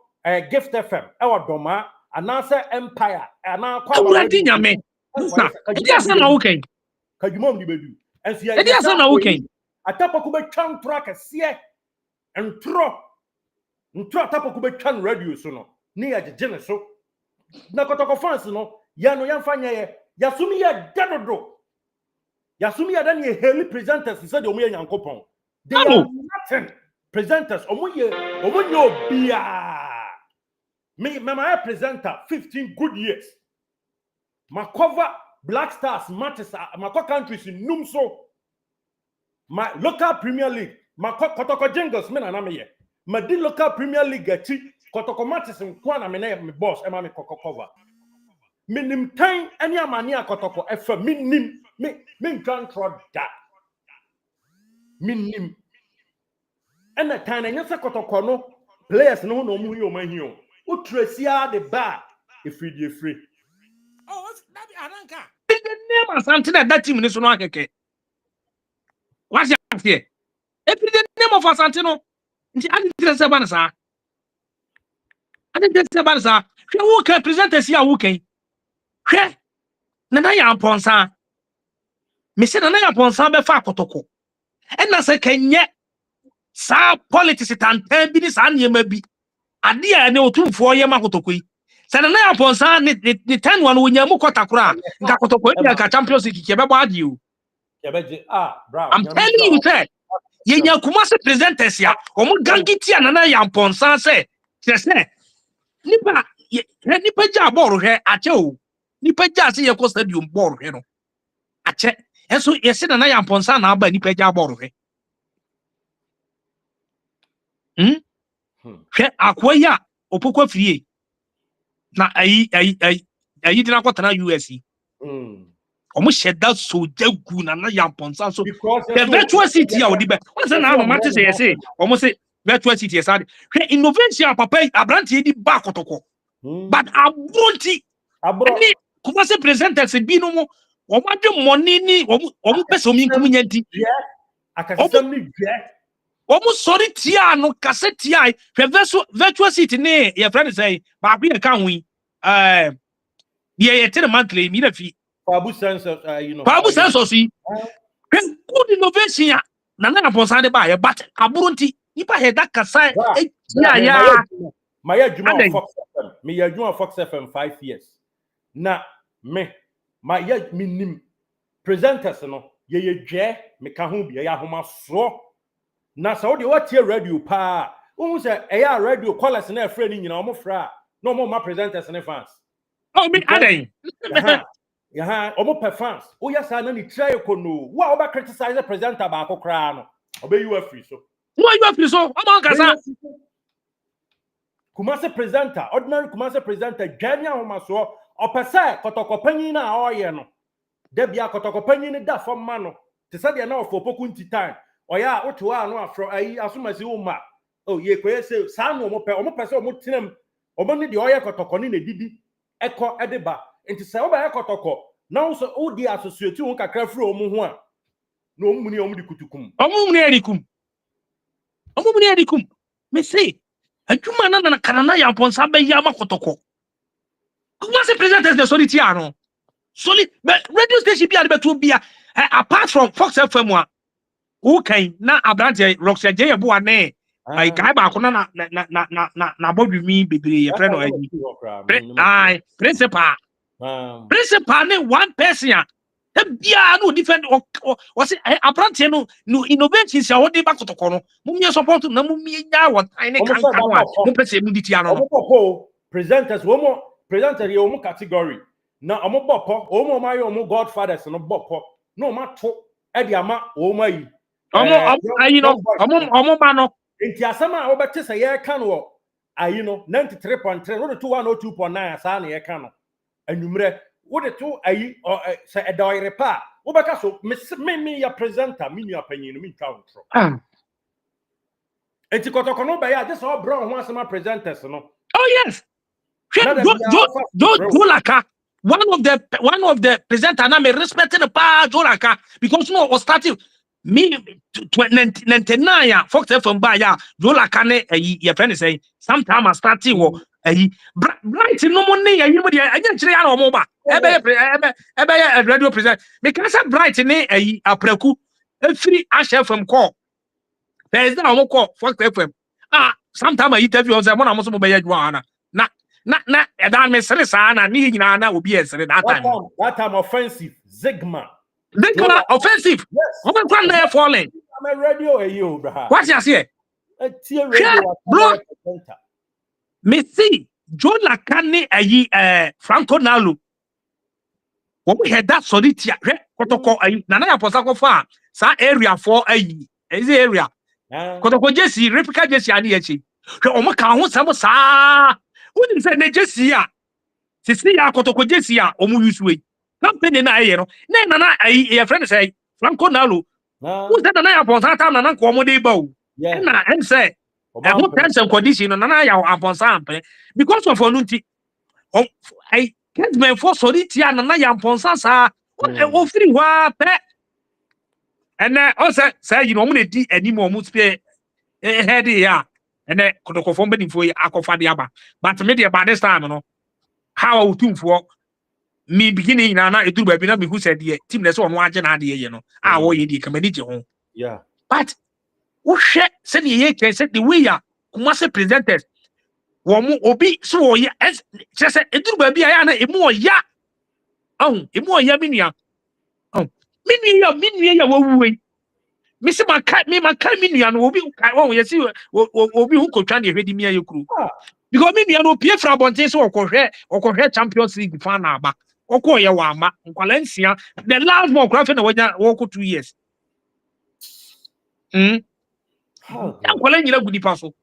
Gift FM e wo doma anase Empire ana kwa ba di nyame edi asa na wo kan kadwuma mdi bedu enso ya edi asa na wo kan Atapoku be twan tro kase ntro Atapoku be twan radio so no ne ya jejene so na Kotoko fans no ya no yamfa nye ya sumi ya dadodo ya sumi ya dan ye heli presenters said omo ye Nyankopon they are nothing presenters omo nyo bia me my presenter 15 good years my cover Black Stars matches my countries in Numso my local Premier League my Kotoko jingles me na me ye my di local Premier League ati Kotoko matches nkwa na me na me boss e ma me cover minim tan ani amani Kotoko efa minim me control that minim ena tan anya se Kotoko no players no no mu yo mahio utresia the bar efridi efre that be Aranka the name Asante that team ni so no akeke what's your fear every the name of Asante no nti adintrese ba na sa hwe wo ka presenters ya wo kan hwe Nana Yamponsa me se Nana Yamponsa be fa Kotoko ena se kenye sa politics tantan bi ni sa nyema bi ade a ne otumfo ye ma Kotoko yi se Nana Yamponsa ni 10 one wonyamu kotakora nka Kotoko e ka Champions League ke be bo ade o bro I'm telling you say ye nya Kumasi presenters ya omo gangiti Nana Yamponsa se nipa ja ball hwe ache o nipa ja se ye ko stadium ball hwe no ache enso ye se Nana Yamponsa na aba nipa ja ball hwe hwe akoya opokwa frie na ayi dina kwatana US omo sheda soja gu Nana Yamponsa so the virtual city a odibe what's na no matter say say omo say virtual city yes ade hwe innovation papa abrante di ba Kotoko but abronti any Kumasi presenters bi no mo omo adwe money ni omo pese omi nkum nyanti akasem ni dwe omo sorry tia no kase tia hwe virtual city ne ye friend say ba bi ka hu ye tere monthly mi na fi Pabu sensors you know Pabu sensors yi good innovation ya Nana Yamponsa de ba ye but abronti nipa he da kasa ya my adwuma Fox FM me adwuma Fox FM 5 years na me my minim presenters no ye dwe me ka ho bi ya homa so na so de what radio pa who say eya radio callers na afre ni nyina omo fra no mo ma presenters ne fans oh me aden omo per fans o ya sa na ni try kono wa oba criticize the presenter ba akokra no obe you afri so why you afri so am kasa Kumasi presenter ordinary Kumasi presenter ganya homa so opese Kotoko panyin na oye no de bia Kotoko panyin ni da fom ma no te se de na Opoku ntitan oya oto a no afro ayi asomasi uma oh ye koye se sa no omo pese omo tinem omo ni de oye Kotoko ni na didi eko edeba enti se oba Kotoko na so odi associate hu kakra fro omo ho a na omo ni omo di kutukum omo ni erikum me say adwuma na Nana Yamponsa be ya ma Kotoko Kumasi presenters the solid tia no solid radio station bi ade beto bia apart from Fox FM Okay, na abrante Roxy J bo ane. Ai guy ba ko na bodu mi bebre ye friend no ayi. Ai principal. Principal ne one person a bia no different o say abrante no innovations ya wodi ba kotoko no. Mo mi support na mo mi nya what time ne kan kan mo pese mu ditia no. Presenters womo presenter ye womo category. Na omo bopo omo ma ye omo godfathers no bopo. No ma to e dia ma omo yi. Ayi no omo ba no. Enti asama obete se ye ka no ayi no 93.3 no to 102.9 asa na ye ka no. Anumre wo de to ayi se edoire pa wo beka so me ya presenter me nua panyin no me twa wotro. Enti kotoko no ba ya just all brown ho asema presenters no. Oh yes. Jolaka, one of the presenter na me respected the pa Jolaka because no was starting me 99 Fox FM ba ya Jolaka ne your friend say sometime I starting wo bright no money ya you dey anya kire ya no mo ba ebe radio present me can say bright ne apreku free Ash FM call there is no call Fox FM sometime I interview on say mo na mo so mo be ya dwa na edan me sere sa na ni nyina na obi esere that time offensive Zigma offensive o be kwan na falling I'm a radio you bra what you say bro me see Jola Kane Franco Nalu wo we head that solidity kotoko na na aposa ko fa sa area for is area kotoko jesi replica jesi ani echi o mo ka ho sam sa wouldn't say Jesse ya. Sisi ya kotoko Jesse ya omu uswe. Company na aye no. Na your friend say Franco Nalo. Who said na ya ponsa ta na nko omo dey ba o. Na em say e go terms and condition no na ya aponsa ampe because of onunti. I get me for solidity na ya aponsa sa. O free wa pe. And o say you know omo dey any more omo spare head ya. And then kotoko fo mbedi fo akofa de aba but me de by this time no how to for me beginning na eduru ba bi na me who said the team na so ono age na ade ye no wo ye di kamani je ho but wo hwe se ne ye ken se the way ya kuma se presenters wo mo obi so wo ye se eduru ba bi ya na emu oya emu oya minua minua ya wo wuwe Missy Makai, me nua no obi you see obi who could try the ready me ayekuru. Because me nua no pie fra bonten so okohwe Champions League fan na aba. Okoye wa ama nkwalensia the last one craft na wanya woko 2 years. Nkwalen nyina gudi paso.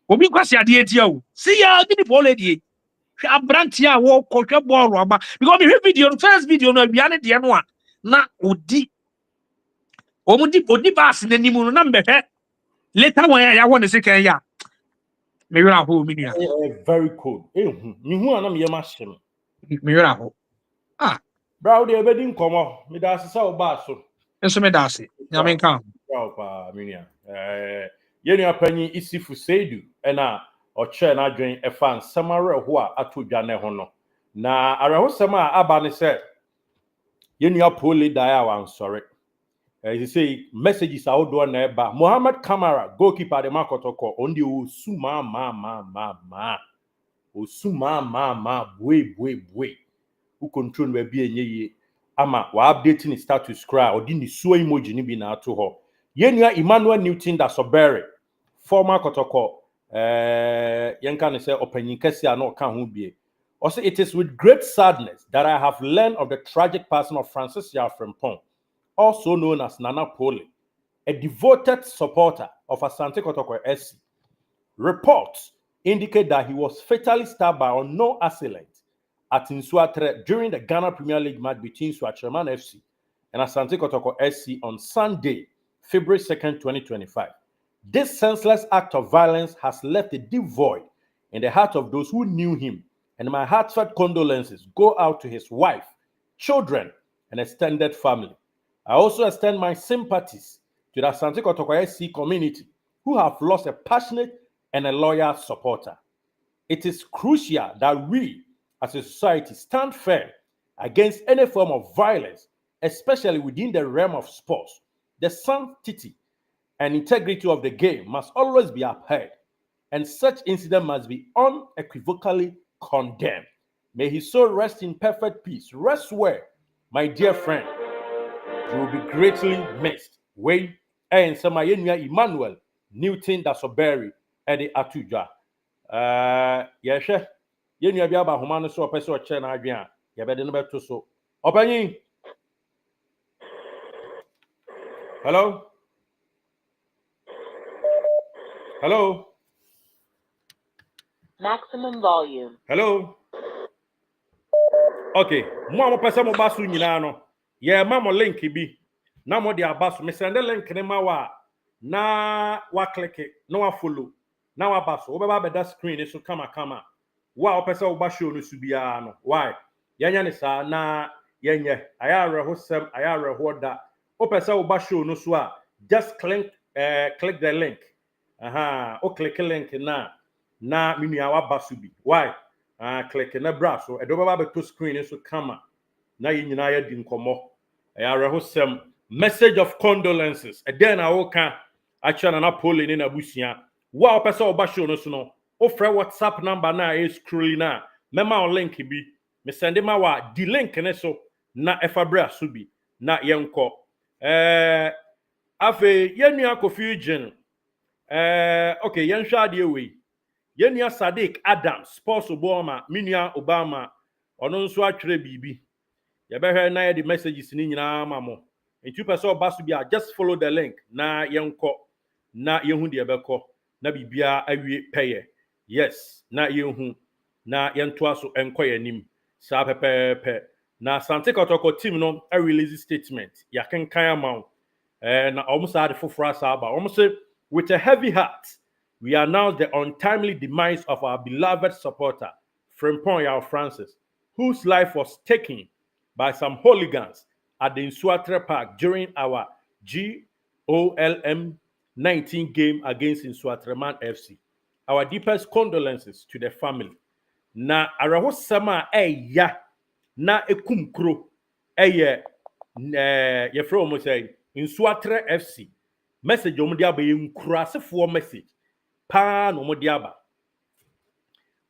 Obi kwasi ade etia o. See ya gidi for lady. Hwe abrantia wo kohwe ball aba because me video first video no bia ne de no a na odi bas na nimu no na mbehwe later when ya won the second ya me wera ho me nua very cold me hu anam ye ma hye me wera ho bra de ebedi nkomo me da asesa o ba so enso me da ase nya me nka bra pa me nua ye nua panyi isifu seidu na o che na adwen e fa nsamare ho a atodwa ne ho no na areho sema aba ne se ye nua Pooley dia wan sorry you say messages out do na eba Mohammed Kamara goalkeeper de Kotoko ondi o suma o suma bwe who control we bi enye ama wa updating status cry odi ni so emoji ni bi na ato ho ye nua Emmanuel Newton da Sobere former Kotoko yenka ne say opanyin kase a no ka ho bie. Also, it is with great sadness that I have learned of the tragic passing of Francis Frimpong, also known as Nana Pooley, a devoted supporter of Asante Kotoko SC. Reports indicate that he was fatally stabbed by unknown assailant at NSOATREMAN during the Ghana Premier League match between NSOATREMAN FC and Asante Kotoko SC on Sunday, February 2nd, 2025. This senseless act of violence has left a deep void in the heart of those who knew him, and my heartfelt condolences go out to his wife, children, and extended family. I also extend my sympathies to the Asante Kotoko SC community who have lost a passionate and a loyal supporter. It is crucial that we, as a society, stand firm against any form of violence especially within the realm of sports. The sanctity and integrity of the game must always be upheld, and such incident must be unequivocally condemned. May his soul rest in perfect peace. Rest well, my dear friend. You will be greatly missed. Wait, and Samayenia Emmanuel Newton Dasoberi Eddie Atuja. Yes, you know about Humano so person or Chen Adrian. You better know to so. Opening. Hello? Hello? Maximum volume. Hello? Okay. Mo person mo basu nyina no. Yeah, mamo link bi. Na mo de abasu. Me send the link ne ma wa. Na wa click it. No wa follow. Na wa basu. Wo be ba that screen so kama. Wa person wo ba show no su bia no. Why? Yanya ne sa na yenye. Aya rehosem, aya rehoda. Wo person wo ba show no so a just click the link. O click link na minua wa basu bi. Why? Click na bra so edo baba beto screen so kama na yi nyina ya di nkomo ya rehosem message of condolences then I woka acha na Pooley ni na busia wa opesa oba show no so no o frɛ WhatsApp number na e scroll na mema o link bi me send ma wa di link ne so na efa bra so bi na yenko afi yenua confusion okay yenhwa de we Yenia Sadiq Adams, sports Obama, Minia Obama, or no so attre bibi. You better na the messages in mamo. And 2% basubia, just follow the link. Na yenko, na yehundi abeko, na bibia awi paye. Yes, na yehu, na yentuaso enkoye nim. Sa pepe. Na Sante KOTOKO team no a release statement. Ya ken kaya mau. Na almost had for saba. Almost say with a heavy heart. We announce the untimely demise of our beloved supporter, Frimpong Yao Francis, whose life was taken by some hooligans at the NSOATREMAN Park during our GOLM 19 game against NSOATREMAN FC. Our deepest condolences to the family. Na araho sama ya na ekumkro ye from say NSOATREMAN FC. Message omudia be nkurasefo message. Pa no modiaba.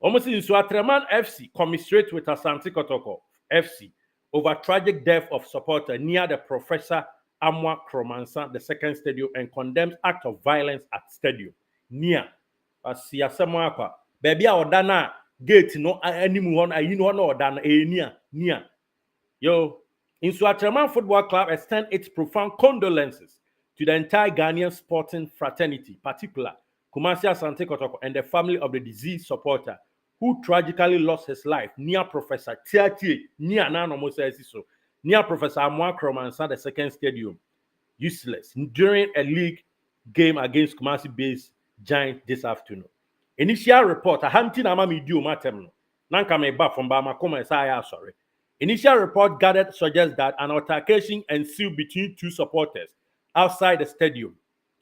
Almost in NSOATREMAN FC commiserate with Asante KOTOKO FC over tragic death of supporter near the Professor Amwa Kromansa, the second stadium, and condemns act of violence at stadium. Near Asiasamwa, baby odana gate no anyone I know no odana near. Yo, NSOATREMAN Football Club extend its profound condolences to the entire Ghanaian sporting fraternity, particular Kumasi Asante KOTOKO and the family of the deceased supporter who tragically lost his life near Professor Tiati, near Nanomosesiso, near Professor Amwa Kromansa, the second stadium, useless, during a league game against Kumasi-based Giant this afternoon. Initial report, a hunting amami dio matem, Nankame back from Bamakoma, sorry. Initial report gathered suggests that an altercation ensued between two supporters outside the stadium.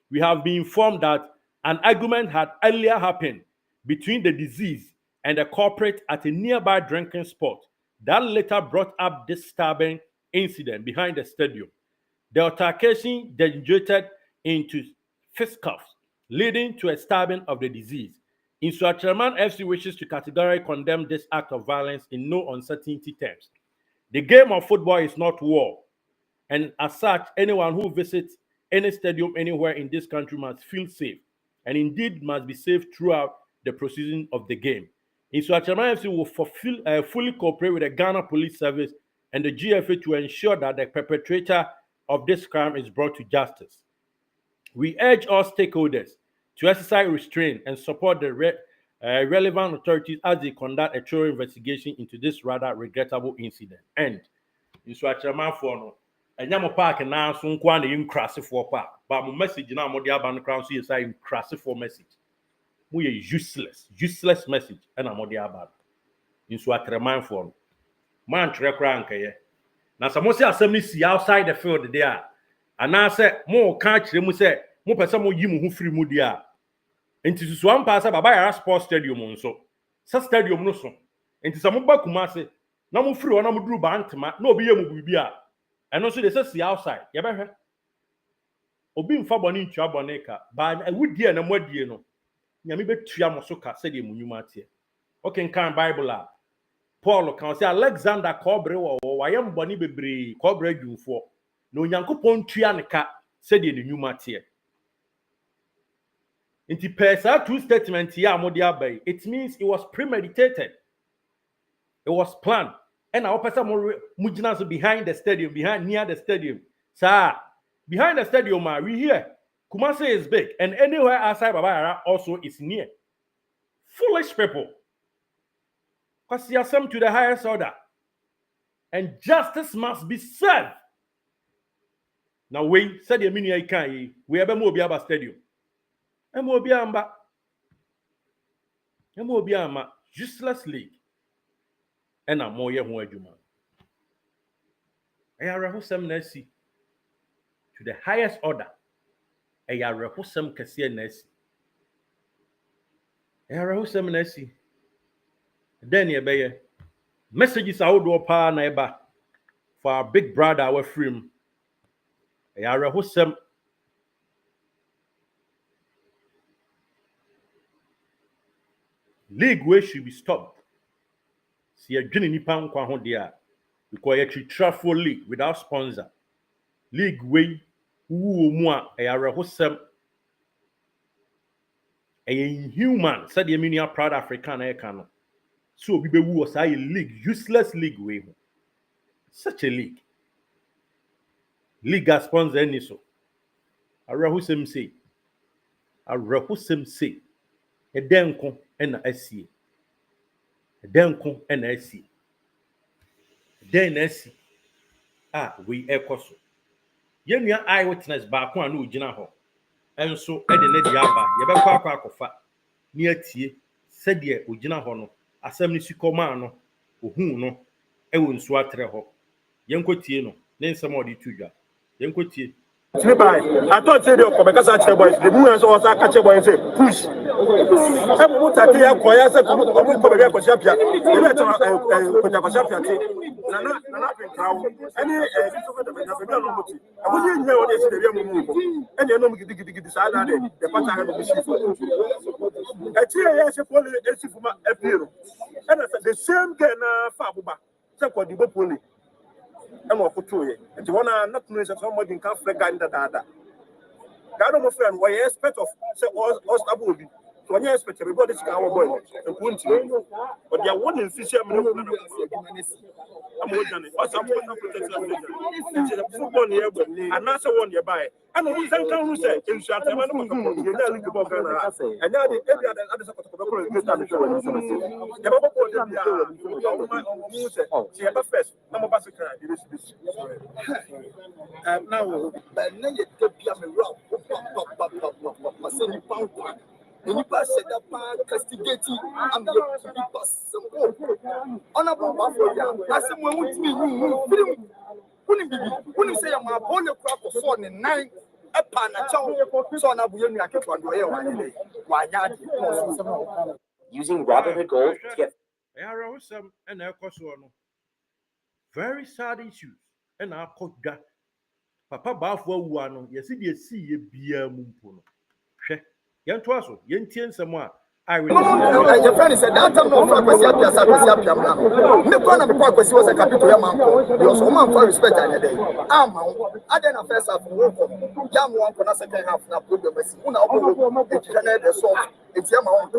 We have been informed that an argument had earlier happened between the deceased and the culprit at a nearby drinking spot that later brought up this disturbing incident behind the stadium. The altercation degenerated into fisticuffs, leading to a stabbing of the deceased. NSOATREMAN FC wishes to categorically condemn this act of violence in no uncertainty terms. The game of football is not war, and as such, anyone who visits any stadium anywhere in this country must feel safe, and indeed must be safe throughout the proceeding of the game. NSOATREMAN FC will fully cooperate with the Ghana Police Service and the GFA to ensure that the perpetrator of this crime is brought to justice. We urge all stakeholders to exercise restraint and support the relevant authorities as they conduct a thorough investigation into this rather regrettable incident. And NSOATREMAN for no. And Yamo Park and now soon quite in crassy for park. But my message now, what the Aban Crown is saying crassy for message. We are useless message, and I'm what the Aban. NSOATREMAN for man Trekranke. Now, some say assembly see outside the field there. And I said, more country, we say, more person more you who free mudia. Into one pass up by a sports stadium, so. Such stadium no so. Into some back, Kumasi. No more free, no more drew bantama, no be a mubia. And also they say outside. You better. Obi mfa boni ntua boni ka. Ba awudie na modie no. Nyame betua mo so ka se de munyuma tie. Okay, kan Bible Paul kan say Alexander Kobre wo wayem boni bebre Kobre adwumfo. Na onyankopon tua ne ka se de nyuma tie. Inti pesa two statement ya modi abai. It means it was premeditated. It was planned. And our person mujina behind the stadium, near the stadium. Sir, behind the stadium, we here. Kumasi is big, and anywhere outside Babara also is near. Foolish people. Because you are some to the highest order. And justice must be served. Now we said the mini can we have a Mobiaba stadium. Mobiamba. Mobiama useless league. And I'm more young woman. I are wholesome nurse to the highest order. I are wholesome cassia nurse. I are wholesome nurse. Then you bay messages outdoor power neighbor for our big brother, our friend. I are wholesome. League way should be stopped. See a journey pound kwa dia because you travel league without sponsor. League way who more a wholesome a inhuman said the minia proud African ecano. So we was a league, useless league way. Such a league. League sponsor any so. A rahusem say. A rahusem say. A denko and a see. Denko and I see. Then I see. We echo so. Yen your eyewitness back one who jina ho. And so Eddie Yaba, Yabaka Quacofa, near Tie, said ye, Ujina Hono, Assembly Sicomano, who no, Ewin Swatreho, Yanko Tieno, then some of the Tuja, Yanko Tie. I thought they were because I boys, the moon was a catcher boy and say, push. I'm put at the acquire, said, come over Coshapia, Nana, any I wouldn't know what is the real and you know, the salad, the pattern of the ship. I tell you, as a poly, appeal. And the same can Fabuba, so what the Pooley. I'm not put to it. And you want to not know somebody in conflict and the data. God of my friend, why expect of all stable. So when you expect everybody's our boy and point to but they are one in fisher. I'm more than it. What's up? Football here, and that's one you buy. And we can come and say, in short, and now the every other first. Now, when you pass it castigating and the people honorable Buffalo, I said, when we when you say I'm a whole crop of 4 and 9, a pan a chow, so now we only kept on the way. Why not? Using Robinhood Gold to get some and very sad issues and our coach that Papa Buffalo one, yes, you see a beer mumpuno. Young Twasso, young Tien Samoa. Your friend said that time no for Kwasiapia Sapiam. Me kwa na kwa Kwasi was a capital yaman. You also man for respect any day. I then a first half work. Jam one for second half na problem. Una obo the channel the salt. It's yaman.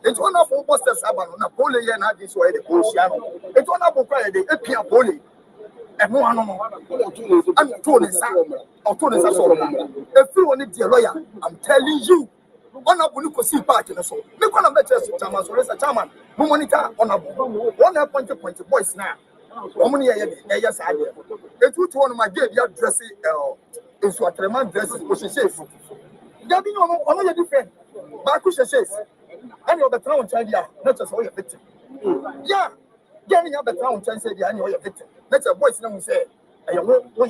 It's one of posters abano na pole here na this way the Oceano. It's one of the Epia Pooley. And no one I'm told it, if you want to lawyer, I'm telling you. Honorable see part in the soul. Look on a better chairman, so as a chairman, who monitor honorable. 1 point boys now. How many years I did? It would one of my gave your dressing NSOATREMAN dresses, which she says. Gabby, on your defense. Bakusha says, any of the town child, not just all your victim. Yeah, getting up the town child said, I know your victim. That's a voice now say. I won't the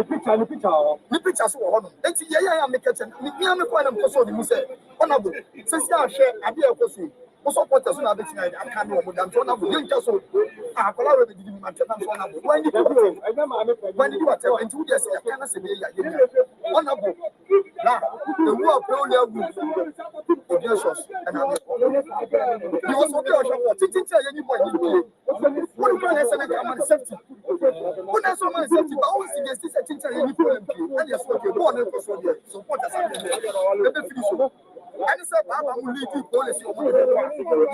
picture so on. It's yeah, I'm making me. I'm quite a person who said, honorable, since I share, I be a person. Also, what does not be I can't know what I'm talking about. You just so I collaborate with you, man. When did you attend? And you just say, I cannot say, one of them. Now, the war probably will be Jesus. And I'm you also be a teaching anybody. What do you say? I'm safety. When I saw my safety, but always against this, I think I need to and yes, okay, one of us support us. Let me finish. And it's a Baba who lead you policy. The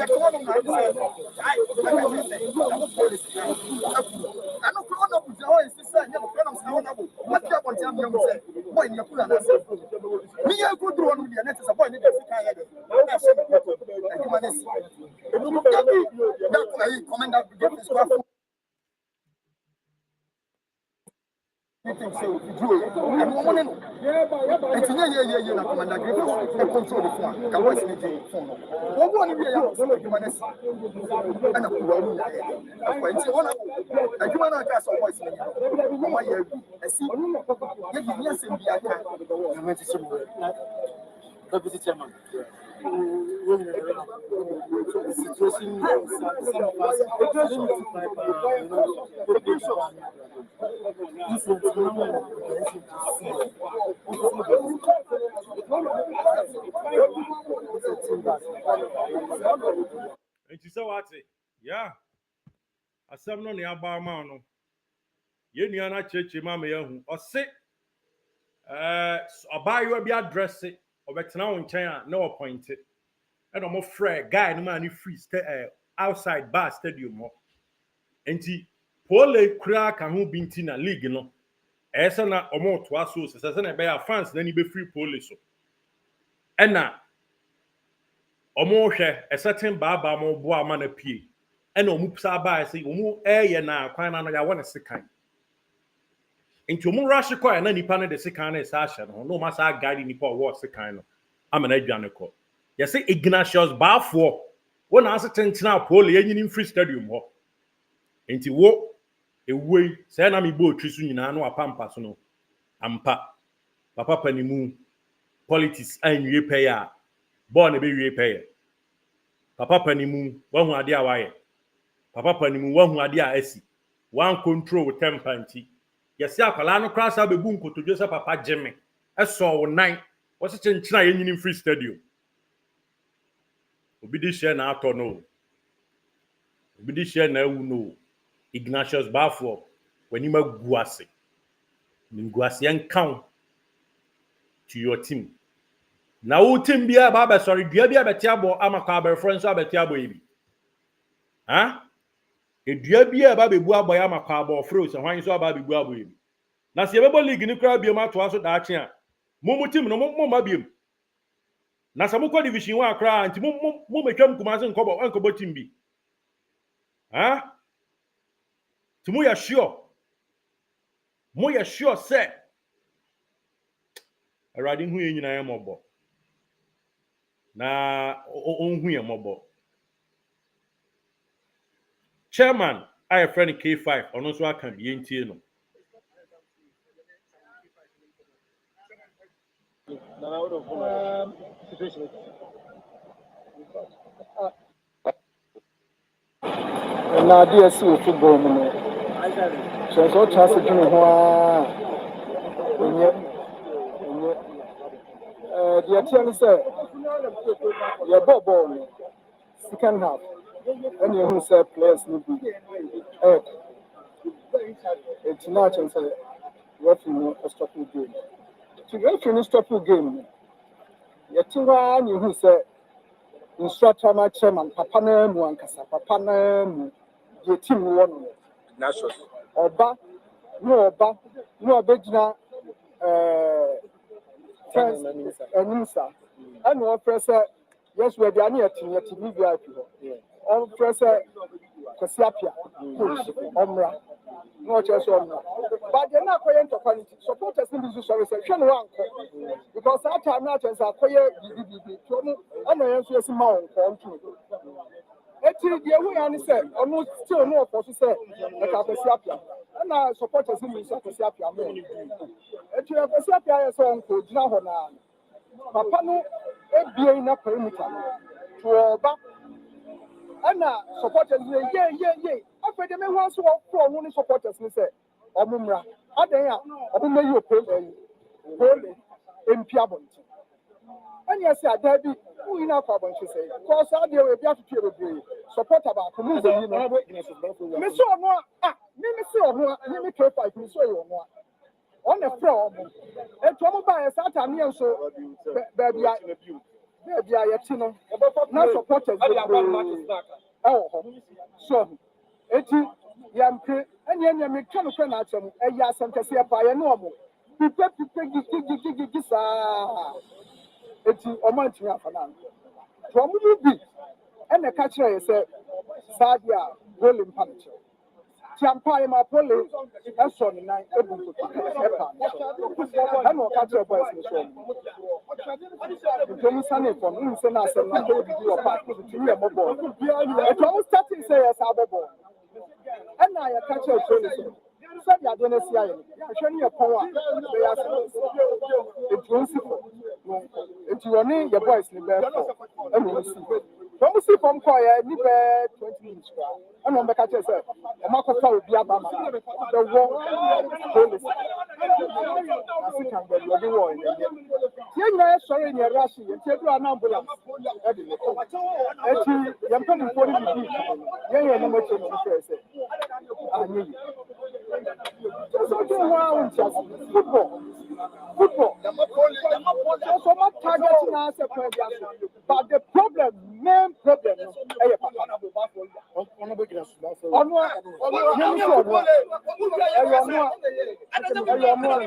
corner I know grown up with your sister, you know, what you want to say? When you put on us, me, I could do one with your net as a boy in the commander get this craft. You think so? I'm woman. It's yeah, commander Griffiths control the phone. Can watch the phone. What one we are humanist and a poor one. I do not cast a voice. I see. Yes, and I went to somewhere. Deputy Chairman. And you saw what? Yeah. I said, no, near Barmano. You are not church, mamma, or sick. I'll buy you a be address it, or better now in China, no appointed. And I'm afraid, guy, no man, free outside bar stadium. And he, Pooley crack and who been in a league, you know. Esana or more to us, as I say, fans, then you be free police. And now, or more share a certain baba more boa man appear. And no moopsa by say, move air now, quite on I want a second. Into more rush require any pan of the second is Asha, no massa guiding the poor what's the kind of. I'm an Adrianico. You say Ignatius Barfor, one answer 10 now, Pooley, in free stadium. Into what a way, say, I'm a boat, Trisun, no, a pampas, no. Ampa, Papa Panimu, politics, and you pay, born a baby pay. Papa Panimu, one who idea why. Papa Panimu, one who idea esi. One control with tempanty. Yes, ya Palano cross up a boom to Joseph Papa Jimmy. I saw 9. What's it in China in free stadium? Obi this year now to know. Obi this year now know. Ignatius Barfor when you make guasi. Guasi and count to your team. Now team be a baba sorry, do you be a betiabo amakaber friends or betiabo baby? Huh? If you be a baby boy amakabo froze and why you saw baby boy. Now see everybody league in the crowd be a matter to that here. Momo team no more mabim. Now some division one cry and Mumu come commands and cover uncle team be. Huh? To Moya sure, sir. A riding who in I am mobile. Na on who mobile. Chairman, I have friend K5 on also I can be in Tino. Na dia si football mo so chance to no ho onye dia tian say your ball second half and you who say players no be it's not chance what you stop the game to get finish stop the game you think you who say NSOATREMAN chairman papa na mu ankasa papa na mu the team won Nations. Oba no obegina Enimsa and one person yes we be ani atim yet be VIP on person Kosiapia Omra no chance Omra but they na koyen to quality supporters in this sorry section one because that time na chance akoye bibi to no ana yenso esi ma on kontu eti die hu ya ni say onu still no for so say e ka Kosiapia na supporters in this Kosiapia mo eti Kosiapia yes on ko gina ho na papa no ebie na perimeter to Oba Anna supporters, yeah. After the men once for only supporters, we say, Omumra, Adaya, Omumra, you pay in Piabon. And yes, there be who in our carbon, she say, because I deal with you support about Miss or no, me pay 5, Miss or no. On a floor, and to buy a Saturn, so baby, I not supporters. Oh, so it's Yamke and Yammy can of friend at some a yas and Cassia by a normal. People, it's a month for now. From you and the catcher is a Sadia rolling punch. Champagne, my Pooley, and so night able to I know catcher boys. Don't send it from me, send us a number of parties to me a mobile. It almost starting say as our boy. And I catch a police. Said I don't see I show you a power. They are it's principle. It's your name, your voice, and we'll see. Don't see from Koya, 20 minutes. And on the catcher said, a mark of power be about the wrong police. I think I'm going to do one. Yeah, sorry, in your rushing, and take an ambulance. And you're coming for the yeah, no much in the I need football. So much targeting us, but the main problem is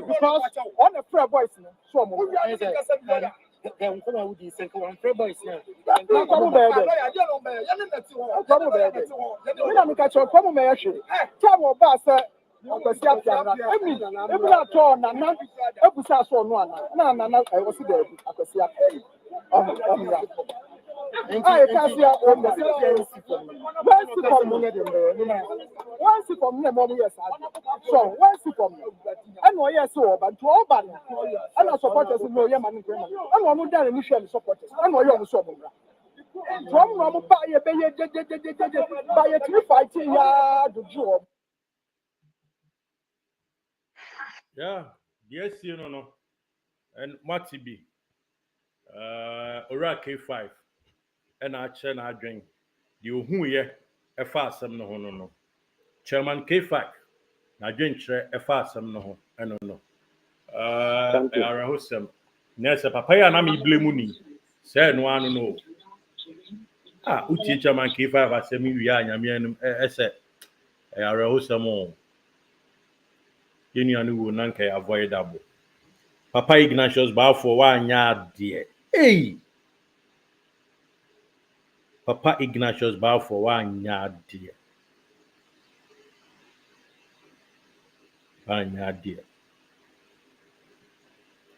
because on a prayer voice, I can't see on the once from the moment, yes, so once from and no, yes, so but to all bad, and our supporters know Yaman, and one more than initial supporters, and no young so. From buy a 3 yard job. Yeah, yes, you know, and Matibi, Ora K5, and I chen I drink. You who ye a fast some no. Chairman K5, I drink a fast some no, I don't know. I are wholesome. Nessa papaya nami blemuni. Say no one no. Uti Chairman K5 as a me and I are wholesome. You know, nanke avoidable. Papa Ignatius bow for 1 yard, dear. Hey! Papa Ignatius bow for 1 yard, dear. 1 yard, dear.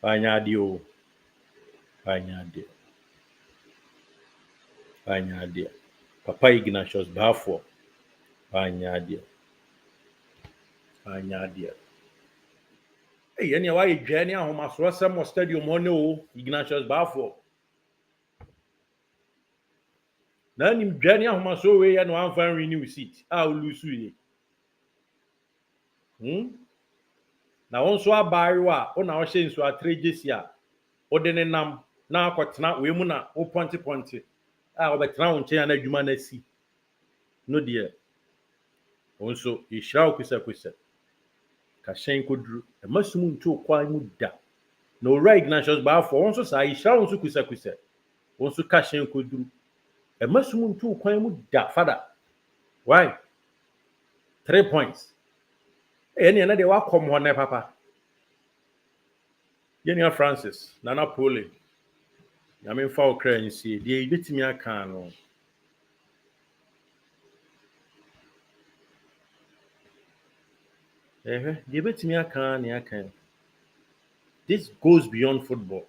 1 yard, dear. 1 yard, dear. 1 yard, dear. Papa Ignatius bow for 1 yard, dear. 1 yard, dear. Hey, anyway, Jenny, I must run some stadium on no Ignatius bow for. Now, Jenny, I must away and one fan renew seat. I'll lose you. Now, also a barrier on our chains to our trade this year. Odene nam na akwatena we mu na o ponte obetena wo nche na adwuma na si no de onso ihira okusa ka hyen koduru e masum ntu kwan mu da na ora Ignatius ba afọ onso sa ihira onso kusa onso ka hyen koduru e masum ntu kwan mu da fada why 3 points ene na de wa kom ho na papa Yenia Francis Nana Pooley I mean, for currency, the Bitimia can. The Bitimia can. This goes beyond football.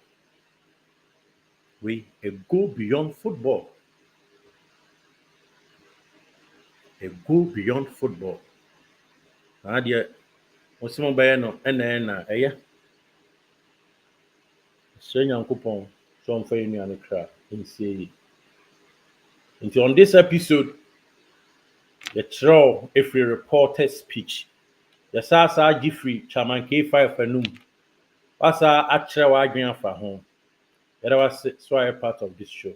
We go beyond football. A go beyond football. Dear, what's my bayano? And Senya coupon, some family and a crap in CA. And on this episode, the throw if we reported speech. The Sasa Jeffrey Chairman K5 Fanum. What's our actual argument for home? That was so a part of this show.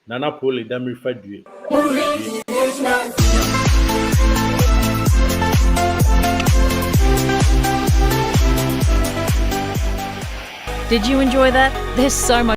Nana Pooley, them referred to you. Did you enjoy that? There's so much